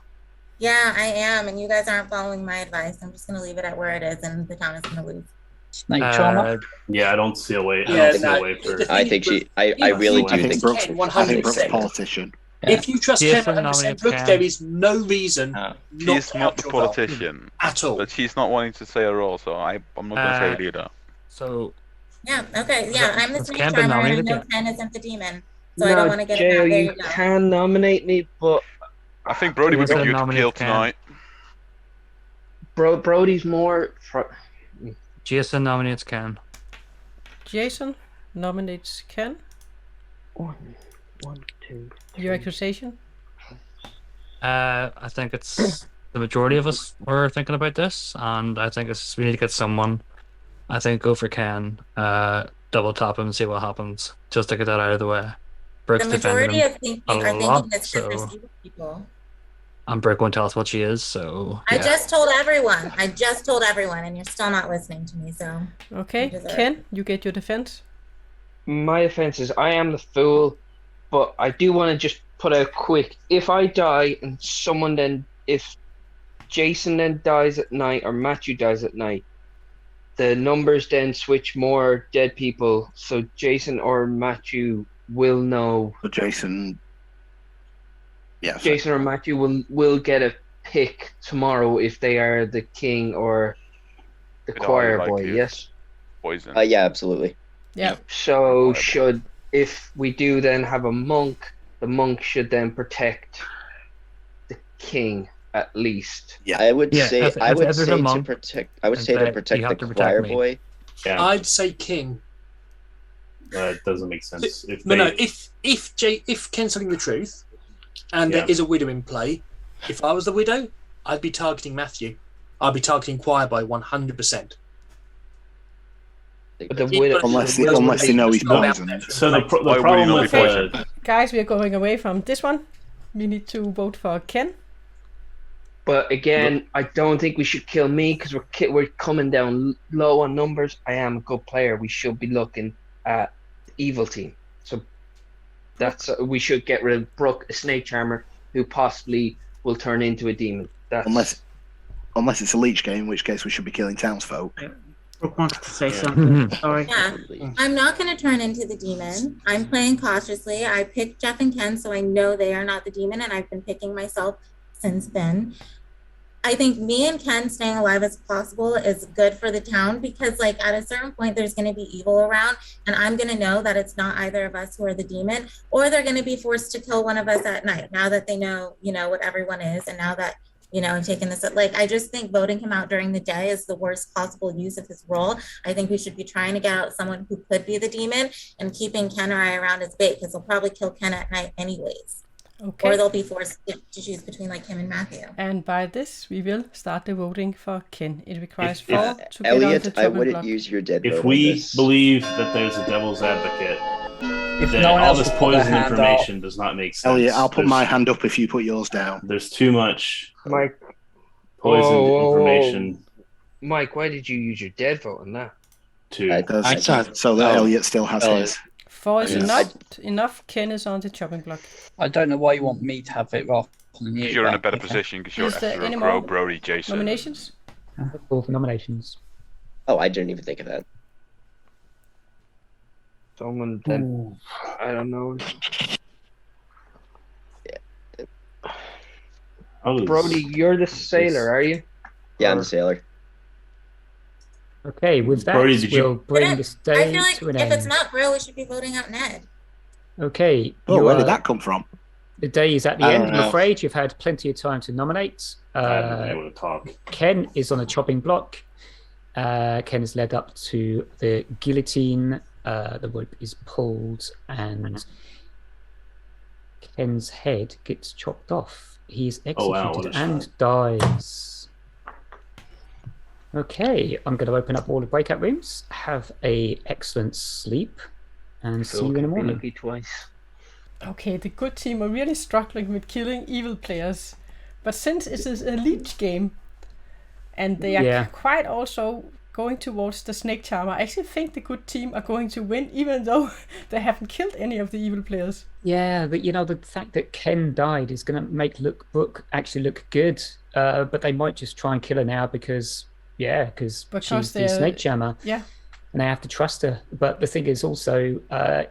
Yeah, I am, and you guys aren't following my advice. I'm just gonna leave it at where it is, and the town is gonna lose. Snake Charmer. Yeah, I don't see a way. I Yeah, don't see no, a way for. I think she. I really do I think think. Brooke's, Ken, I think Brooke's a 100%. politician. If you trust Ken Jason 100%, nominates Brooke, Ken. there is no reason not She's to not help the your role politician, at all. but she's not wanting to say her role, so I'm not going to say it either. So Yeah, okay, yeah, I'm the Has snake Ken been charmer, and I nominated know yet? Ken isn't the demon, so I don't want to get it Jay, out. There you you go. can nominate me, but I think Brody would be Jason good to nominates kill Ken. tonight. Brody's more. Jason nominates Ken. Jason nominates Ken. One, two. Your accusation? I think it's the majority of us were thinking about this, and I think we need to get someone. I think go for Ken, double tap him and see what happens, just to get that out of the way. Brooke's The majority defending him are a thinking lot, it's because so there's evil people. and Brooke won't tell us what she is. So I just told everyone. And you're still not listening to me. So Okay, Ken, you get your defense. My defense is I am the fool, but I do want to just put out quick. If I die and if Jason then dies at night or Matthew dies at night, the numbers then switch more dead people. So Jason or Matthew will know. But Jason. Yeah. Jason or Matthew will get a pick tomorrow if they are the king or the choir boy. Yes. Poison. Yeah, absolutely. Yeah. So if we do then have a monk, the monk should then protect the king at least. Yeah, I would say to protect the choir boy. Yeah. I'd say king. That doesn't make sense. If Ken's telling the truth, and there is a widow in play, if I was the widow, I'd be targeting Matthew. I'd be targeting Choirboy 100%. Unless they know he's poisoned. So the problem with guys, we are going away from this one. We need to vote for Ken. But again, I don't think we should kill me because we're coming down low on numbers. I am a good player. We should be looking at the evil team. So we should get rid of Brooke, a snake charmer, who possibly will turn into a demon. Unless it's a Lleech game, in which case we should be killing Townsfolk. Brooke wanted to say something. Sorry. Yeah, I'm not going to turn into the demon. I'm playing cautiously. I picked Jeff and Ken, so I know they are not the demon, and I've been picking myself since then. I think me and Ken staying alive as possible is good for the town because, like, at a certain point, there's going to be evil around, and I'm going to know that it's not either of us who are the demon, or they're going to be forced to kill one of us at night. Now that they know, what everyone is, and now that I'm taking this, like, I just think voting him out during the day is the worst possible use of his role. I think we should be trying to get out someone who could be the demon and keeping Ken or I around as bait because they'll probably kill Ken at night anyways. Okay. Or they'll be forced to choose between like him and Matthew. And by this, we will start the voting for Ken. It requires 4 to get Elliot, on the I wouldn't use your dead vote. If we believe that there's a devil's advocate, then no one all else this will put their poison hand information up. does not make sense. Elliot, I'll put my hand up if you put yours down. There's too much Mike. poisoned information. Mike, why did you use your dead vote on that? So that Elliot still has his. 4 is enough. Ken is on the chopping block. I don't know why you want me to have it rather than you. You're in a better position because you're Is there after any a more Brody, Jason. nominations? Call for nominations. Oh, I didn't even think of that. Someone then, I don't know. Brody, you're the sailor, are you? Yeah, I'm the sailor. Okay, with that, Brody, we'll bring this day I feel like to an if end. it's not Bro, we should be voting out Ned. Okay. Oh, where did that come from? The day is at the I end, don't I'm know. afraid. You've had plenty of time to nominate. I haven't been able to talk. Ken is on a chopping block. Ken is led up to the guillotine. The rope is pulled and Ken's head gets chopped off. He's executed Oh, wow, what a and shot. dies. Okay, I'm going to open up all the breakout rooms. Have a excellent sleep and see you in the morning. Lucky twice. Okay, the good team are really struggling with killing evil players. But since it is a Lleech game, and they are quite also going towards the snake charmer, I actually think the good team are going to win, even though they haven't killed any of the evil players. Yeah, but the fact that Ken died is going to make Brooke actually look good. But they might just try and kill her now because she's the snake charmer. Yeah. And they have to trust her. But the thing is also,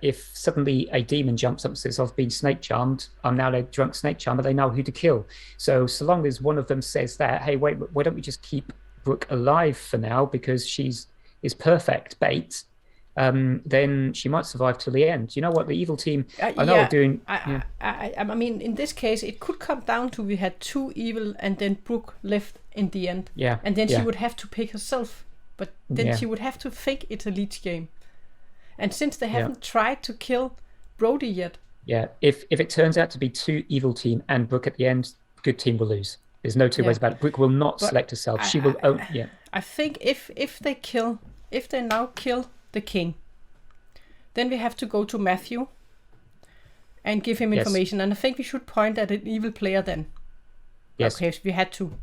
if suddenly a demon jumps up and says, I've been snake charmed, I'm now a drunk snake charmer, they know who to kill. So long as one of them says that, hey, wait, why don't we just keep Brooke alive for now because is perfect bait, then she might survive till the end. You know what? The evil team, I know are doing... I mean, in this case, it could come down to we had 2 evil and then Brooke left in the end. Yeah. And then she would have to pick herself. But then she would have to think it's a Lleech game. And since they haven't tried to kill Brody yet... Yeah, if it turns out to be 2 evil team and Brooke at the end, good team will lose. There's no two ways about it. Brooke will not select herself. She will. I think if they now kill the king, then we have to go to Matthew and give him information. And I think we should point at an evil player then. Yes. Okay, so we had to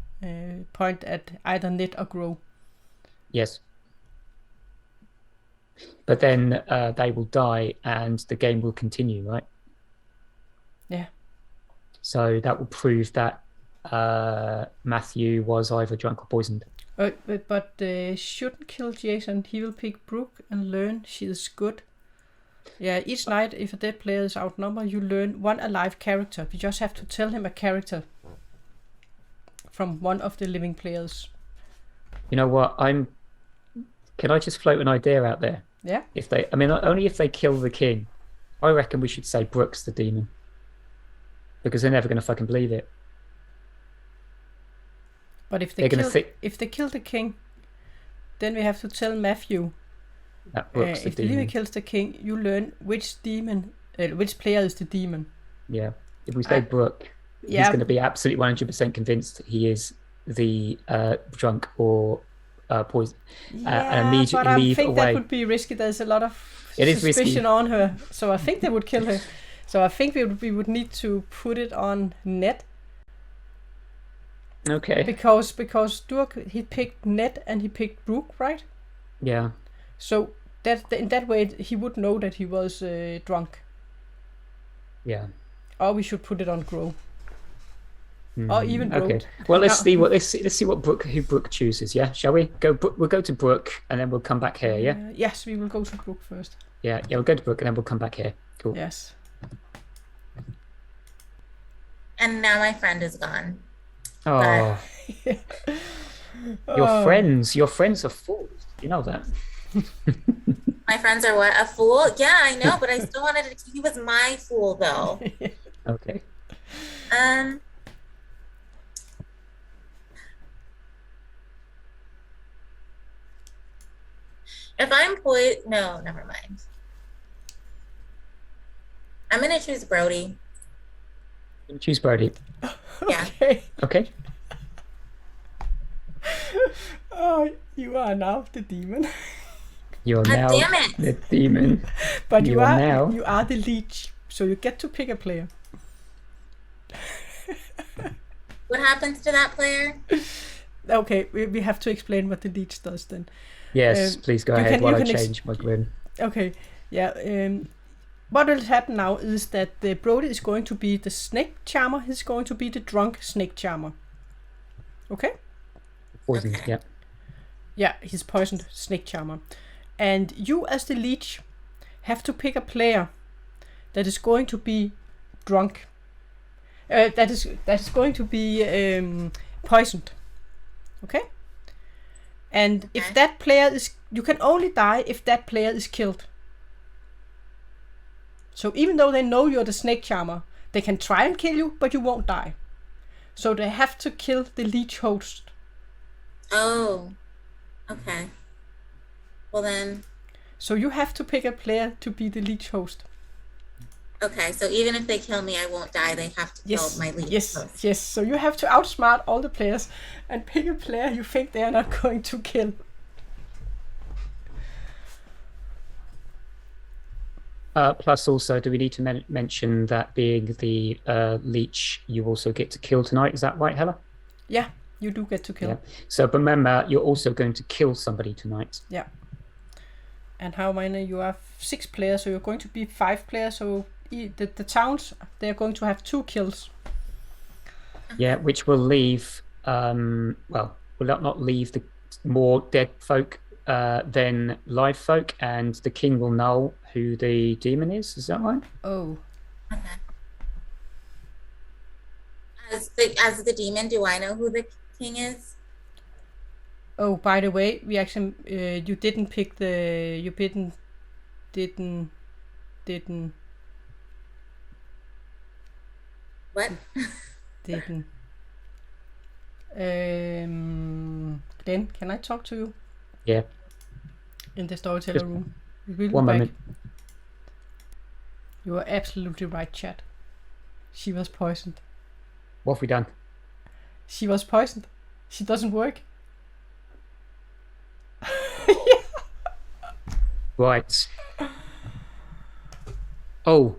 point at either Ned or Grow. Yes. But then they will die and the game will continue, right? Yeah. So that will prove that Matthew was either drunk or poisoned. But shouldn't kill Jason. He will pick Brooke and learn she is good. Yeah, each night if a dead player is outnumbered, you learn one alive character. You just have to tell him a character from one of the living players. You know what? Can I just float an idea out there? Yeah. Only if they kill the king, I reckon we should say Brooke's the demon. Because they're never going to fucking believe it. But if they kill the king, then we have to tell Matthew. That Brooke's the if demon. the demon kills the king, you learn which player is the demon. Yeah. If we say Brooke, he's going to be absolutely 100% convinced he is the drunk or poison. And immediately but I leave think away. that would be risky. There's a lot of suspicion on her. So I think they would kill her. So I think we would need to put it on Ned. Okay. Because Durk, he picked Ned and he picked Brooke, right? Yeah. So in that way he would know that he was drunk. Yeah. Or we should put it on Grow. Or even Grow. Okay. Well, let's see what Brooke chooses. Yeah, shall we go? We'll go to Brooke and then we'll come back here. Yeah. Yes, we will go to Brooke first. Yeah. We'll go to Brooke and then we'll come back here. Cool. Yes. And now my friend is gone. Oh. Your friends are fools. You know that. My friends are what? A fool? Yeah, I know, but I still wanted to. He was my fool, though. Okay. If I'm no, never mind. I'm gonna choose Brody. Choose Brody. Yeah. Okay. Oh, you are now the demon. You are now the demon. But you are the Lleech, so you get to pick a player. What happens to that player? Okay, we have to explain what the Lleech does then. Yes, please go ahead while I change my grin. Okay, yeah. What will happen now is that the Brody is going to be the snake charmer. He's going to be the drunk snake charmer. Okay? Poisoned, yeah. Yeah, he's poisoned snake charmer. And you as the Lleech have to pick a player that is going to be drunk. That is going to be poisoned. Okay? And if that player is... You can only die if that player is killed. So even though they know you're the snake charmer, they can try and kill you, but you won't die. So they have to kill the Lleech host. Oh. Okay. Well then... So you have to pick a player to be the Lleech host. Okay, so even if they kill me, I won't die. They have to kill my Lleech host. Yes. So you have to outsmart all the players and pick a player you think they are not going to kill. Plus also, do we need to mention that being the Lleech, you also get to kill tonight? Is that right, Helle? Yeah, you do get to kill. Yeah. So remember, you're also going to kill somebody tonight. Yeah. And how many? You have 6 players, so you're going to be 5 players. So the towns, they're going to have 2 kills. Yeah, which will leave, will not leave the more dead folk than live folk, and the king will know who the demon is. Is that right? Oh. Okay. As the demon, do I know who the king is? Oh, by the way, we actually you didn't pick the didn't what? Didn't. Glenn, can I talk to you? Yeah. In the storyteller room. We'll one moment. You are absolutely right, chat. She was poisoned. What have we done? She was poisoned. She doesn't work. Right. Oh.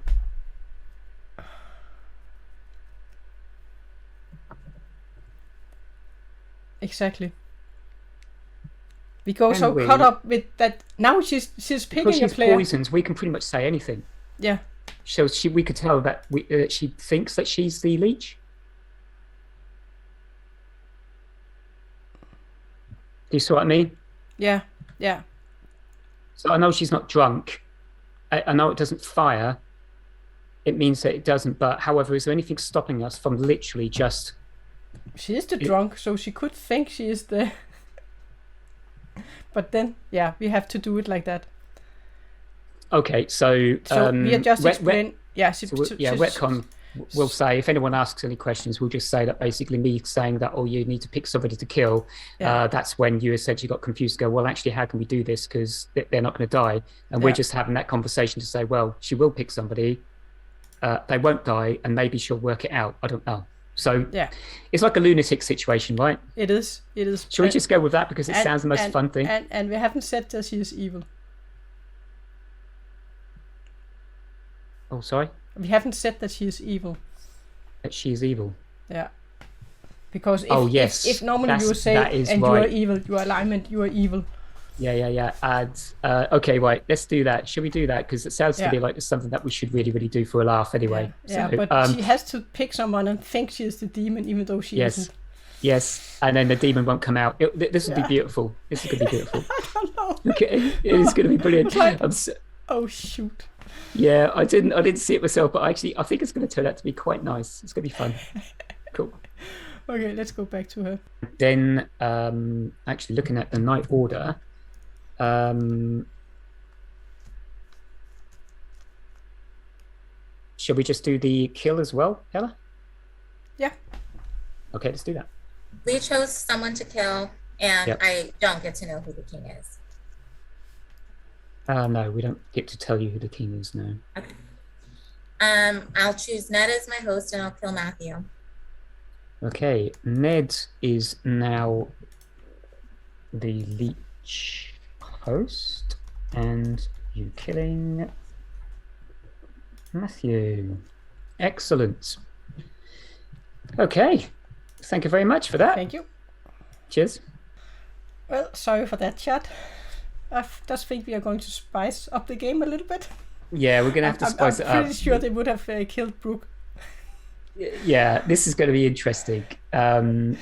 Exactly. We go Can so we? caught up with that. Now she's picking Because a she's player. poisoned, we can pretty much say anything. Yeah. So we could tell that she thinks that she's the leech. Do you see what I mean? Yeah. Yeah. So I know she's not drunk. I know it doesn't fire. It means that it doesn't. But however, is there anything stopping us from literally just? She is the drunk, so she could think she is the. But then, yeah, we have to do it like that. Okay, so we are just explain. Yeah, retcon. We'll say if anyone asks any questions, we'll just say that basically me saying that, oh, you need to pick somebody to kill. Yeah. That's when you essentially got confused. Go, well, actually, how can we do this? Because they're not going to die, and we're just having that conversation to say, well, she will pick somebody. They won't die, and maybe she'll work it out. I don't know. So yeah, it's like a lunatic situation, right? It is. It is. Should we just go with that because it sounds the most fun thing? And we haven't said that she is evil. Oh, sorry. We haven't said that she is evil. That she is evil. Yeah. Because if normally you say and right. You are evil, you are alignment, you are evil. Yeah. Okay, right. Let's do that. Should we do that? Because it sounds to me like it's something that we should really do for a laugh anyway. Yeah, so, but she has to pick someone and think she is the demon, even though she isn't. Yes, and then the demon won't come out. This will be beautiful. This is going to be beautiful. I don't know. Okay, it is going to be brilliant. Like, oh shoot. Yeah, I didn't see it myself, but actually, I think it's going to turn out to be quite nice. It's going to be fun. Cool. Okay, let's go back to her. Then, actually, looking at the night order. Shall we just do the kill as well, Helle? Yeah. Okay, let's do that. We chose someone to kill, and I don't get to know who the king is. No, we don't get to tell you who the king is, no. Okay. I'll choose Ned as my host, and I'll kill Matthew. Okay, Ned is now the leech host, and you killing Matthew. Excellent. Okay, thank you very much for that. Thank you. Cheers. Well, sorry for that, chat. I just think we are going to spice up the game a little bit. Yeah, we're going to have to spice it up. I'm pretty sure they would have killed Brooke. Yeah, this is going to be interesting.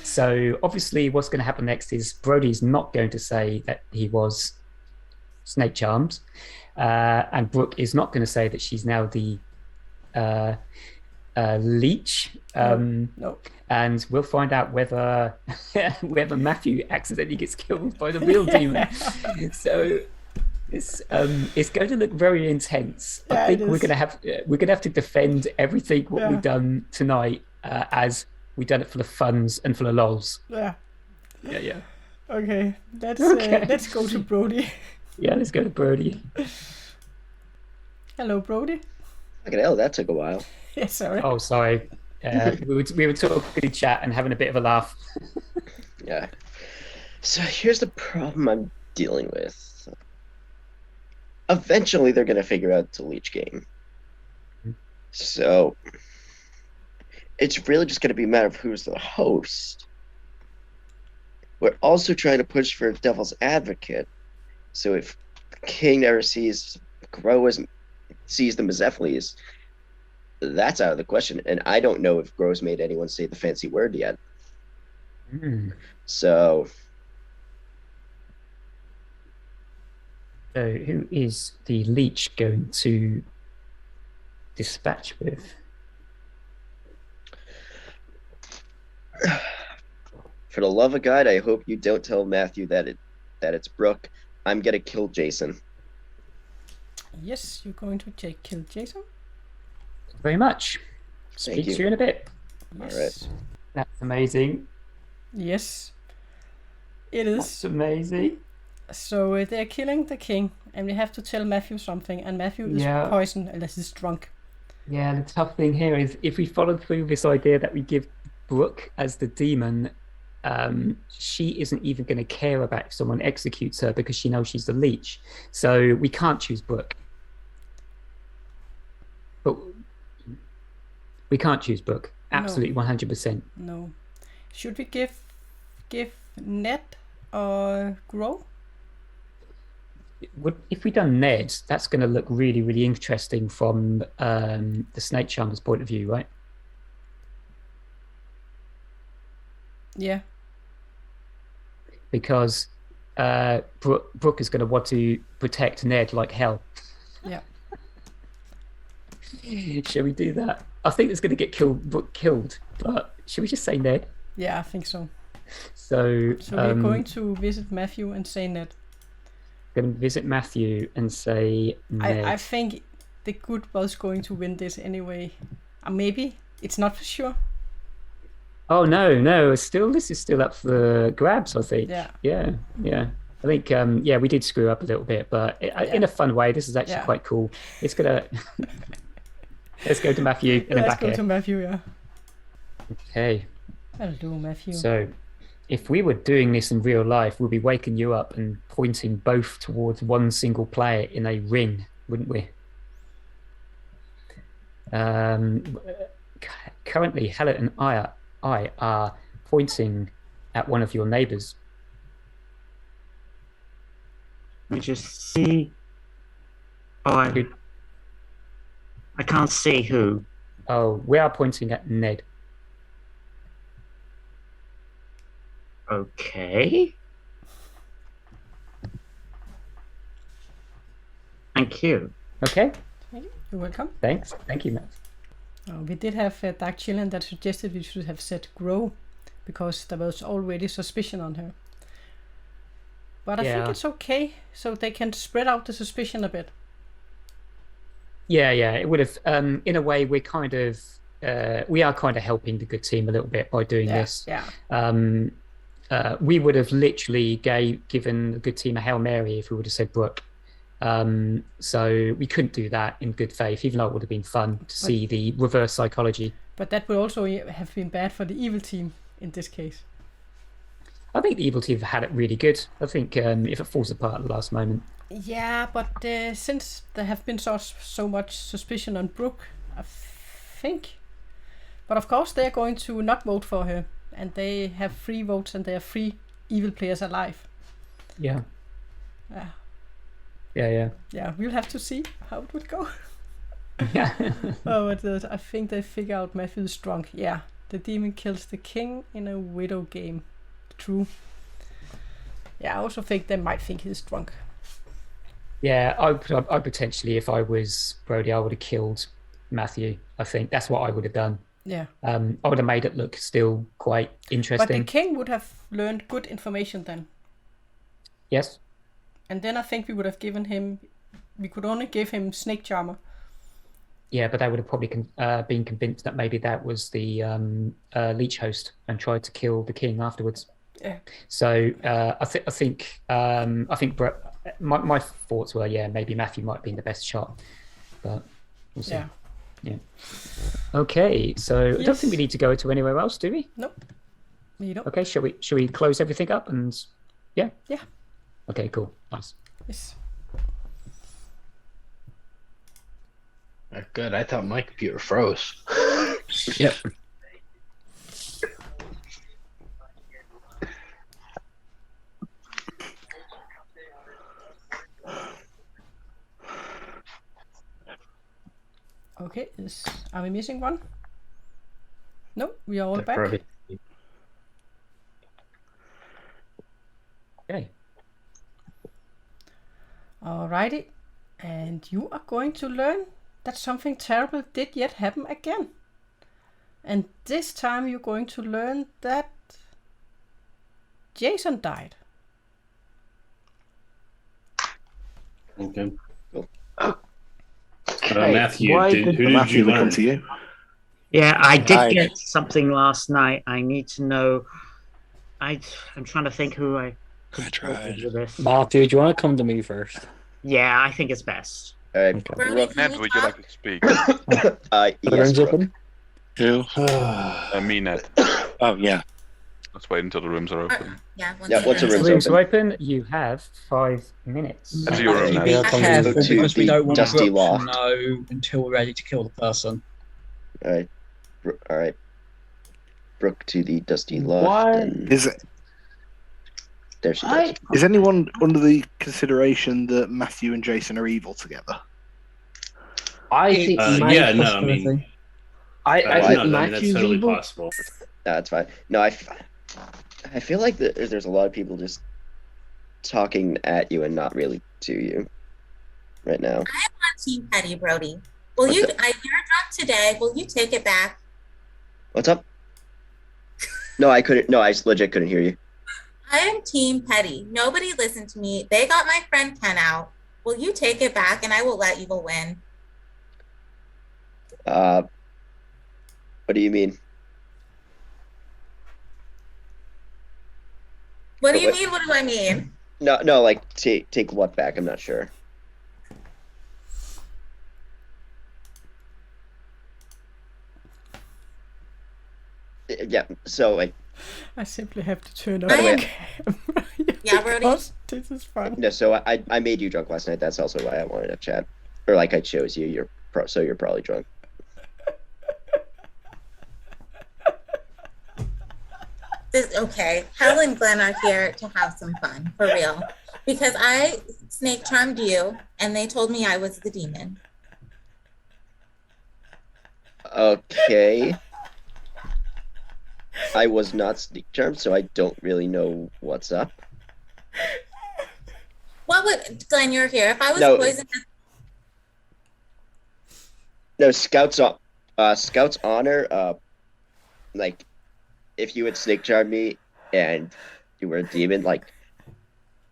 So obviously what's going to happen next is Brody's not going to say that he was Snake Charms. And Brooke is not going to say that she's now the Lleech. No. And we'll find out whether Matthew accidentally gets killed by the real demon. So it's going to look very intense. I think we're gonna have to defend everything what we've done tonight as we've done it for the funs and for the lols. Yeah. Okay, let's go to Brody. Yeah, let's go to Brody. Hello, Brody. Fucking hell, that took a while. Yeah, sorry. Oh, sorry. We were talking in chat and having a bit of a laugh. Yeah. So here's the problem I'm dealing with. Eventually, they're going to figure out the Lleech game. So it's really just going to be a matter of who's the host. We're also trying to push for Devil's Advocate. So if King never sees Grow sees the Mezepheles, that's out of the question. And I don't know if Grow's made anyone say the fancy word yet. So who is the Lleech going to dispatch with? For the love of God, I hope you don't tell Matthew that it's Brooke. I'm gonna kill Jason. Yes, you're going to kill Jason. Very much. Speak to you in a bit. Yes. All right. That's amazing. Yes, it is. That's amazing. So they're killing the king, and we have to tell Matthew something, and Matthew is poisoned unless he's drunk. Yeah, the tough thing here is if we follow through this idea that we give Brooke as the demon, she isn't even going to care about if someone executes her because she knows she's the Lleech. So we can't choose Brooke. But we can't choose Brooke. Absolutely, 100%. No. Should we give Ned or Grow? If we done Ned, that's going to look really, really interesting from the Snake Charmer's point of view, right? Yeah. Because Brooke is going to want to protect Ned like hell. Yeah. Shall we do that? I think it's going to get Brooke killed, but should we just say Ned? Yeah, I think so. So we're going to visit Matthew and say Ned. Going to visit Matthew and say Ned. I think the good was going to win this anyway. Maybe it's not for sure. Oh no! This is still up for grabs. I think. Yeah. I think we did screw up a little bit, but in a fun way. This is actually quite cool. It's gonna. Let's go to Matthew and then back here. Let's go to Matthew. Yeah. Okay. That'll do, Matthew. So, if we were doing this in real life, we'd be waking you up and pointing both towards one single player in a ring, wouldn't we? Currently, Helle and I are pointing at one of your neighbours. Let me just see. I can't see who. Oh, we are pointing at Ned. Okay. Thank you. Okay. You're welcome. Thanks. Thank you, Matt. We did have Dark Chillen that suggested we should have said Grow because there was already suspicion on her. But I think it's okay, so they can spread out the suspicion a bit. Yeah, it would have. In a way, we are kind of helping the good team a little bit by doing this. Yeah. We would have literally given the good team a Hail Mary if we would have said Brooke. So we couldn't do that in good faith, even though it would have been fun to see the reverse psychology. But that would also have been bad for the evil team in this case. I think the evil team have had it really good. I think if it falls apart at the last moment. Yeah, but since there have been so much suspicion on Brooke, I think. But of course they're going to not vote for her. And they have free votes and there are free evil players alive. Yeah. Yeah, we'll have to see how it would go. Yeah. But I think they figure out Matthew's drunk. Yeah, the demon kills the king in a widow game. True. Yeah, I also think they might think he's drunk. Yeah, I potentially, if I was Brody, I would have killed Matthew. I think that's what I would have done. Yeah. I would have made it look still quite interesting. But the king would have learned good information then. Yes. And then I think we would have given him. We could only give him Snake Charmer. Yeah, but they would have probably been convinced that maybe that was the Lleech host and tried to kill the king afterwards. Yeah. So I think my thoughts were maybe Matthew might have been the best shot, but we'll see. Yeah. Okay, so I don't think we need to go to anywhere else, do we? Nope. You don't. Okay, shall we close everything up and yeah? Yeah. Okay, cool. Nice. Yes. Good. I thought my computer froze. Yep. Okay, are we missing one? No, we are all back. Perfect. Okay. Alrighty, and you are going to learn that something terrible did yet happen again. And this time you're going to learn that Jason died. Okay. Hey, Matthew, who did Matthew, you we learn? come to you. Yeah, I did Hi. get something last night. I need to know. I'm trying to think who I could tried. with this. Matthew, do you want to come to me first? Yeah, I think it's best. All right. Brody, can Ned, you would you talk? like to speak? Yes, Everyone's Brooke. open? Who? Me, Ned. Oh, yeah. Let's wait until the rooms are open. Once the rooms Rooms open. are open. You have 5 minutes. That's your room now. Be careful Go to because we the don't want dusty Brooke to loft. know until we're ready to kill the person. All right. Brooke to the dusty loft. Why And is it? There she goes. Is anyone under the consideration that Matthew and Jason are evil together? I think yeah, no, I mean, I think that's Matthew's totally evil. possible. That's fine. No, I feel like there's a lot of people just talking at you and not really to you right now. I'm on Team Petty, Brody. Will you? You're drunk today. Will you take it back? What's up? No, I couldn't. No, I legit couldn't hear you. I am Team Petty. Nobody listened to me. They got my friend Ken out. Will you take it back, and I will let Evil win? What do you mean? What do you mean? What do I mean? No, like take what back? I'm not sure. Yeah, so like I simply have to turn By off the the way- camera. Yeah, Brody. Because this is fun. no, so I made you drunk last night. That's also why I wanted to chat, or like I chose you. You're probably drunk. Okay, Helle and Glen are here to have some fun, for real. Because I snake charmed you, and they told me I was the demon. Okay. I was not sneak charmed, so I don't really know what's up. What would Glen? You're here. If I was No. poisoned, No, Scout's honor. Like, if you had snake charmed me and you were a demon, like,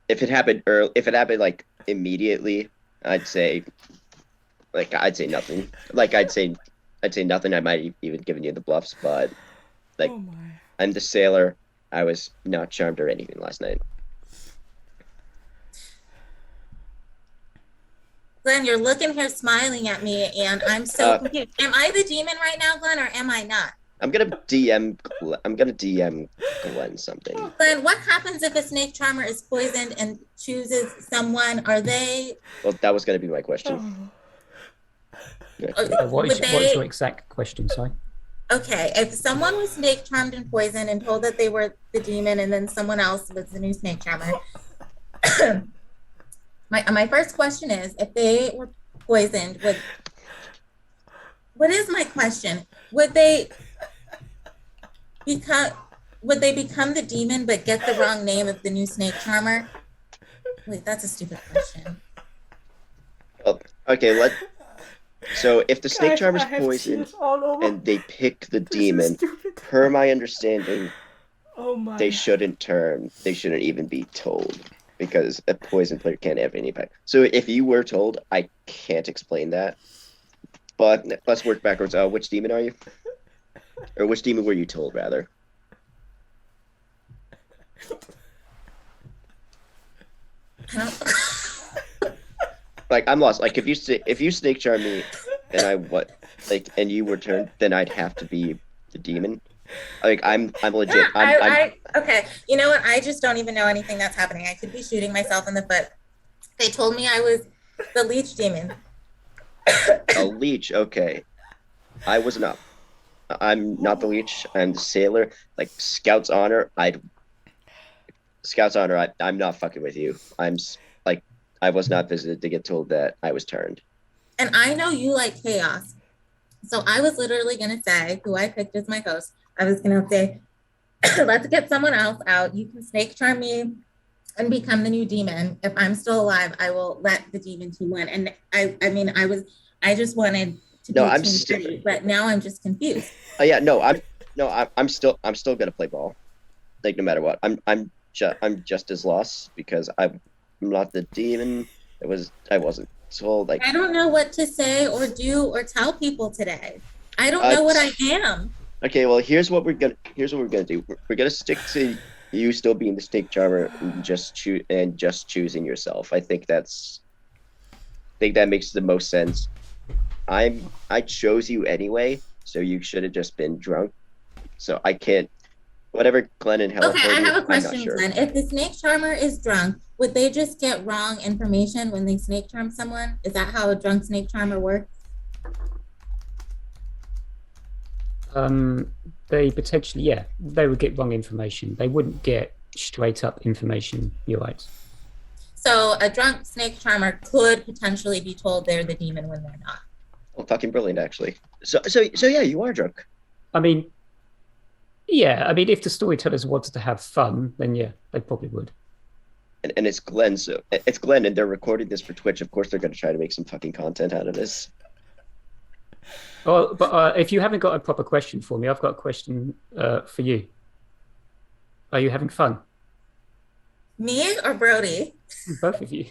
if it happened like immediately, I'd say nothing. Like, I'd say nothing. I might have even given you the bluffs, but like, Oh my. I'm the sailor. I was not charmed or anything last night. Glen, you're looking here smiling at me, and I'm so confused. Am I the demon right now, Glen, or am I not? I'm gonna DM Glenn something. Glen, what happens if a snake charmer is poisoned and chooses someone? Are they? Well, that was gonna be my question. What is your exact question, sorry? Okay, if someone was snake charmed and poisoned and told that they were the demon, and then someone else was the new snake charmer. My first question is, if they were poisoned, what is my question? Would they become the demon but get the wrong name of the new snake charmer? Wait, that's a stupid question. Oh, okay, so if the snake Guys, charmer's I have poisoned tears all over. and they pick the demon, per my understanding, Oh my. they shouldn't even be told, because a poison player can't have any impact. So if you were told, I can't explain that. But let's work backwards. Which demon are you? Or which demon were you told, rather? Like, I'm lost. Like, if you snake charm me, and and you were turned, then I'd have to be the demon. Like, I'm legit. Okay, you know what? I just don't even know anything that's happening. I could be shooting myself in the foot. They told me I was the Lleech demon. A Lleech, okay. I was not. I'm not the Lleech. I'm the sailor. Like, Scout's honor. I'm not fucking with you. I was not visited to get told that I was turned. And I know you like chaos. So I was literally going to say, who I picked as my host, I was going to say, let's get someone else out. You can snake charm me and become the new demon. If I'm still alive, I will let the demon team win. And I just wanted to be team Petty, but now I'm just confused. I'm still gonna play ball, like, no matter what. I'm just as lost because I'm not the demon. I wasn't told. Like, I don't know what to say or do or tell people today. I don't know what I am. Okay, well, here's what we're gonna do. We're gonna stick to you still being the snake charmer and just choosing yourself. I think that makes the most sense. I chose you anyway, so you should have just been drunk. So I can't. Whatever Glen and Helle. Okay, I have a I'm not question, sure. Glenn. If the snake charmer is drunk, would they just get wrong information when they snake charm someone? Is that how a drunk snake charmer works? They potentially, yeah, they would get wrong information. They wouldn't get straight up information. You're right. So a drunk snake charmer could potentially be told they're the demon when they're not. Oh, fucking brilliant, actually. So yeah, you are drunk. I mean, yeah, I mean, if the storytellers wanted to have fun, then yeah, they probably would. And it's Glen, so it's Glen, and they're recording this for Twitch. Of course, they're going to try to make some fucking content out of this. Well, but if you haven't got a proper question for me, I've got a question for you. Are you having fun? Me or Brody? Both of you.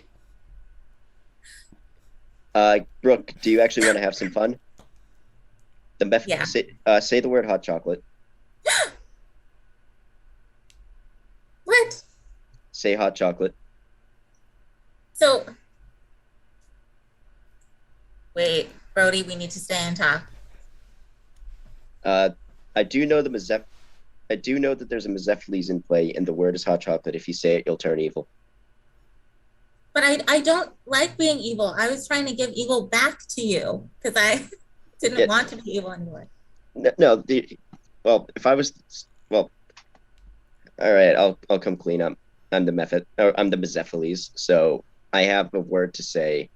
Brooke, do you actually want to have some fun? Yeah. Say the word hot chocolate. What? Say hot chocolate. So, wait, Brody, we need to stay and talk. I do know I do know that there's a Mezepheles in play, and the word is hot chocolate. If you say it, you'll turn evil. But I don't like being evil. I was trying to give evil back to you because I didn't want to be evil anymore. No, if I was, all right, I'll come clean up. I'm the Mezepheles, so I have a word to say,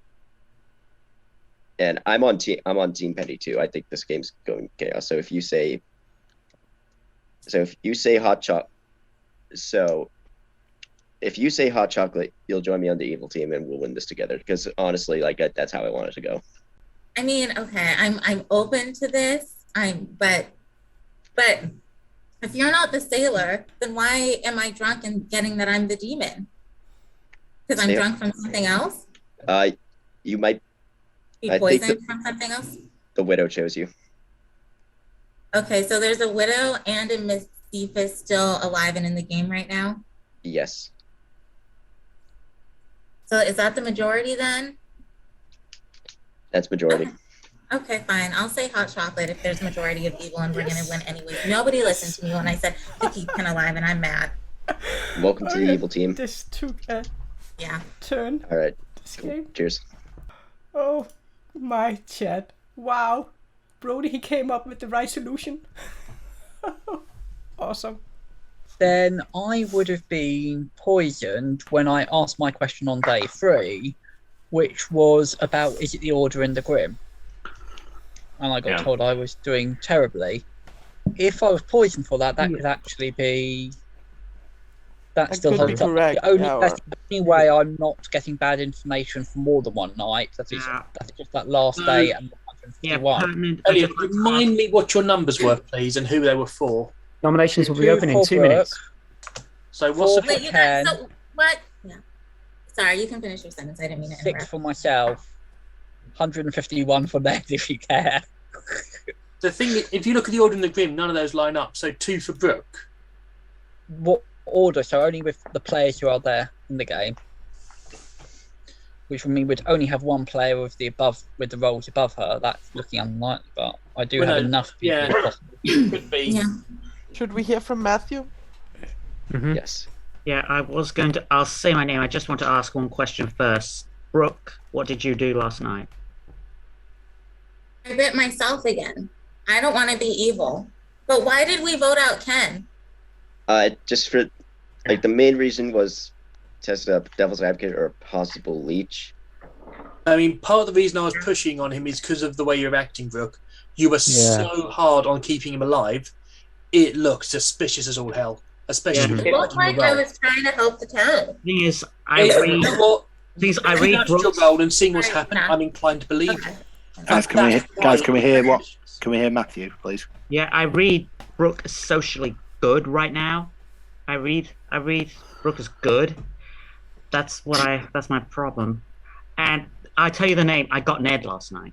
and I'm on Team Penny too. I think this game's going chaos. So if you say hot chocolate, if you say hot chocolate, you'll join me on the evil team, and we'll win this together. Because honestly, that's how I want it to go. I mean, okay, I'm open to this. But if you're not the sailor, then why am I drunk and getting that I'm the demon? Because I'm drunk from something else? You might be poisoned from something else? The widow chose you. Okay, so there's a widow and a Mezepheles still alive and in the game right now? Yes. So is that the majority then? That's majority. Okay, fine. I'll say hot chocolate if there's majority of evil and we're going to win anyways. Nobody listened to me when I said to keep Ken alive, and I'm mad. Welcome to the evil team. This took a turn. All right. This game. Cheers. Oh, my chat. Wow. Brody, he came up with the right solution. Awesome. Then I would have been poisoned when I asked my question on day 3, which was about, is it the Order in the Grim? And I got told I was doing terribly. If I was poisoned for that, that could actually be... That still holds up. Correct, That's the only way I'm not getting bad information for more than one night. That's just that last day and 151. Elliot, remind me what your numbers were, please, and who they were for. Nominations will be open in 2 minutes. So what's the... Wait, you guys, so what? Yeah. Sorry, you can finish your sentence. I didn't mean to interrupt. 6 for myself. 151 for Ned, if you care. The thing is, if you look at the Order in the Grim, none of those line up. So 2 for Brooke. What order? So only with the players who are there in the game. Which would mean we'd only have one player with the roles above her. That's looking unlikely, but I do have enough people as possible. Could be. Yeah. Should we hear from Matthew? Mm-hmm. Yes. Yeah, I'll say my name. I just want to ask one question first. Brooke, what did you do last night? I bit myself again. I don't want to be evil. But why did we vote out Ken? Just for, the main reason was test up Devil's Advocate or possible Lleech. I mean, part of the reason I was pushing on him is because of the way you're acting, Brooke. You were so hard on keeping him alive. It looked suspicious as all hell. Especially it looked like I was trying to help the town. The thing is, I read Brooke's role and seeing what's happened. I'm inclined to believe it. Guys, can we hear Matthew, please? Yeah, I read Brooke as socially good right now. I read Brooke as good. That's my problem. And I tell you the name. I got Ned last night.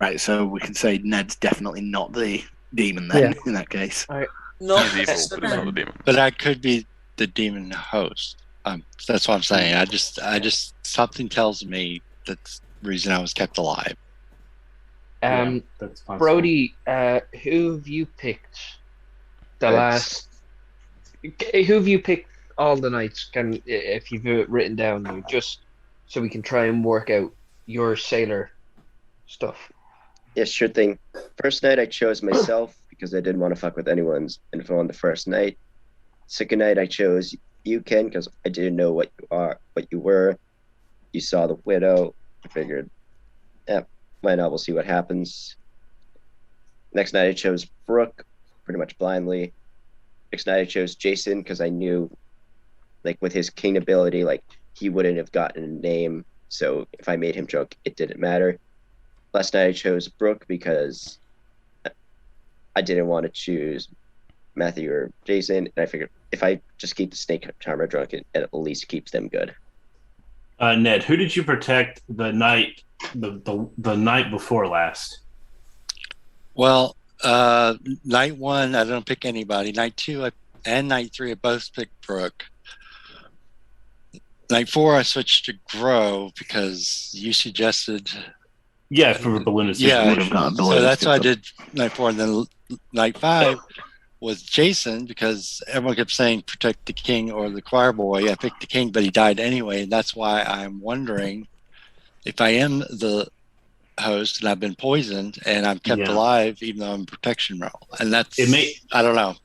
Right, so we can say Ned's definitely not the demon then. In that case. All right. He's evil, but he's not the demon. But I could be the demon host. That's what I'm saying. I just something tells me that's the reason I was kept alive. That's fine. Brody, who have you picked the last? Who have you picked all the nights? If you've it written down, just so we can try and work out your sailor stuff. Yeah, sure thing. First night I chose myself because I didn't want to fuck with anyone's info on the first night. Second night I chose you, Ken, because I didn't know what you were. You saw the widow. I figured, yeah, why not? We'll see what happens. Next night I chose Brooke, pretty much blindly. Next night I chose Jason because I knew, like, with his king ability, like, he wouldn't have gotten a name. So if I made him drunk, it didn't matter. Last night I chose Brooke because I didn't want to choose Matthew or Jason, and I figured if I just keep the snake charmer drunk, it at least keeps them good. Ned, who did you protect the night before last? Well, night 1 I don't pick anybody. Night 2 and night 3 I both picked Brooke. Night 4 I switched to Grow because you suggested. Yeah, for Balloonist. Yeah, so that's what I did night 4, and then night 5 was Jason because everyone kept saying protect the king or the choir boy. I picked the king, but he died anyway, and that's why I'm wondering if I am the host and I've been poisoned and I'm kept alive even though I'm in protection role, and that's I don't know.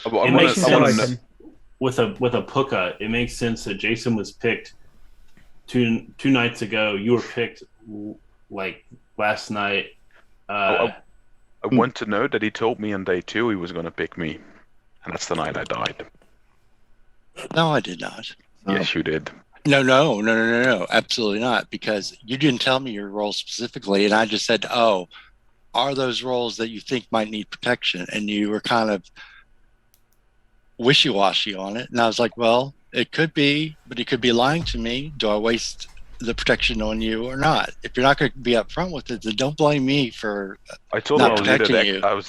It makes sense with a Pukka. It makes sense that Jason was picked two nights ago. You were picked like last night. I want to know that he told me on day 2 he was going to pick me, and that's the night I died. No, I did not. Yes, you did. No, absolutely not, because you didn't tell me your role specifically, and I just said, oh, are those roles that you think might need protection? And you were kind of wishy-washy on it, and I was like, well, it could be, but he could be lying to me. Do I waste the protection on you or not? If you're not going to be upfront with it, then don't blame me for not protecting you. I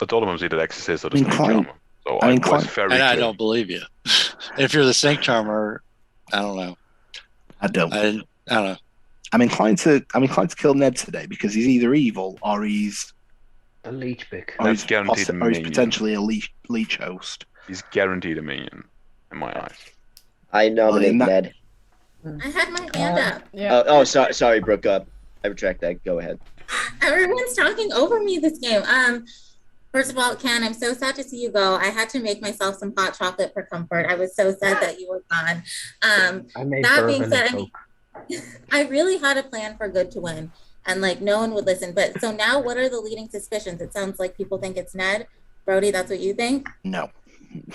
told him I was either Exorcist or the Snake Charmer. So I was very clear. I don't believe you. If you're the Snake Charmer, I don't know. I don't know. I'm inclined to kill Ned today because he's either evil or he's a Lleech pick. Or he's potentially a Lleech host. He's guaranteed a minion in my eyes. I nominate Ned. I had my hand up. Yeah. Sorry, Brooke. I retract that. Go ahead. Everyone's talking over me this game. First of all, Ken, I'm so sad to see you go. I had to make myself some hot chocolate for comfort. I was so sad that you were gone. That being said, I really had a plan for good to win, and like no one would listen. But so now, what are the leading suspicions? It sounds like people think it's Ned. Brody, that's what you think? No.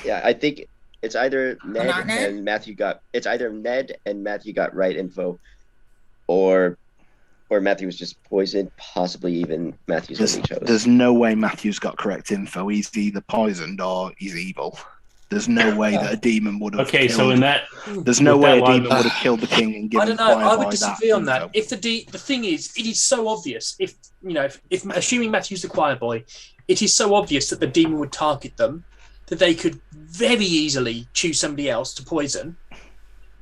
Yeah, I think it's either Ned and Matthew got. It's either Ned and Matthew got right info, or Matthew was just poisoned. Possibly even Matthew's only chose. There's no way Matthew's got correct info. He's either poisoned or he's evil. There's no way that a demon would have. Okay, killed, so in that, there's no way a demon would have killed the king and given. I don't know. I would Choirboy disagree on info. that. If the thing is, it is so obvious. If assuming Matthew's the Choirboy, it is so obvious that the demon would target them that they could very easily choose somebody else to poison,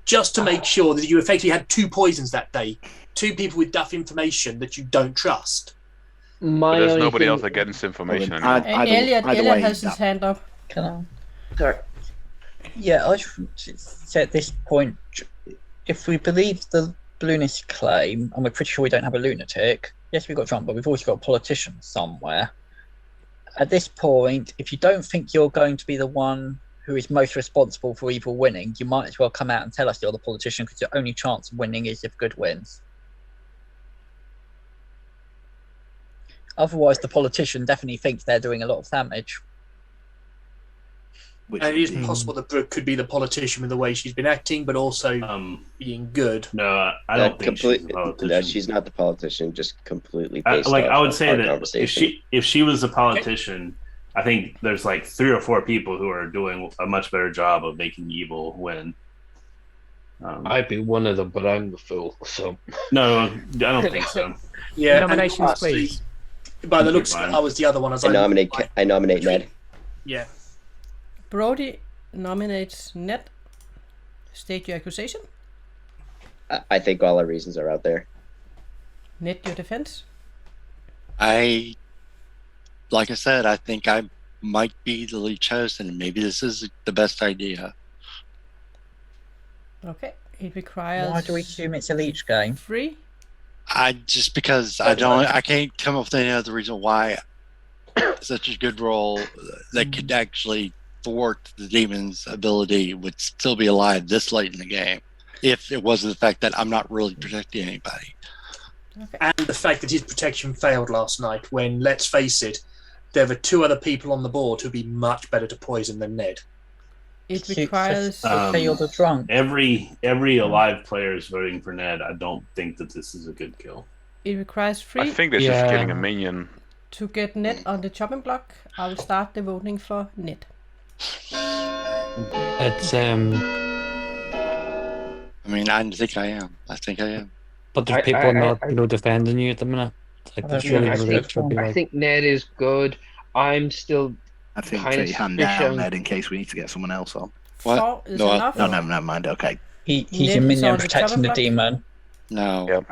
just to make sure that you effectively had two poisons that day, two people with duff information that you don't trust. But there's nobody else that gets information anymore. Elliot has his hand up. Can I? Sorry. Yeah, I should say at this point, if we believe the Balloonist claim, and we're pretty sure we don't have a lunatic, yes, we've got drunk, but we've also got a politician somewhere. At this point, if you don't think you're going to be the one who is most responsible for evil winning, you might as well come out and tell us you're the politician, because your only chance of winning is if good wins. Otherwise, the politician definitely thinks they're doing a lot of damage. And it is possible that Brooke could be the politician with the way she's been acting, but also being good. No, I don't think she's the politician. No, she's not the politician. Just completely based I would say that conversation. if she was a politician, I think there's like 3 or 4 people who are doing a much better job of making evil win. I'd be one of them, but I'm the fool. So no, I don't think so. Yeah, nominations, please. By the looks, I was the other one. I nominate Ned. Yeah. Brody nominates Ned. State your accusation. I think all our reasons are out there. Ned, your defense. Like I said, I think I might be the lead chosen, and maybe this is the best idea. Okay, it requires. Why do we assume it's a Lleech game? 3. Just because I can't come up with any other reason why such a good roll that could actually thwart the demon's ability would still be alive this late in the game, if it wasn't the fact that I'm not really protecting anybody. Okay. And the fact that his protection failed last night when, let's face it, there were 2 other people on the board who'd be much better to poison than Ned. It requires... you're the drunk. Every alive player is voting for Ned. I don't think that this is a good kill. It requires 3. I think this is killing a minion. To get Ned on the chopping block, I will start the voting for Ned. It's I mean, I think I am. But there's people not defending you at the minute. Like there's really I think Ned is good. I'm still. I think kind take of hand down Ned in case we need to get someone else on. What? Is enough? No, never mind. Okay. He's a minion protecting the demon. No.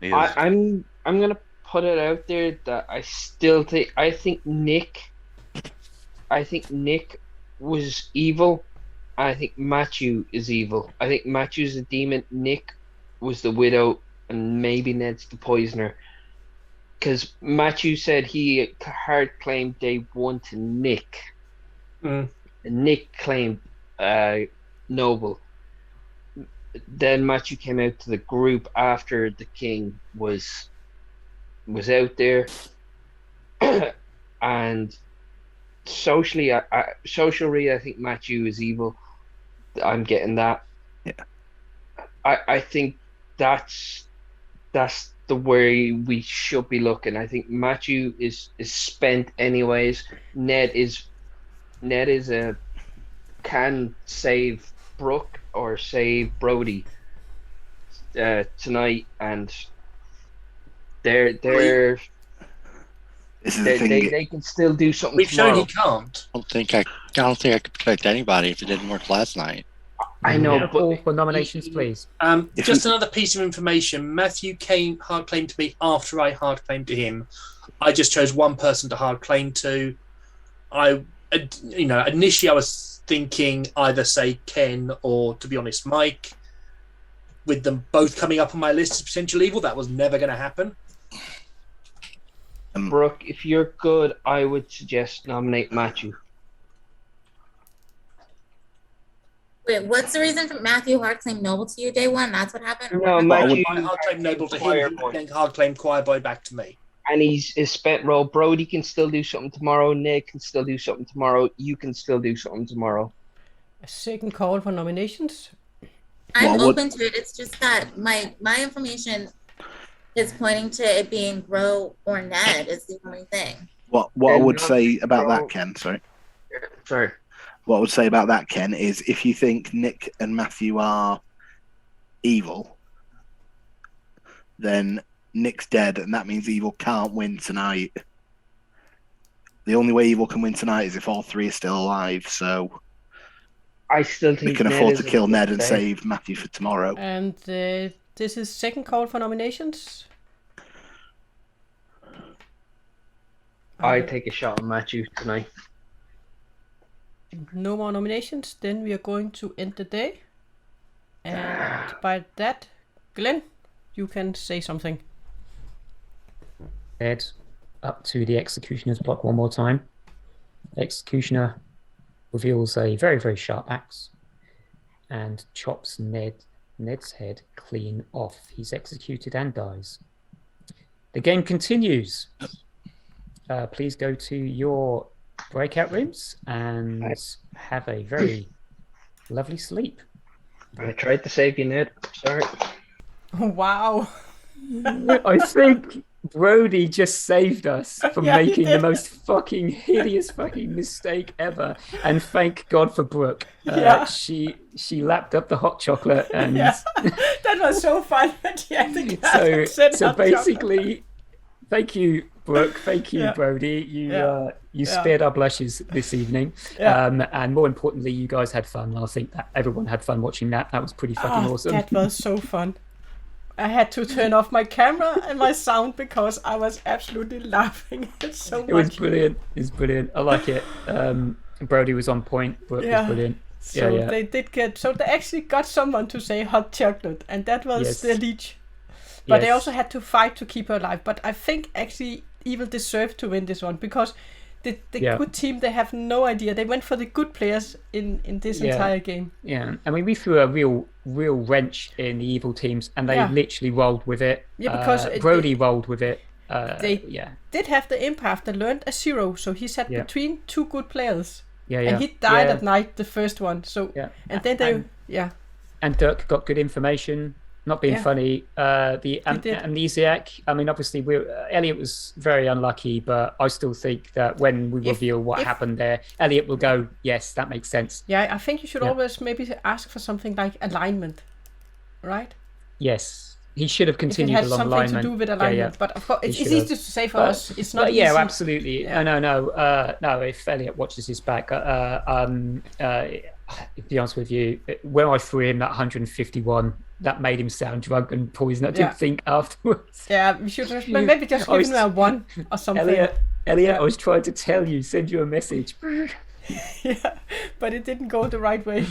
Yep. I'm gonna put it out there that I think Nick was evil. I think Matthew is evil. I think Matthew's the demon. Nick was the widow, and maybe Ned's the poisoner. Because Matthew said he hard claimed day 1 to Nick. And Nick claimed Noble. Then Matthew came out to the group after the king was out there, and socially, I think Matthew is evil. I'm getting that. Yeah. I think that's the way we should be looking. I think Matthew is spent anyways. Ned is can save Brooke or save Brody tonight, and they can still do something. We've tomorrow. shown he can't. I don't think I could protect anybody if it didn't work last night. I know, but for nominations, please. Just another piece of information. Matthew hard claimed to me after I hard claimed to him. I just chose one person to hard claim to. Initially I was thinking either say Ken or, to be honest, Mike. With them both coming up on my list as potential evil, that was never going to happen. Brooke, if you're good, I would suggest nominate Matthew. Wait, what's the reason for Matthew hard claimed Noble to you day 1? That's what happened? No, Matthew hard claimed Noble to him, then hard claimed Choirboy back to me. And he's spent role. Brody can still do something tomorrow. Nick can still do something tomorrow. You can still do something tomorrow. A second call for nominations. I'm open to it. It's just that my information is pointing to it being Gro or Ned is the only thing. What I would say about that, Ken, sorry. What I would say about that, Ken, is if you think Nick and Matthew are evil, then Nick's dead, and that means evil can't win tonight. The only way evil can win tonight is if all 3 are still alive, so I still think we can afford to kill Ned and save Matthew for tomorrow. And this is second call for nominations. I take a shot on Matthew tonight. No more nominations, then we are going to end the day. And by that, Glenn, you can say something. Head up to the Executioner's block one more time. Executioner reveals a very, very sharp axe and chops Ned's head clean off. He's executed and dies. The game continues. Please go to your breakout rooms and have a very lovely sleep. I tried to save you, Ned. Sorry. Wow. I think Brody just saved us from making the most fucking hideous fucking mistake ever. And thank God for Brooke. She lapped up the hot chocolate and that was so fun. So basically, thank you, Brooke. Thank you, Brody. You spared our blushes this evening. And more importantly, you guys had fun. I think that everyone had fun watching that. That was pretty fucking awesome. That was so fun. I had to turn off my camera and my sound because I was absolutely laughing so much. It was brilliant. It's brilliant. I like it. Brody was on point. Brooke was brilliant. So they did get. So they actually got someone to say hot chocolate, and that was the Lleech. But they also had to fight to keep her alive. But I think actually Evil deserved to win this one because the good team, they have no idea. They went for the good players in this entire game. Yeah, I mean, we threw a real wrench in the Evil teams, and they literally rolled with it. Yeah, because Brody rolled with it. They did have the Empath that learned a 0, so he sat between two good players. And he died at night, the first one. So and then they and Dirk got good information. Not being funny, the Amnesiac. I mean, obviously, Elliot was very unlucky, but I still think that when we reveal what happened there, Elliot will go, "Yes, that makes sense." Yeah, I think you should always maybe ask for something like alignment, right? Yes, he should have continued along alignment. It has something to do with alignment, but of course, it's easy to say for us. It's not. Yeah, easy. Absolutely. Yeah. No. If Elliot watches this back, to be honest with you, when I threw him that 151. That made him sound drunk and poison. I didn't think afterwards. Yeah, we should have maybe just give him a 1 or something. Elliot, I was trying to tell you, send you a message. Yeah, but it didn't go the right way.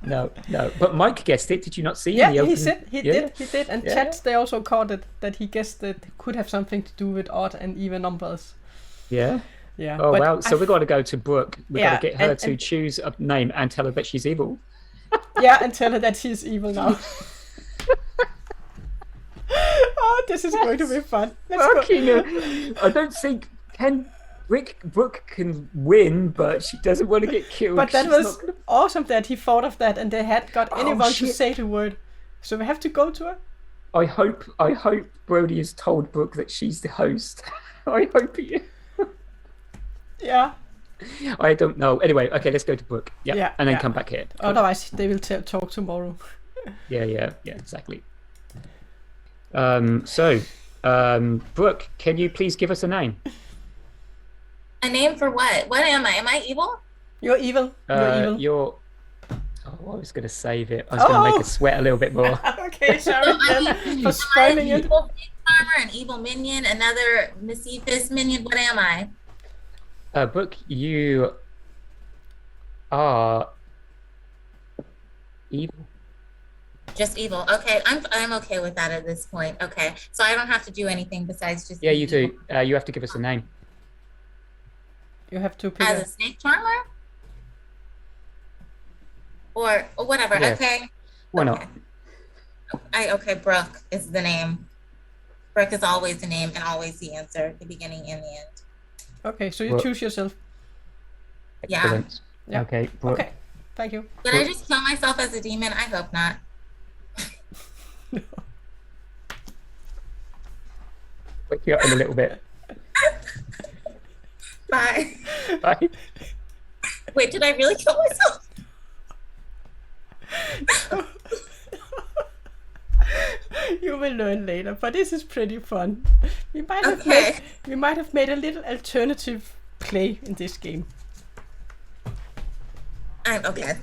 No. But Mike guessed it. Did you not see? Yeah, he did. And chats, they also caught it, that he guessed that it could have something to do with odd and even numbers. Yeah. Yeah. Oh, wow. So we've got to go to Brooke. We've got to get her to choose a name and tell her that she's evil. Yeah, and tell her that she's evil now. Oh, this is going to be fun. I don't think Brooke can win, but she doesn't want to get killed. But that was awesome that he thought of that, and they had got anyone to say the word. So we have to go to her. I hope Brody has told Brooke that she's the host. I hope he. Yeah. I don't know. Anyway, okay, let's go to Brooke. Yeah, and then come back here. Cool. Otherwise, they will talk tomorrow. Yeah, exactly. Brooke, can you please give us a name? A name for what? What am I? Am I evil? You're evil. You're evil. I was going to save it. I was going to make her sweat a little bit more. Okay, sorry for spoiling it. Evil farmer, an evil minion, another Mezepheles minion. What am I? Brooke, you are evil. Just evil. Okay, I'm okay with that at this point. Okay, so I don't have to do anything besides just. Yeah, you do. You have to give us a name. You have to pick as a snake charmer, or whatever. Yeah. Okay. Why not? Okay. Brooke is the name. Brooke is always the name and always the answer, the beginning and the end. Okay, so you choose yourself. Excellent. Yeah. Okay. Brooke. Okay. Thank you. Did I just kill myself as a demon? I hope not. No. Wake you up in a little bit. Bye. Bye. Wait, did I really kill myself? You will learn later, but this is pretty fun. We might have made a little alternative play in this game. I'm okay.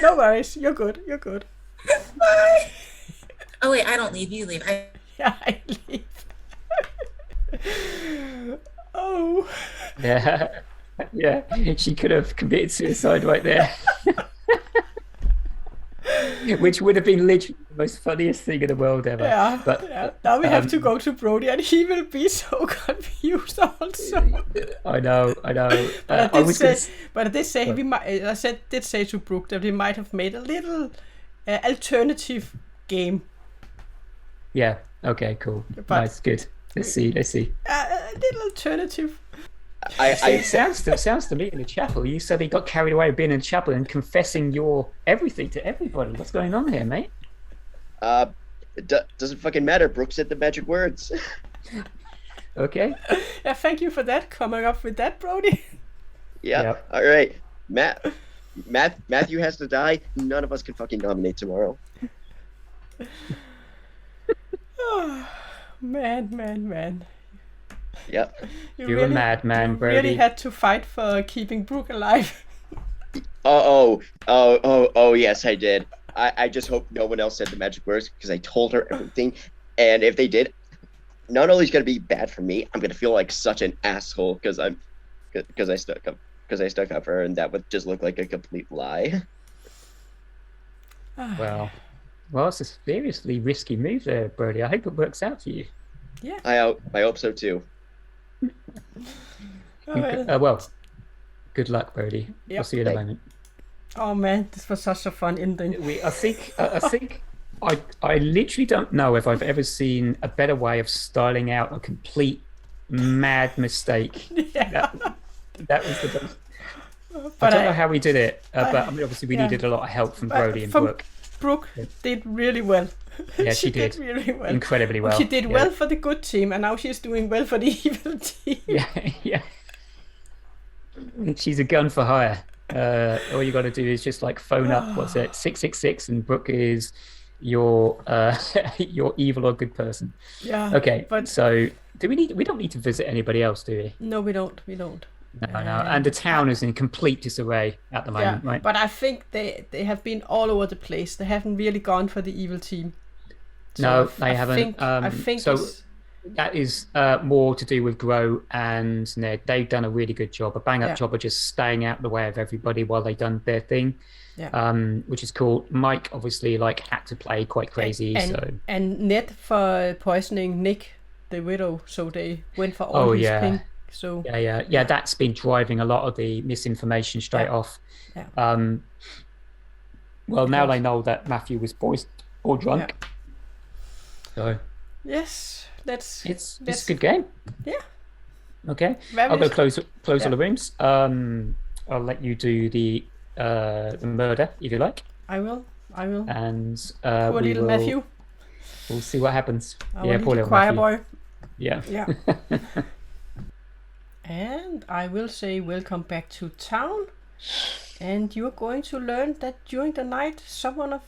No worries. You're good. Bye. Oh wait, I don't leave. You leave. Yeah, I leave. Oh. Yeah. She could have committed suicide right there. Which would have been literally the most funniest thing in the world ever. Yeah. But now we have to go to Brody, and he will be so confused also. I know. But I did say we might. I did say to Brooke that we might have made a little alternative game. Yeah. Okay. Cool. Nice. Good. Let's see. A little alternative. It sounds to me in the chapel. You said he got carried away being in the chapel and confessing your everything to everybody. What's going on here, mate? It doesn't fucking matter. Brooke said the magic words. Okay. Yeah, thank you for that. Coming up with that, Brody. Yeah. Yep. All right. Matthew has to die. None of us can fucking nominate tomorrow. Oh, man. Yep. You're a madman, Brody. You really had to fight for keeping Brooke alive. Oh, yes, I did. I just hope no one else said the magic words because I told her everything. And if they did, not only is it going to be bad for me, I'm going to feel like such an asshole because I stuck up for her, and that would just look like a complete lie. Well, it's a seriously risky move there, Brody. I hope it works out for you. Yeah. I hope so too. Well, good luck, Brody. Yep. I'll see you in a moment. Oh man, this was such a fun ending. I think I literally don't know if I've ever seen a better way of styling out a complete mad mistake. Yeah. That was the best. But I don't know how we did it, but I mean, obviously we yeah. needed a lot of help from Brody and Brooke. Brooke did really well. Yeah, she did really well. Incredibly well. She did well for the good team, and now she's doing well for the evil team. Yeah. She's a gun for hire. All you got to do is just like phone up. What's it? 666, and Brooke is your evil or good person. Yeah. Okay. But so we don't need to visit anybody else, do we? No, we don't. No. And the town is in complete disarray at the moment, right? But I think they have been all over the place. They haven't really gone for the evil team. No, they haven't. I think so. That is more to do with Grow and Ned. They've done a really good job, a bang-up job of just staying out the way of everybody while they've done their thing, which is cool. Mike obviously had to play quite crazy. And Ned for poisoning Nick, the widow, so they went for all his ping. So yeah, that's been driving a lot of the misinformation straight off. Yeah. Well, now they know that Matthew was poisoned or drunk. So yes. It's a good game. Yeah. Okay. I'll go close all the rooms. I'll let you do the murder if you like. I will. And poor little Matthew. We'll see what happens. Poor little Choirboy. Yeah. And I will say welcome back to town. And you're going to learn that during the night someone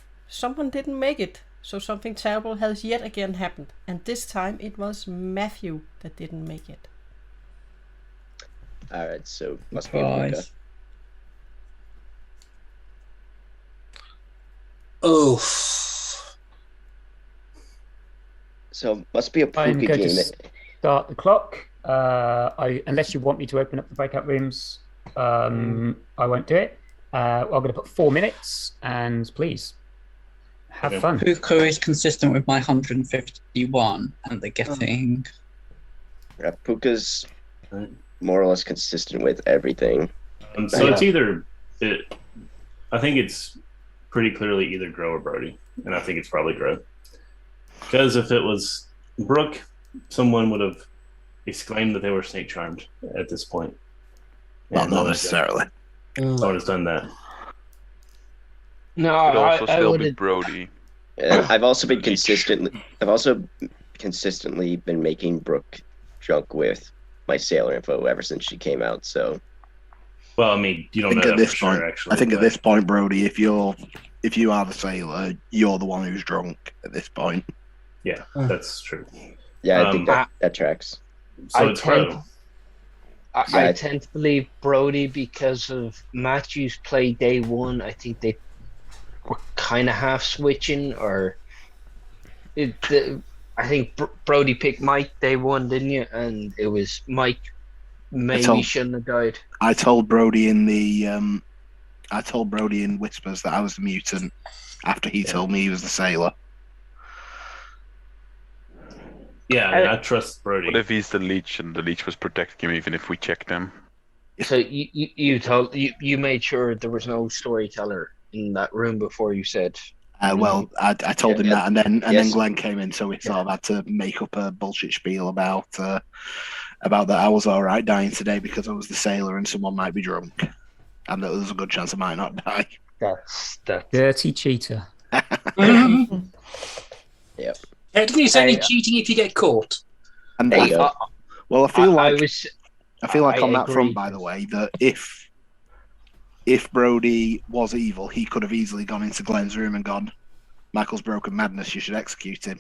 didn't make it. So something terrible has yet again happened. And this time it was Matthew that didn't make it. Alright, so must be a Pukka. Oh. So must be a Pukka I'm going game. to start the clock. Unless you want me to open up the breakout rooms, I won't do it. I'm going to put 4 minutes, and please. Have fun. Pukka is consistent with my 151, and they're getting. Yeah, Pukka's more or less consistent with everything. So it's either. I think it's pretty clearly either Grow or Brody, and I think it's probably Grow. Because if it was Brooke, someone would have exclaimed that they were snake charmed at this point. Well, not necessarily. Someone has done that. No, Could also I still would be Brody. I've also been consistently been making Brooke drunk with my sailor info ever since she came out. So, well, I mean, you don't know at that this for point. sure, actually. I think at this point, Brody, if you are the sailor, you're the one who's drunk at this point. Yeah, that's true. Yeah, I think that tracks. So it's Grow. I tend to believe Brody because of Matthew's play day one. I think they were kind of half switching, or I think Brody picked Mike day one, didn't you? And it was Mike maybe shouldn't have died. I told Brody in whispers that I was the mutant after he told me he was the sailor. Yeah, I trust Brody. What if he's the Lleech and the Lleech was protecting him even if we checked him? So you made sure there was no storyteller in that room before you said. Well, I told him that, and then Glenn came in, so we sort of had to make up a bullshit spiel about that I was all right dying today because I was the sailor and someone might be drunk, and that there's a good chance I might not die. That's dirty cheater. Yep. Technically, it's only cheating if you get caught. And I feel like on that agree. front, by the way, that if Brody was evil, he could have easily gone into Glenn's room and gone, "Michael's broken madness. You should execute him."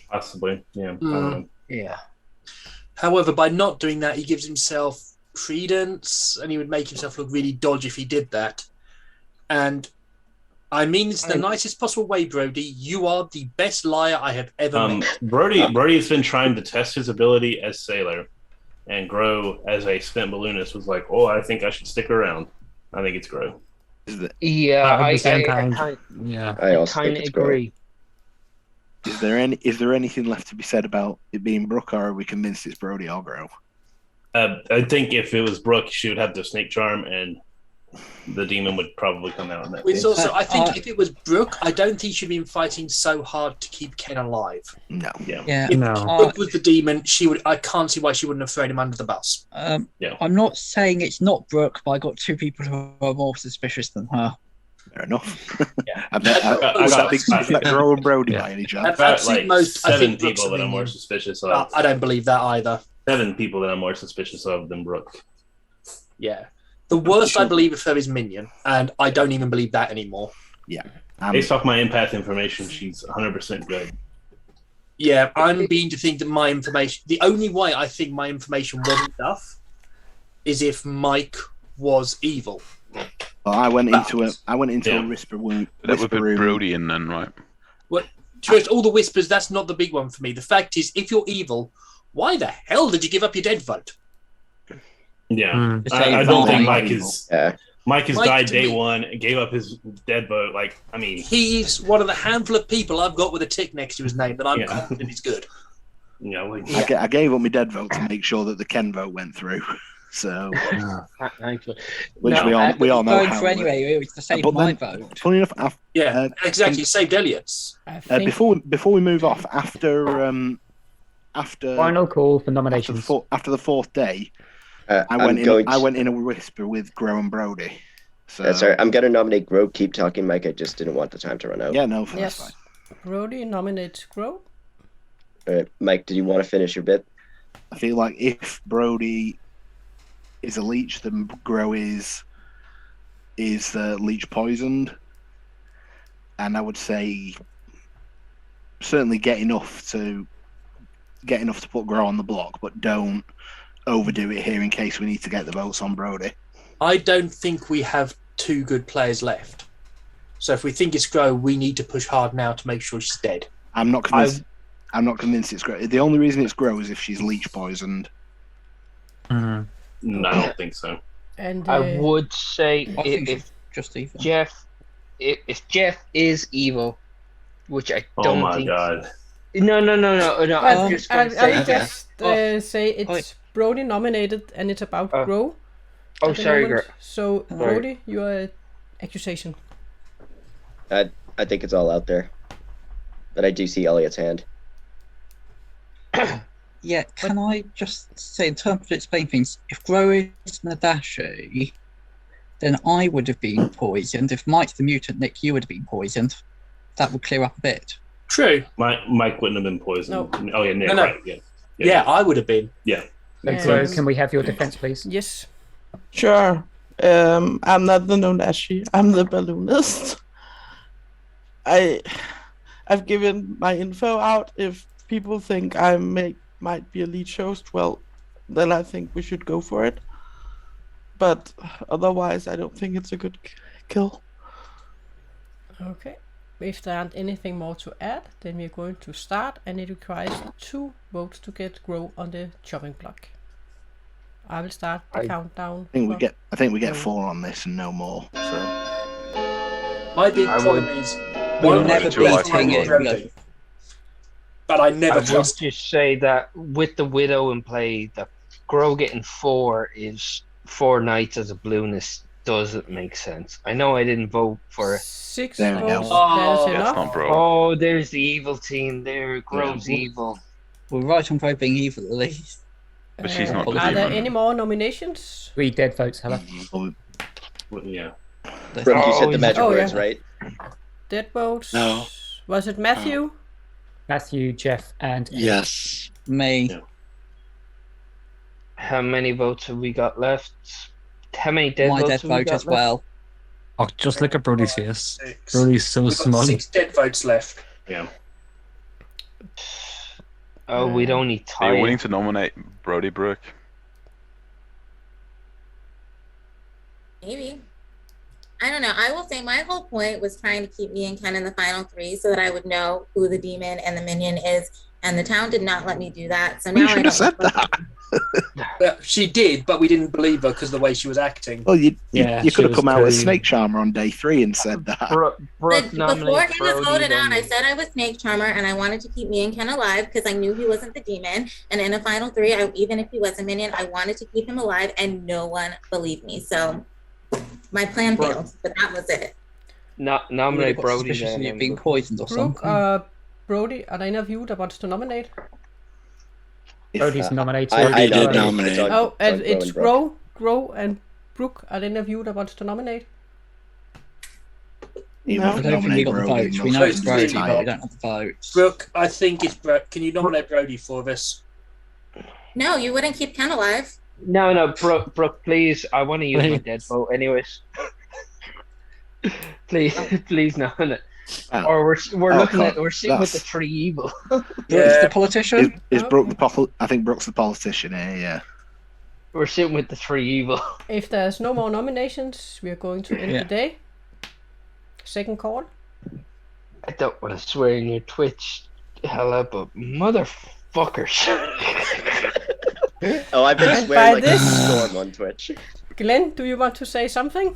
Possibly, yeah. Yeah. However, by not doing that, he gives himself credence, and he would make himself look really dodgy if he did that. And I mean, it's the nicest possible way, Brody. You are the best liar I have ever met. Brody's been trying to test his ability as Sailor, and Grow as a spent balloonist was like, "Oh, I think I should stick around." I think it's Grow. Yeah, At I the same kind time, yeah. I also of think it's Grow. agree. Is there anything left to be said about it being Brooke, or are we convinced it's Brody or Grow? I think if it was Brooke, she would have the snake charm, and the demon would probably come out in that It's case. also, I think, if it was Brooke, I don't think she'd been fighting so hard to keep Ken alive. No. Yeah. If No. Brooke was the demon, she would. I can't see why she wouldn't have thrown him under the bus. I'm not saying it's not Brooke, but I got two people who are more suspicious than her. Fair enough. Yeah. Was that Grow and Brody by any chance? Seven people that I'm more suspicious of. I don't believe that either. 7 people that I'm more suspicious of than Brooke. Yeah. The worst I believe of her is Minion, and I don't even believe that anymore. Yeah. Based off my empath information, she's 100% good. Yeah, I'm beginning to think that my information... The only way I think my information wasn't enough is if Mike was evil. Well, I went into a whisper room. That would be Brody in then, right? Well, to all the whispers, that's not the big one for me. The fact is, if you're evil, why the hell did you give up your dead vote? Yeah, I don't think Mike is. Mike has died day one and gave up his dead vote. Like, I mean, he's one of the handful of people I've got with a tick next to his name that I'm confident is good. Yeah, I gave up my dead vote to make sure that the Ken vote went through. So, which we all know. Going through anyway, it was to save my vote. Funny enough, exactly. Saved Elliot's. Before we move off, after final call for nominations. After the 4th day, I went in a whisper with Grow and Brody. So Sorry, I'm going to nominate Grow. Keep talking, Mike. I just didn't want the time to run out. Yeah, no, that's fine. Brody nominates Grow. Mike, did you want to finish your bit? I feel like if Brody is a Lleech, then Grow is Lleech poisoned, and I would say certainly get enough to put Grow on the block, but don't overdo it here in case we need to get the votes on Brody. I don't think we have 2 good players left. So if we think it's Grow, we need to push hard now to make sure she's dead. I'm not convinced. I'm not convinced it's Grow. The only reason it's Grow is if she's Lleech poisoned. No, I don't think so. And I would say if just evil. If Jeff is evil, which I don't think. Oh my god. No. I'm just going to say. I'll just say it's Brody nominated, and it's about Grow. Oh, sorry, girl. So, Brody, your accusation. I think it's all out there. But I do see Elliot's hand. Yeah, can I just say, in terms of explaining things, if Grow is Dashii, then I would have been poisoned. If Mike's the mutant, Nick, you would have been poisoned. That would clear up a bit. True. Mike wouldn't have been poisoned. No. Oh, yeah, Nick, No. right. Yeah, I would have been. Yeah. So can we have your defense, please? Yes. Sure. I'm not the Dashii. I'm the balloonist. I've given my info out. If people think I might be a Lleech host, well, then I think we should go for it. But otherwise, I don't think it's a good kill. Okay. If there aren't anything more to add, then we're going to start, and it requires 2 votes to get Grow on the chopping block. I will start the countdown. I think we get 4 on this and no more. So my big problem is we'll never beating it. But I never would just say that with the Widow in play, that Grow getting 4 is 4 nights as a balloonist doesn't make sense. I know I didn't vote for it. 6 There we votes. go. That is enough. Not Bro. Oh, there's the evil team there. Grow's evil. We're right on Grow being evil at least. But she's not the Are there demon. any more nominations? 3 dead votes, Helle. Yeah. Brooke, you said the magic words, yeah. right? Dead votes? No. Was it Matthew? Matthew, Jeff, and Yes. Me. Yeah. How many votes have we got left? How many dead My votes dead have we vote got as left? well. Oh, just look at Brody's face. 6. Brody's so We've got smug. 6 dead votes left. Yeah. Oh, we'd only Are you tie. willing to nominate Brody Brooke? Maybe. I don't know. I will say my whole point was trying to keep me and Ken in the final 3 so that I would know who the demon and the minion is. And the town did not let me do that. So now You should have said that. But she did, but we didn't believe her because of the way she was acting. Well, you Yeah, could have she come was out with too- Snake Charmer on day 3 and said that. Brooke But before nominated he was Brody, voted out, I then- said I was Snake Charmer and I wanted to keep me and Ken alive because I knew he wasn't the demon. And in a final 3, even if he was a minion, I wanted to keep him alive and no one believed me. So my plan Brooke. failed, but that was it. Nominate Got Brody suspicious of then. you being poisoned or Brooke, something. Brody, are there any of you that wants to nominate? Brody's nominated. I did nominate nominate. Doug- Oh, and Doug, it's Brooke. Grow, and Brooke. Are there any of you that wants to nominate? You No. have I to don't think we nominate got the Brody, votes. you We must know it's be Brody, retired. but we don't have the votes. Brooke, I think it's Brooke. Can you nominate Brody for us? No, you wouldn't keep Ken alive. No, Brooke, please. I want to use my Please. dead vote, anyways. please nominate. Oh. Or we're Oh, looking God, at we're sitting with the that's- 3 evil. Brooke's the politician? Is Brooke I think Brooke's the politician here, yeah. We're sitting with the 3 evil. If there's no more nominations, we are going to end Yeah. the day. Second call. I don't want to swear in your Twitch, Hella, but motherfuckers. Oh, I've been And swearing by like this- a storm on Twitch. Glenn, do you want to say something?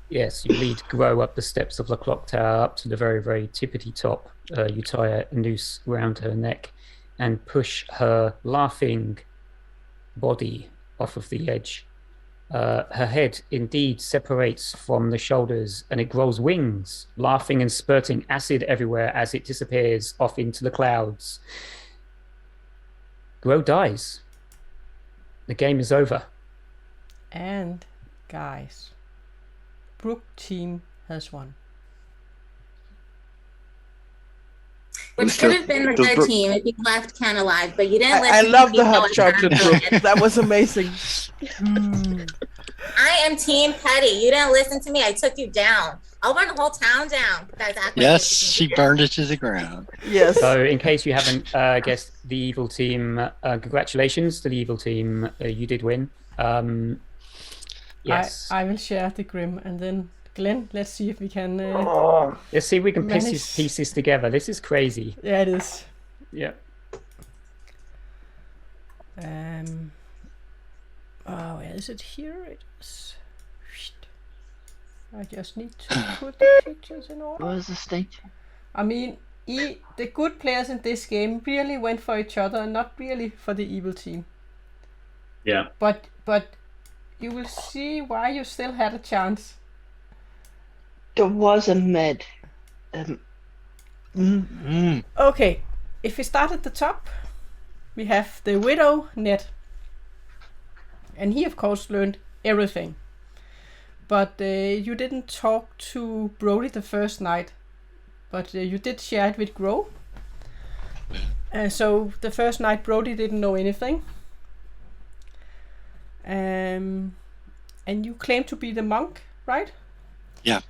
Yes, you lead Grow up the steps of the clock tower up to the very, very tippity top. You tie a noose around her neck and push her laughing body off of the edge. Her head indeed separates from the shoulders and it grows wings, laughing and spurting acid everywhere as it disappears off into the clouds. Grow dies. The game is over. And guys, Brooke team has won. Which Does should have been the does good Brooke- team if you left Ken alive, but you didn't let I me love the know hot it chocolate, happened. Brooke. That was amazing. I am Team Petty. You didn't listen to me. I took you down. I'll burn the whole town down. You guys act like Yes, this is she burned it to the ground. Yes. So, in case you haven't guessed, the evil team, congratulations to the evil team. You did win. Yes. I will share the grim, and then Glenn, let's see if we can. Let's see if we can piece manage- these pieces together. This is crazy. Yeah, it is. Yeah. Oh, where is it? Here it is. I just need to put the pictures in order. What was the state? I mean, the good players in this game really went for each other, and not really for the evil team. Yeah. But you will see why you still had a chance. There was a med. Okay, if we start at the top, we have the widow Ned, and he of course learned everything. But you didn't talk to Brody the first night, but you did share it with Grow. So the first night Brody didn't know anything. And you claimed to be the monk, right? Yeah.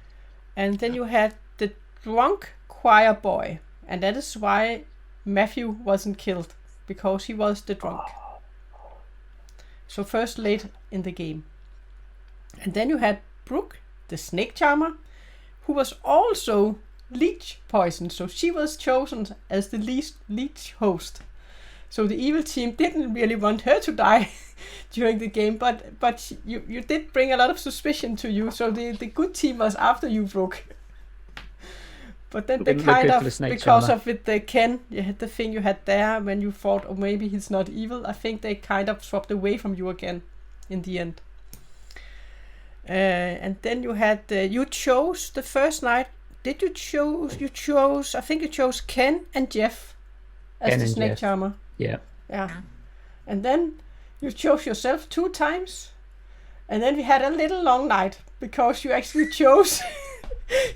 And then you had the drunk choir boy, and that is why Matthew wasn't killed, because he was the drunk. So first late in the game. And then you had Brooke, the snake charmer, who was also Lleech poisoned, so she was chosen as the Lleech host. So the evil team didn't really want her to die during the game, but you did bring a lot of suspicion to you, so the good team was after you, Brooke. But then they Didn't look kind good of, for the snake because charmer. of it, the Ken, you had the thing you had there when you thought, oh, maybe he's not evil. I think they kind of swapped away from you again in the end. And then you had, you chose the first night. Did you chose, I think you chose Ken and Jeff as Ken the and snake Jeff. charmer. Yeah. Yeah. And then you chose yourself 2 times. And then we had a little long night because you actually chose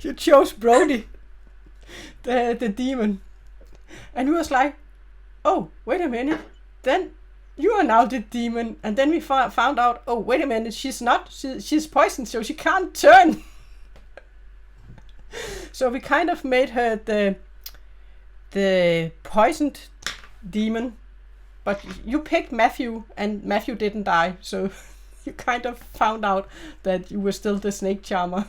you chose Brody, the demon. And he was like, oh, wait a minute. Then you are now the demon. And then we found out, oh, wait a minute, she's not. She's poisoned, so she can't turn. So we kind of made her the poisoned demon. But you picked Matthew, and Matthew didn't die, so you kind of found out that you were still the snake charmer.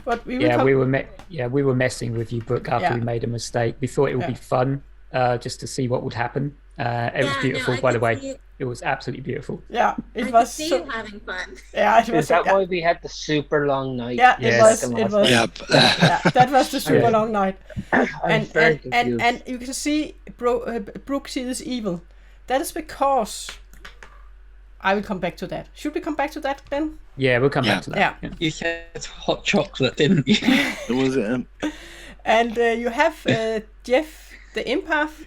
But we were messing with you, Brooke, after we made a mistake. We thought it would be fun, just to see what would happen. It was beautiful, by the way. It was absolutely beautiful. Yeah, I could see you having fun. Yeah, it was. Is that why we had the super long night? Yeah, it was. Yep. That was the super long night. I'm very confused. And you can see Brooke, she is evil. That is because I will come back to that. Should we come back to that then? Yeah, we'll come back to that. Yeah. You said hot chocolate, didn't you? Was it? And you have Jeff, the empath,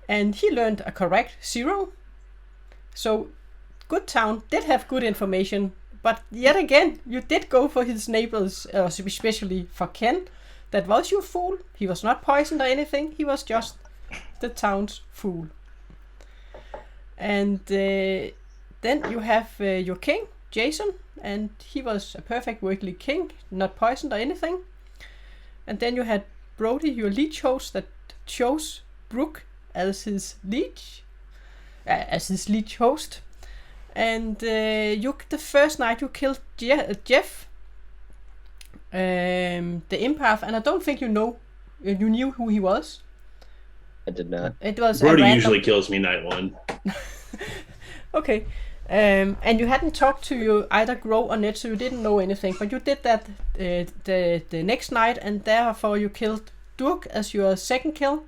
and he learned a correct 0. So, Good Town did have good information, but yet again, you did go for his neighbors, especially for Ken. That was your fool. He was not poisoned or anything. He was just the town's fool. And then you have your king, Jason, and he was a perfect worldly king, not poisoned or anything. And then you had Brody, your Lleech host, that chose Brooke as his Lleech, host. And the first night you killed Jeff, the empath, and I don't think you knew who he was. I did not. It was Brody usually kills me night 1. Okay. And you hadn't talked to either Grow or Ned, so you didn't know anything. But you did that the next night, and therefore you killed Durk as your second kill.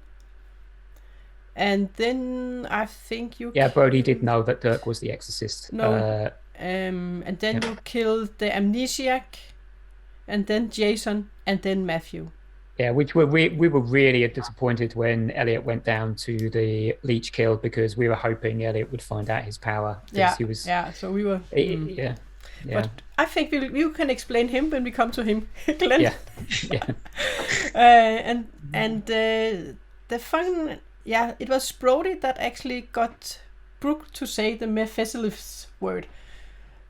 And then I think you... Yeah, Brody did know that Dirk was the Exorcist. No. And then you killed the Amnesiac, and then Jason, and then Matthew. Yeah, we were really disappointed when Elliot went down to the Lleech kill, because we were hoping Elliot would find out his power. Yeah, he was, so we were... Yeah. But I think you can explain him when we come to him, Glenn. Yeah. And the fun... Yeah, it was Brody that actually got Brooke to say the Mezepheles word.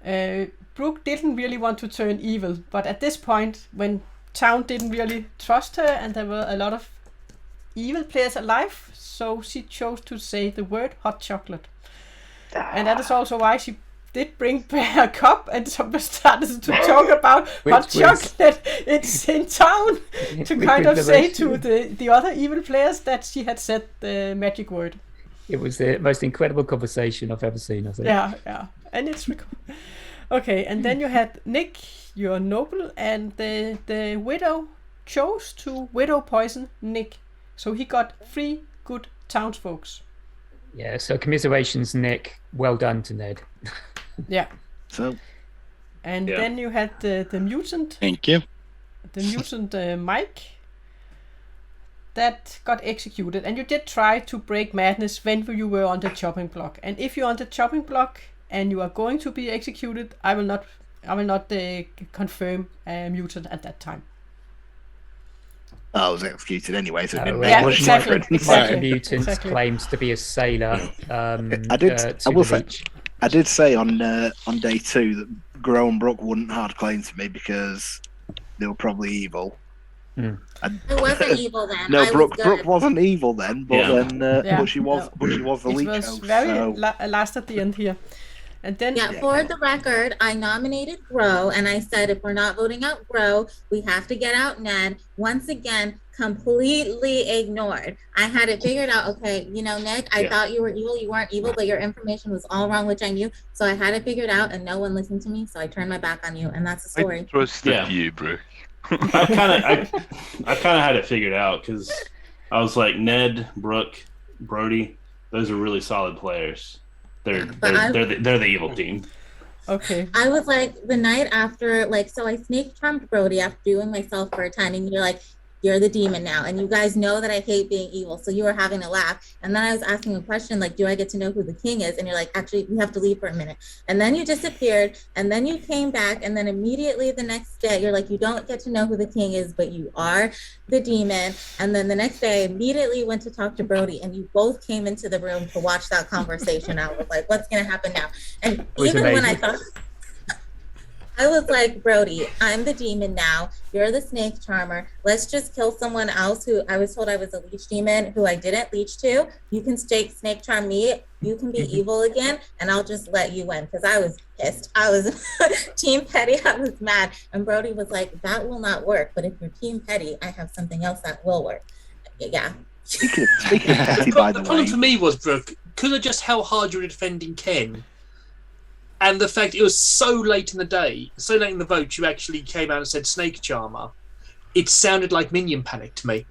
Brooke didn't really want to turn evil, but at this point, when Town didn't really trust her and there were a lot of evil players alive, so she chose to say the word hot chocolate. And that is also why she did bring a cup and someone started to talk about hot chocolate. It's in town to kind of say to the other evil players that she had said the magic word. It was the most incredible conversation I've ever seen, I think. Yeah. And it's okay, and then you had Nick, your noble, and the widow chose to widow poison Nick. So he got 3 good townsfolks. Yeah, so commiserations, Nick. Well done to Ned. Yeah. So. And then you had the mutant. Thank you. The mutant Mike. That got executed, and you did try to break madness when you were on the chopping block. And if you're on the chopping block and you are going to be executed, I will not confirm a mutant at that time. I was executed anyway, so it didn't yeah, make much exactly, difference. exactly. Mutant claims to be a sailor. I did say on day 2 that Grow and Brooke wouldn't hard claim to me because they were probably evil. I wasn't evil then. No, Brooke wasn't evil then, but but she was the Lleech host. It was very last at the end here. And then for the record, I nominated Grow, and I said if we're not voting out Grow, we have to get out Ned. Once again, completely ignored. I had it figured out. Okay, Nick, I thought you were evil. You weren't evil, but your information was all wrong, which I knew. So I had it figured out, and no one listened to me. So I turned my back on you, and that's the story. I trusted you, Brooke. I kind of had it figured out because I was like Ned, Brooke, Brody. Those are really solid players. They're the evil team. Okay. I was like the night after, so I snake charmed Brody after doing myself for a time, and you're like, you're the demon now, and you guys know that I hate being evil, so you were having a laugh. And then I was asking a question like, do I get to know who the king is? And you're like, actually, we have to leave for a minute. And then you disappeared, and then you came back, and then immediately the next day you're like, you don't get to know who the king is, but you are the demon. And then the next day I immediately went to talk to Brody, and you both came into the room to watch that conversation. I was like, what's gonna happen now? And even when I thought I was like, Brody, I'm the demon now. You're the snake charmer. Let's just kill someone else who I was told I was a leech demon who I didn't leech to. You can snake charm me. You can be evil again, and I'll just let you win because I was pissed. I was Team Petty. I was mad. And Brody was like, that will not work. But if you're Team Petty, I have something else that will work. Yeah. Speaking of Petty, by the way. The problem for me was, Brooke, because of just how hard you were defending Ken, and the fact it was so late in the day, so late in the vote, you actually came out and said Snake Charmer. It sounded like Minion Panic to me.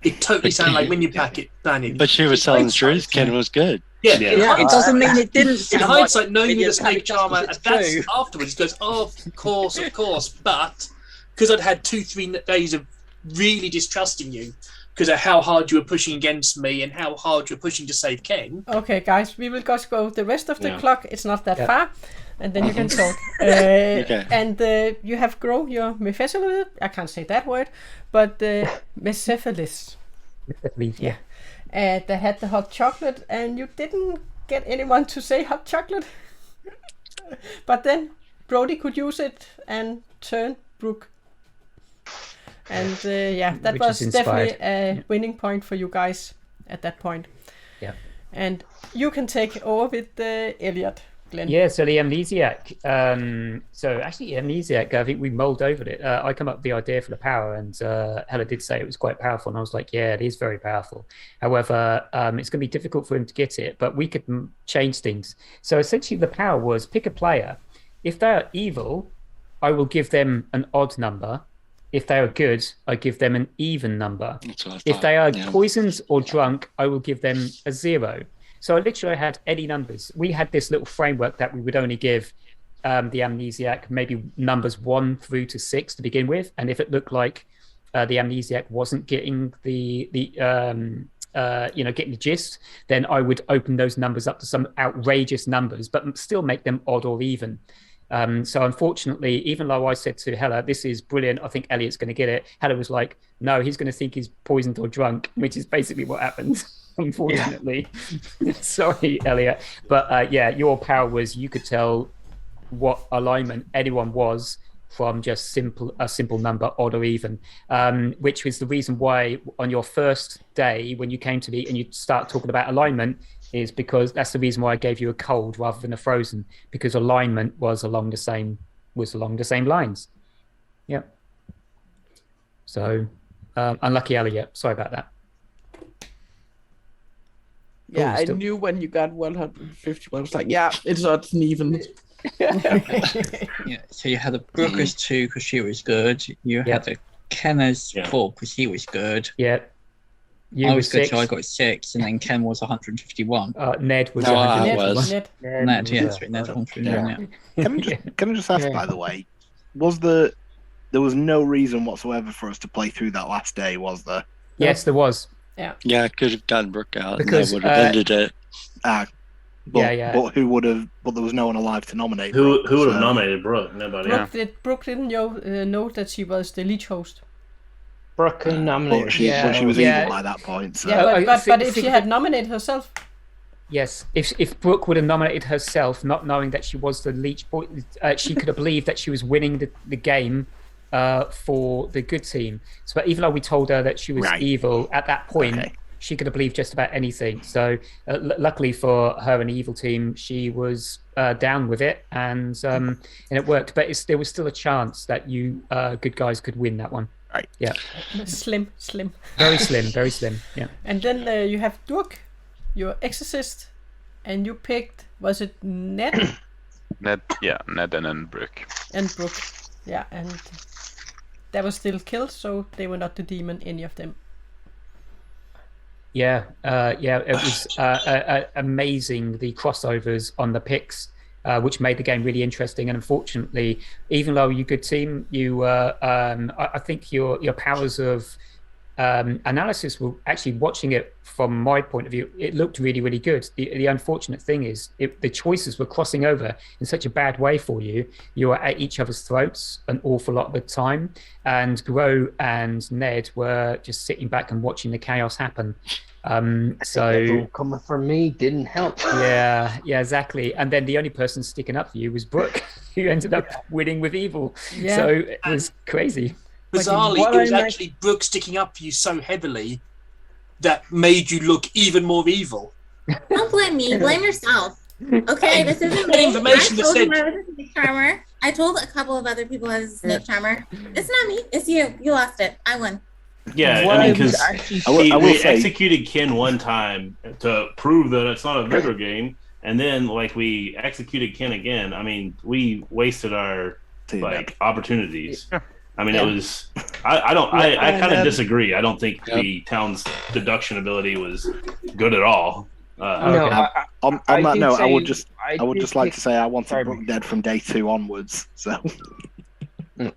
It totally sounded like Minion Panic. But she was telling the truth. Ken was good. Yeah, it doesn't mean it didn't. In hindsight, knowing Minion the Snake Panic, Charmer, it's that's true. afterwards, he goes, oh, of course. But because I'd had 2-3 days of really distrusting you, because of how hard you were pushing against me and how hard you were pushing to save Ken. Okay, guys, we will just go the rest of the clock. It's not that Yeah. far, and then you can talk. Okay. And you have grown your Mezepheles. I can't say that word, but Mezepheles. Yeah. They had the hot chocolate, and you didn't get anyone to say hot chocolate. But then Brody could use it and turn Brooke. And that Which was is definitely inspired. a winning point for you guys at that point. Yeah. And you can take over with Elliot, Glenn. Yeah, so the Amnesiac. So actually, Amnesiac, I think we mulled over it. I come up with the idea for the power, and Helle did say it was quite powerful, and I was like, yeah, it is very powerful. However, it's going to be difficult for him to get it, but we could change things. So essentially, the power was pick a player. If they are evil, I will give them an odd number. If they are good, I give them an even number. If they are poisoned or drunk, I will give them a 0. So I literally had any numbers. We had this little framework that we would only give the Amnesiac maybe numbers 1 through to 6 to begin with. And if it looked like the Amnesiac wasn't getting getting the gist, then I would open those numbers up to some outrageous numbers, but still make them odd or even. So unfortunately, even though I said to Helle, this is brilliant, I think Elliot's going to get it, Helle was like, no, he's going to think he's poisoned or drunk, which is basically what happened, unfortunately. Sorry, Elliot. But your power was you could tell what alignment anyone was from just a simple number, odd or even, which was the reason why on your first day when you came to me and you start talking about alignment, is because that's the reason why I gave you a cold rather than a frozen, because alignment was along the same lines. Yeah. So unlucky Elliot. Sorry about that. Yeah, I knew when you got 151. I was like, yeah, it's odd and even. Yeah, so you had a Brooke as 2 because she was good. You had a Ken as 4 because he was good. Yeah. I was good, so I got 6, and then Ken was 151. Ned was 151. Ned, yeah, sorry, Ned 151. Yeah. Can I just ask, by the way, there was no reason whatsoever for us to play through that last day, was there? Yes, there was. Yeah. Yeah, I could have done Brooke out, Because, and that would have ended it. But who would have? But there was no one alive to nominate. Who Brooke, would have so- nominated Brooke? Nobody. Brooke didn't know that she was the Leech host. Brooke nominated. But she was evil by that point. So. Yeah, but if she had nominated herself. Yes, if Brooke would have nominated herself, not knowing that she was the Leech boy, she could have believed that she was winning the game for the good team. So, but even though we told her that she was evil at that point, she could have believed just about anything. So, luckily for her and the evil team, she was down with it, and it worked. But there was still a chance that you good guys could win that one. Right. Yeah. Slim. Very slim. Very slim. Yeah. And then you have Durk, your Exorcist, and you picked, was it Ned? Ned and then Brooke. And Brooke. Yeah, and that was still killed, so they were not the demon, any of them. Yeah, it was amazing, the crossovers on the picks, which made the game really interesting. And unfortunately, even though you're a good team, I think your powers of analysis were actually, watching it from my point of view, it looked really, really good. The unfortunate thing is the choices were crossing over in such a bad way for you. You were at each other's throats an awful lot of the time, and Gro and Ned were just sitting back and watching the chaos happen. So coming for me didn't help. yeah, exactly. And then the only person sticking up for you was Brooke, who ended up winning with evil. Yeah. So it was crazy. Bizarrely, it was actually Brooke sticking up for you so heavily that made you look even more evil. Don't blame me. Blame yourself. Okay, this isn't me. Information I told that you I was a snake charmer. I told a couple of other people I was a snake charmer. It's not me. It's you. You lost it. I won. Yeah, I mean, because we executed Ken one time to prove that it's not a Vigor game, and then like we executed Ken again. I mean, we wasted our opportunities. I mean, it was. I kind of disagree. I don't think the town's deduction ability was good at all. On that note, I would just like to say I wanted Brooke dead from day 2 onwards. So. Yeah,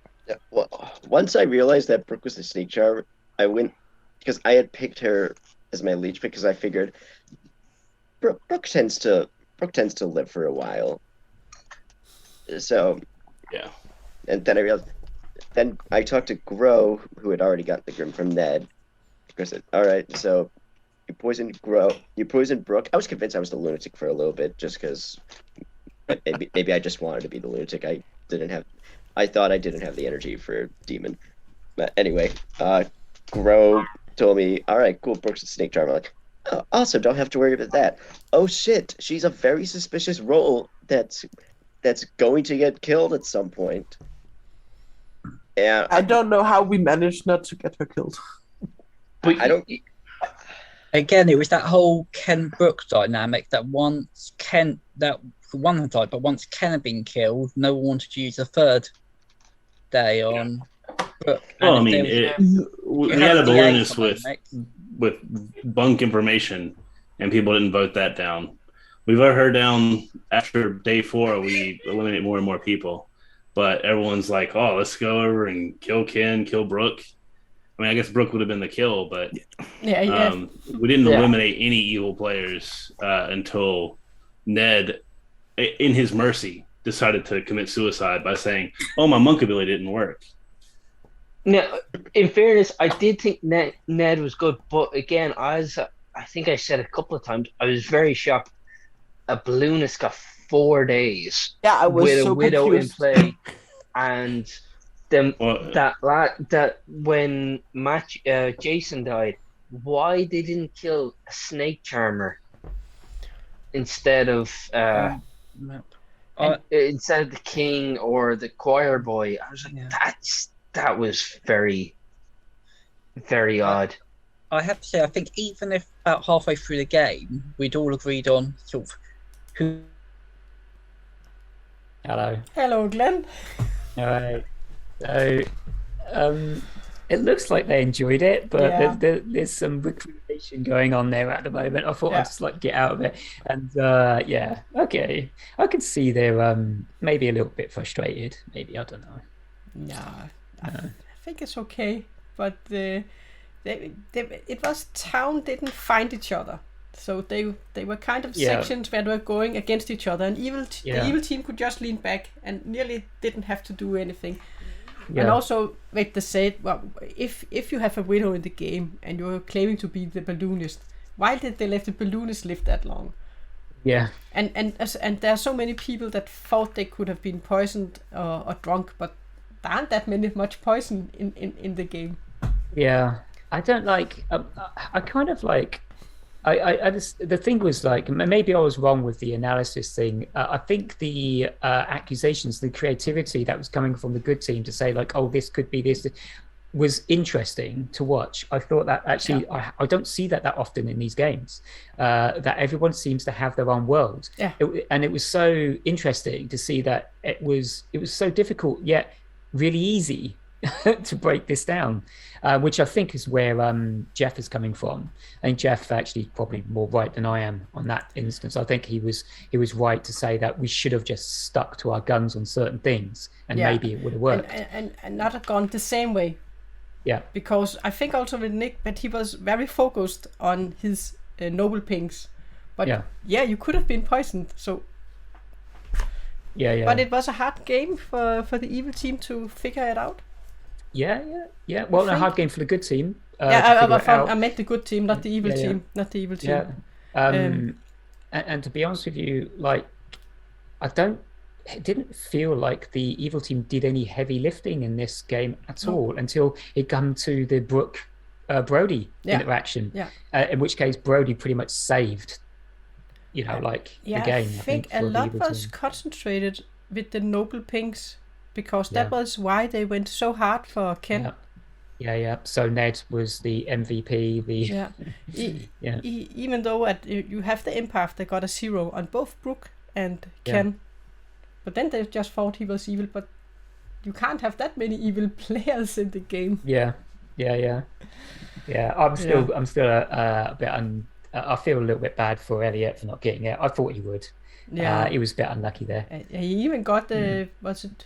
well, once I realized that Brooke was the snake charmer, I went because I had picked her as my Lleech because I figured Brooke tends to live for a while. So yeah, and then I realized. Then I talked to Grow, who had already gotten the Grim from Ned. I said, "All right, so you poisoned Grow, you poisoned Brooke." I was convinced I was the Lunatic for a little bit, just because maybe I just wanted to be the Lunatic. I thought I didn't have the energy for Demon. But anyway, Grow told me, "All right, cool, Brooke's a snake charmer." I'm like, "Oh, awesome! Don't have to worry about that." Oh shit, she's a very suspicious role that's going to get killed at some point. Yeah, I don't know how we managed not to get her killed. But I don't. Again, it was that whole Ken Brooke dynamic that once Ken had died, but once Ken had been killed, no one wanted to use the third day on Brooke. Well, I mean, we had a balloonist with bunk information, and people didn't vote that down. We voted her down after day 4. We eliminate more and more people. But everyone's like, "Oh, let's go over and kill Ken, kill Brooke." I mean, I guess Brooke would have been the kill, but we didn't eliminate any evil players until Ned, in his mercy, decided to commit suicide by saying, "Oh, my monk ability didn't work." Now, in fairness, I did think Ned was good, but again, I think I said a couple of times, I was very shocked. A balloonist got 4 days with a widow confused. In play, and then that when Jason died, why they didn't kill a snake charmer instead of instead of the king or the Choirboy? I was like, that was very, very odd. I have to say, I think even if about halfway through the game we'd all agreed on sort of who. Hello, Glenn. All right. So, it looks like they enjoyed it, but there's some recreation going on there at the moment. I thought I'd just get out of it, and okay, I can see they're maybe a little bit frustrated. Maybe, I don't know. Yeah, I think it's okay, but it was town didn't find each other. So they were kind of sections where they were going against each other, and the evil team could just lean back and nearly didn't have to do anything. Yeah. And also, like they said, well, if you have a widow in the game and you're claiming to be the balloonist, why did they let the balloonist live that long? Yeah. And there are so many people that thought they could have been poisoned or drunk, but there aren't that much poison in the game. Yeah, I don't like. I kind of like. I just, the thing was like, maybe I was wrong with the analysis thing. I think the accusations, the creativity that was coming from the good team to say like, oh, this could be this, was interesting to watch. I thought that actually, I don't see that often in these games, that everyone seems to have their own world. Yeah. And it was so interesting to see that it was so difficult yet really easy to break this down, which I think is where Jeff is coming from. I think Jeff actually probably more right than I am on that instance. I think he was right to say that we should have just stuck to our guns on certain things, and maybe it would have worked. And not have gone the same way. Yeah. Because I think also with Nick, that he was very focused on his noble pings. But you could have been poisoned. So. Yeah. But it was a hard game for the evil team to figure it out. Yeah. Well, a hard game for the good team. I meant the good team, not the evil team, not the evil team. Yeah. And to be honest with you, like, it didn't feel like the evil team did any heavy lifting in this game at all until it come to the Brody interaction. Yeah. In which case Brody pretty much saved, the game. I think a lot was concentrated with the noble pinks because that was why they went so hard for Ken. Yeah. So Ned was the MVP. Even though you have the empath that got a 0 on both Brooke and Ken. But then they just thought he was evil, but you can't have that many evil players in the game. Yeah. I'm still a bit I feel a little bit bad for Elliot for not getting it. I thought he would. Yeah. He was a bit unlucky there. He even got was it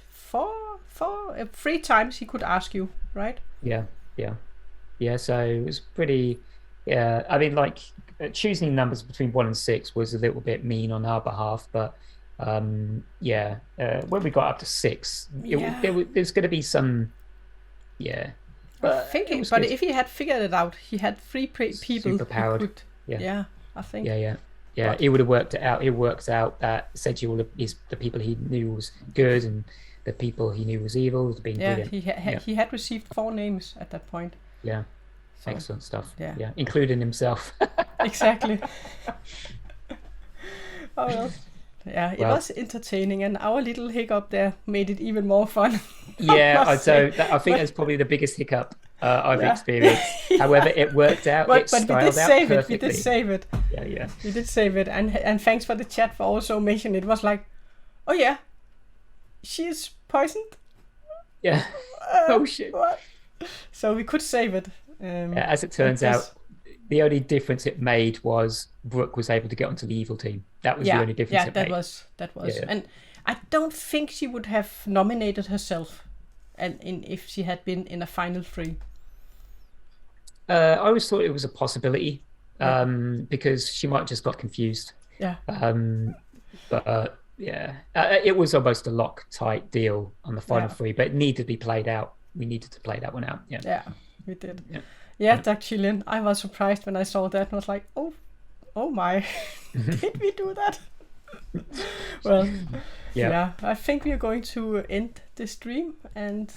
3 times he could ask you, right? Yeah. So it was pretty. Yeah, I mean, like choosing numbers between 1 and 6 was a little bit mean on our behalf, but. When we got up to 6, there's going to be some, But if he had figured it out, he had 3 people superpowered. Who could, I think. Yeah. It would have worked out. It works out that essentially all of the people he knew was good and the people he knew was evil was being brilliant. He had received 4 names at that point. Yeah, so, excellent stuff. Yeah, including himself. Exactly. Oh well. Yeah, it was entertaining, and our little hiccup there made it even more fun. I think that's probably the biggest hiccup I've experienced. However, it worked out. But we did save it. We did save it. Yeah. We did save it, and thanks for the chat for also mentioning it. Was like, oh yeah, she is poisoned. Yeah. Oh shit. What? So we could save it. As it turns out. The only difference it made was Brooke was able to get onto the evil team. That was the only difference it made. That was. Yeah. And I don't think she would have nominated herself if she had been in a final 3. I always thought it was a possibility because she might have just got confused. Yeah. It was almost a Loctite deal on the final 3, but it needed to be played out. We needed to play that one out. Yeah, we did. Yeah, Dashii, I was surprised when I saw that and was like, oh my, did we do that? Well, I think we are going to end the stream, and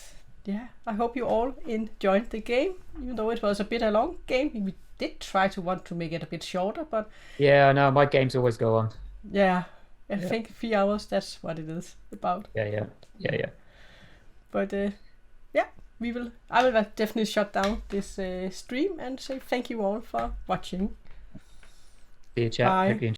I hope you all enjoyed the game, even though it was a bit a long game. We did try to want to make it a bit shorter, but... Yeah, I know, my games always go on. Yeah, I think 3 hours, that's what it is about. Yeah. But, I will definitely shut down this stream and say thank you all for watching. See you, chat. Bye. Hope you enjoyed.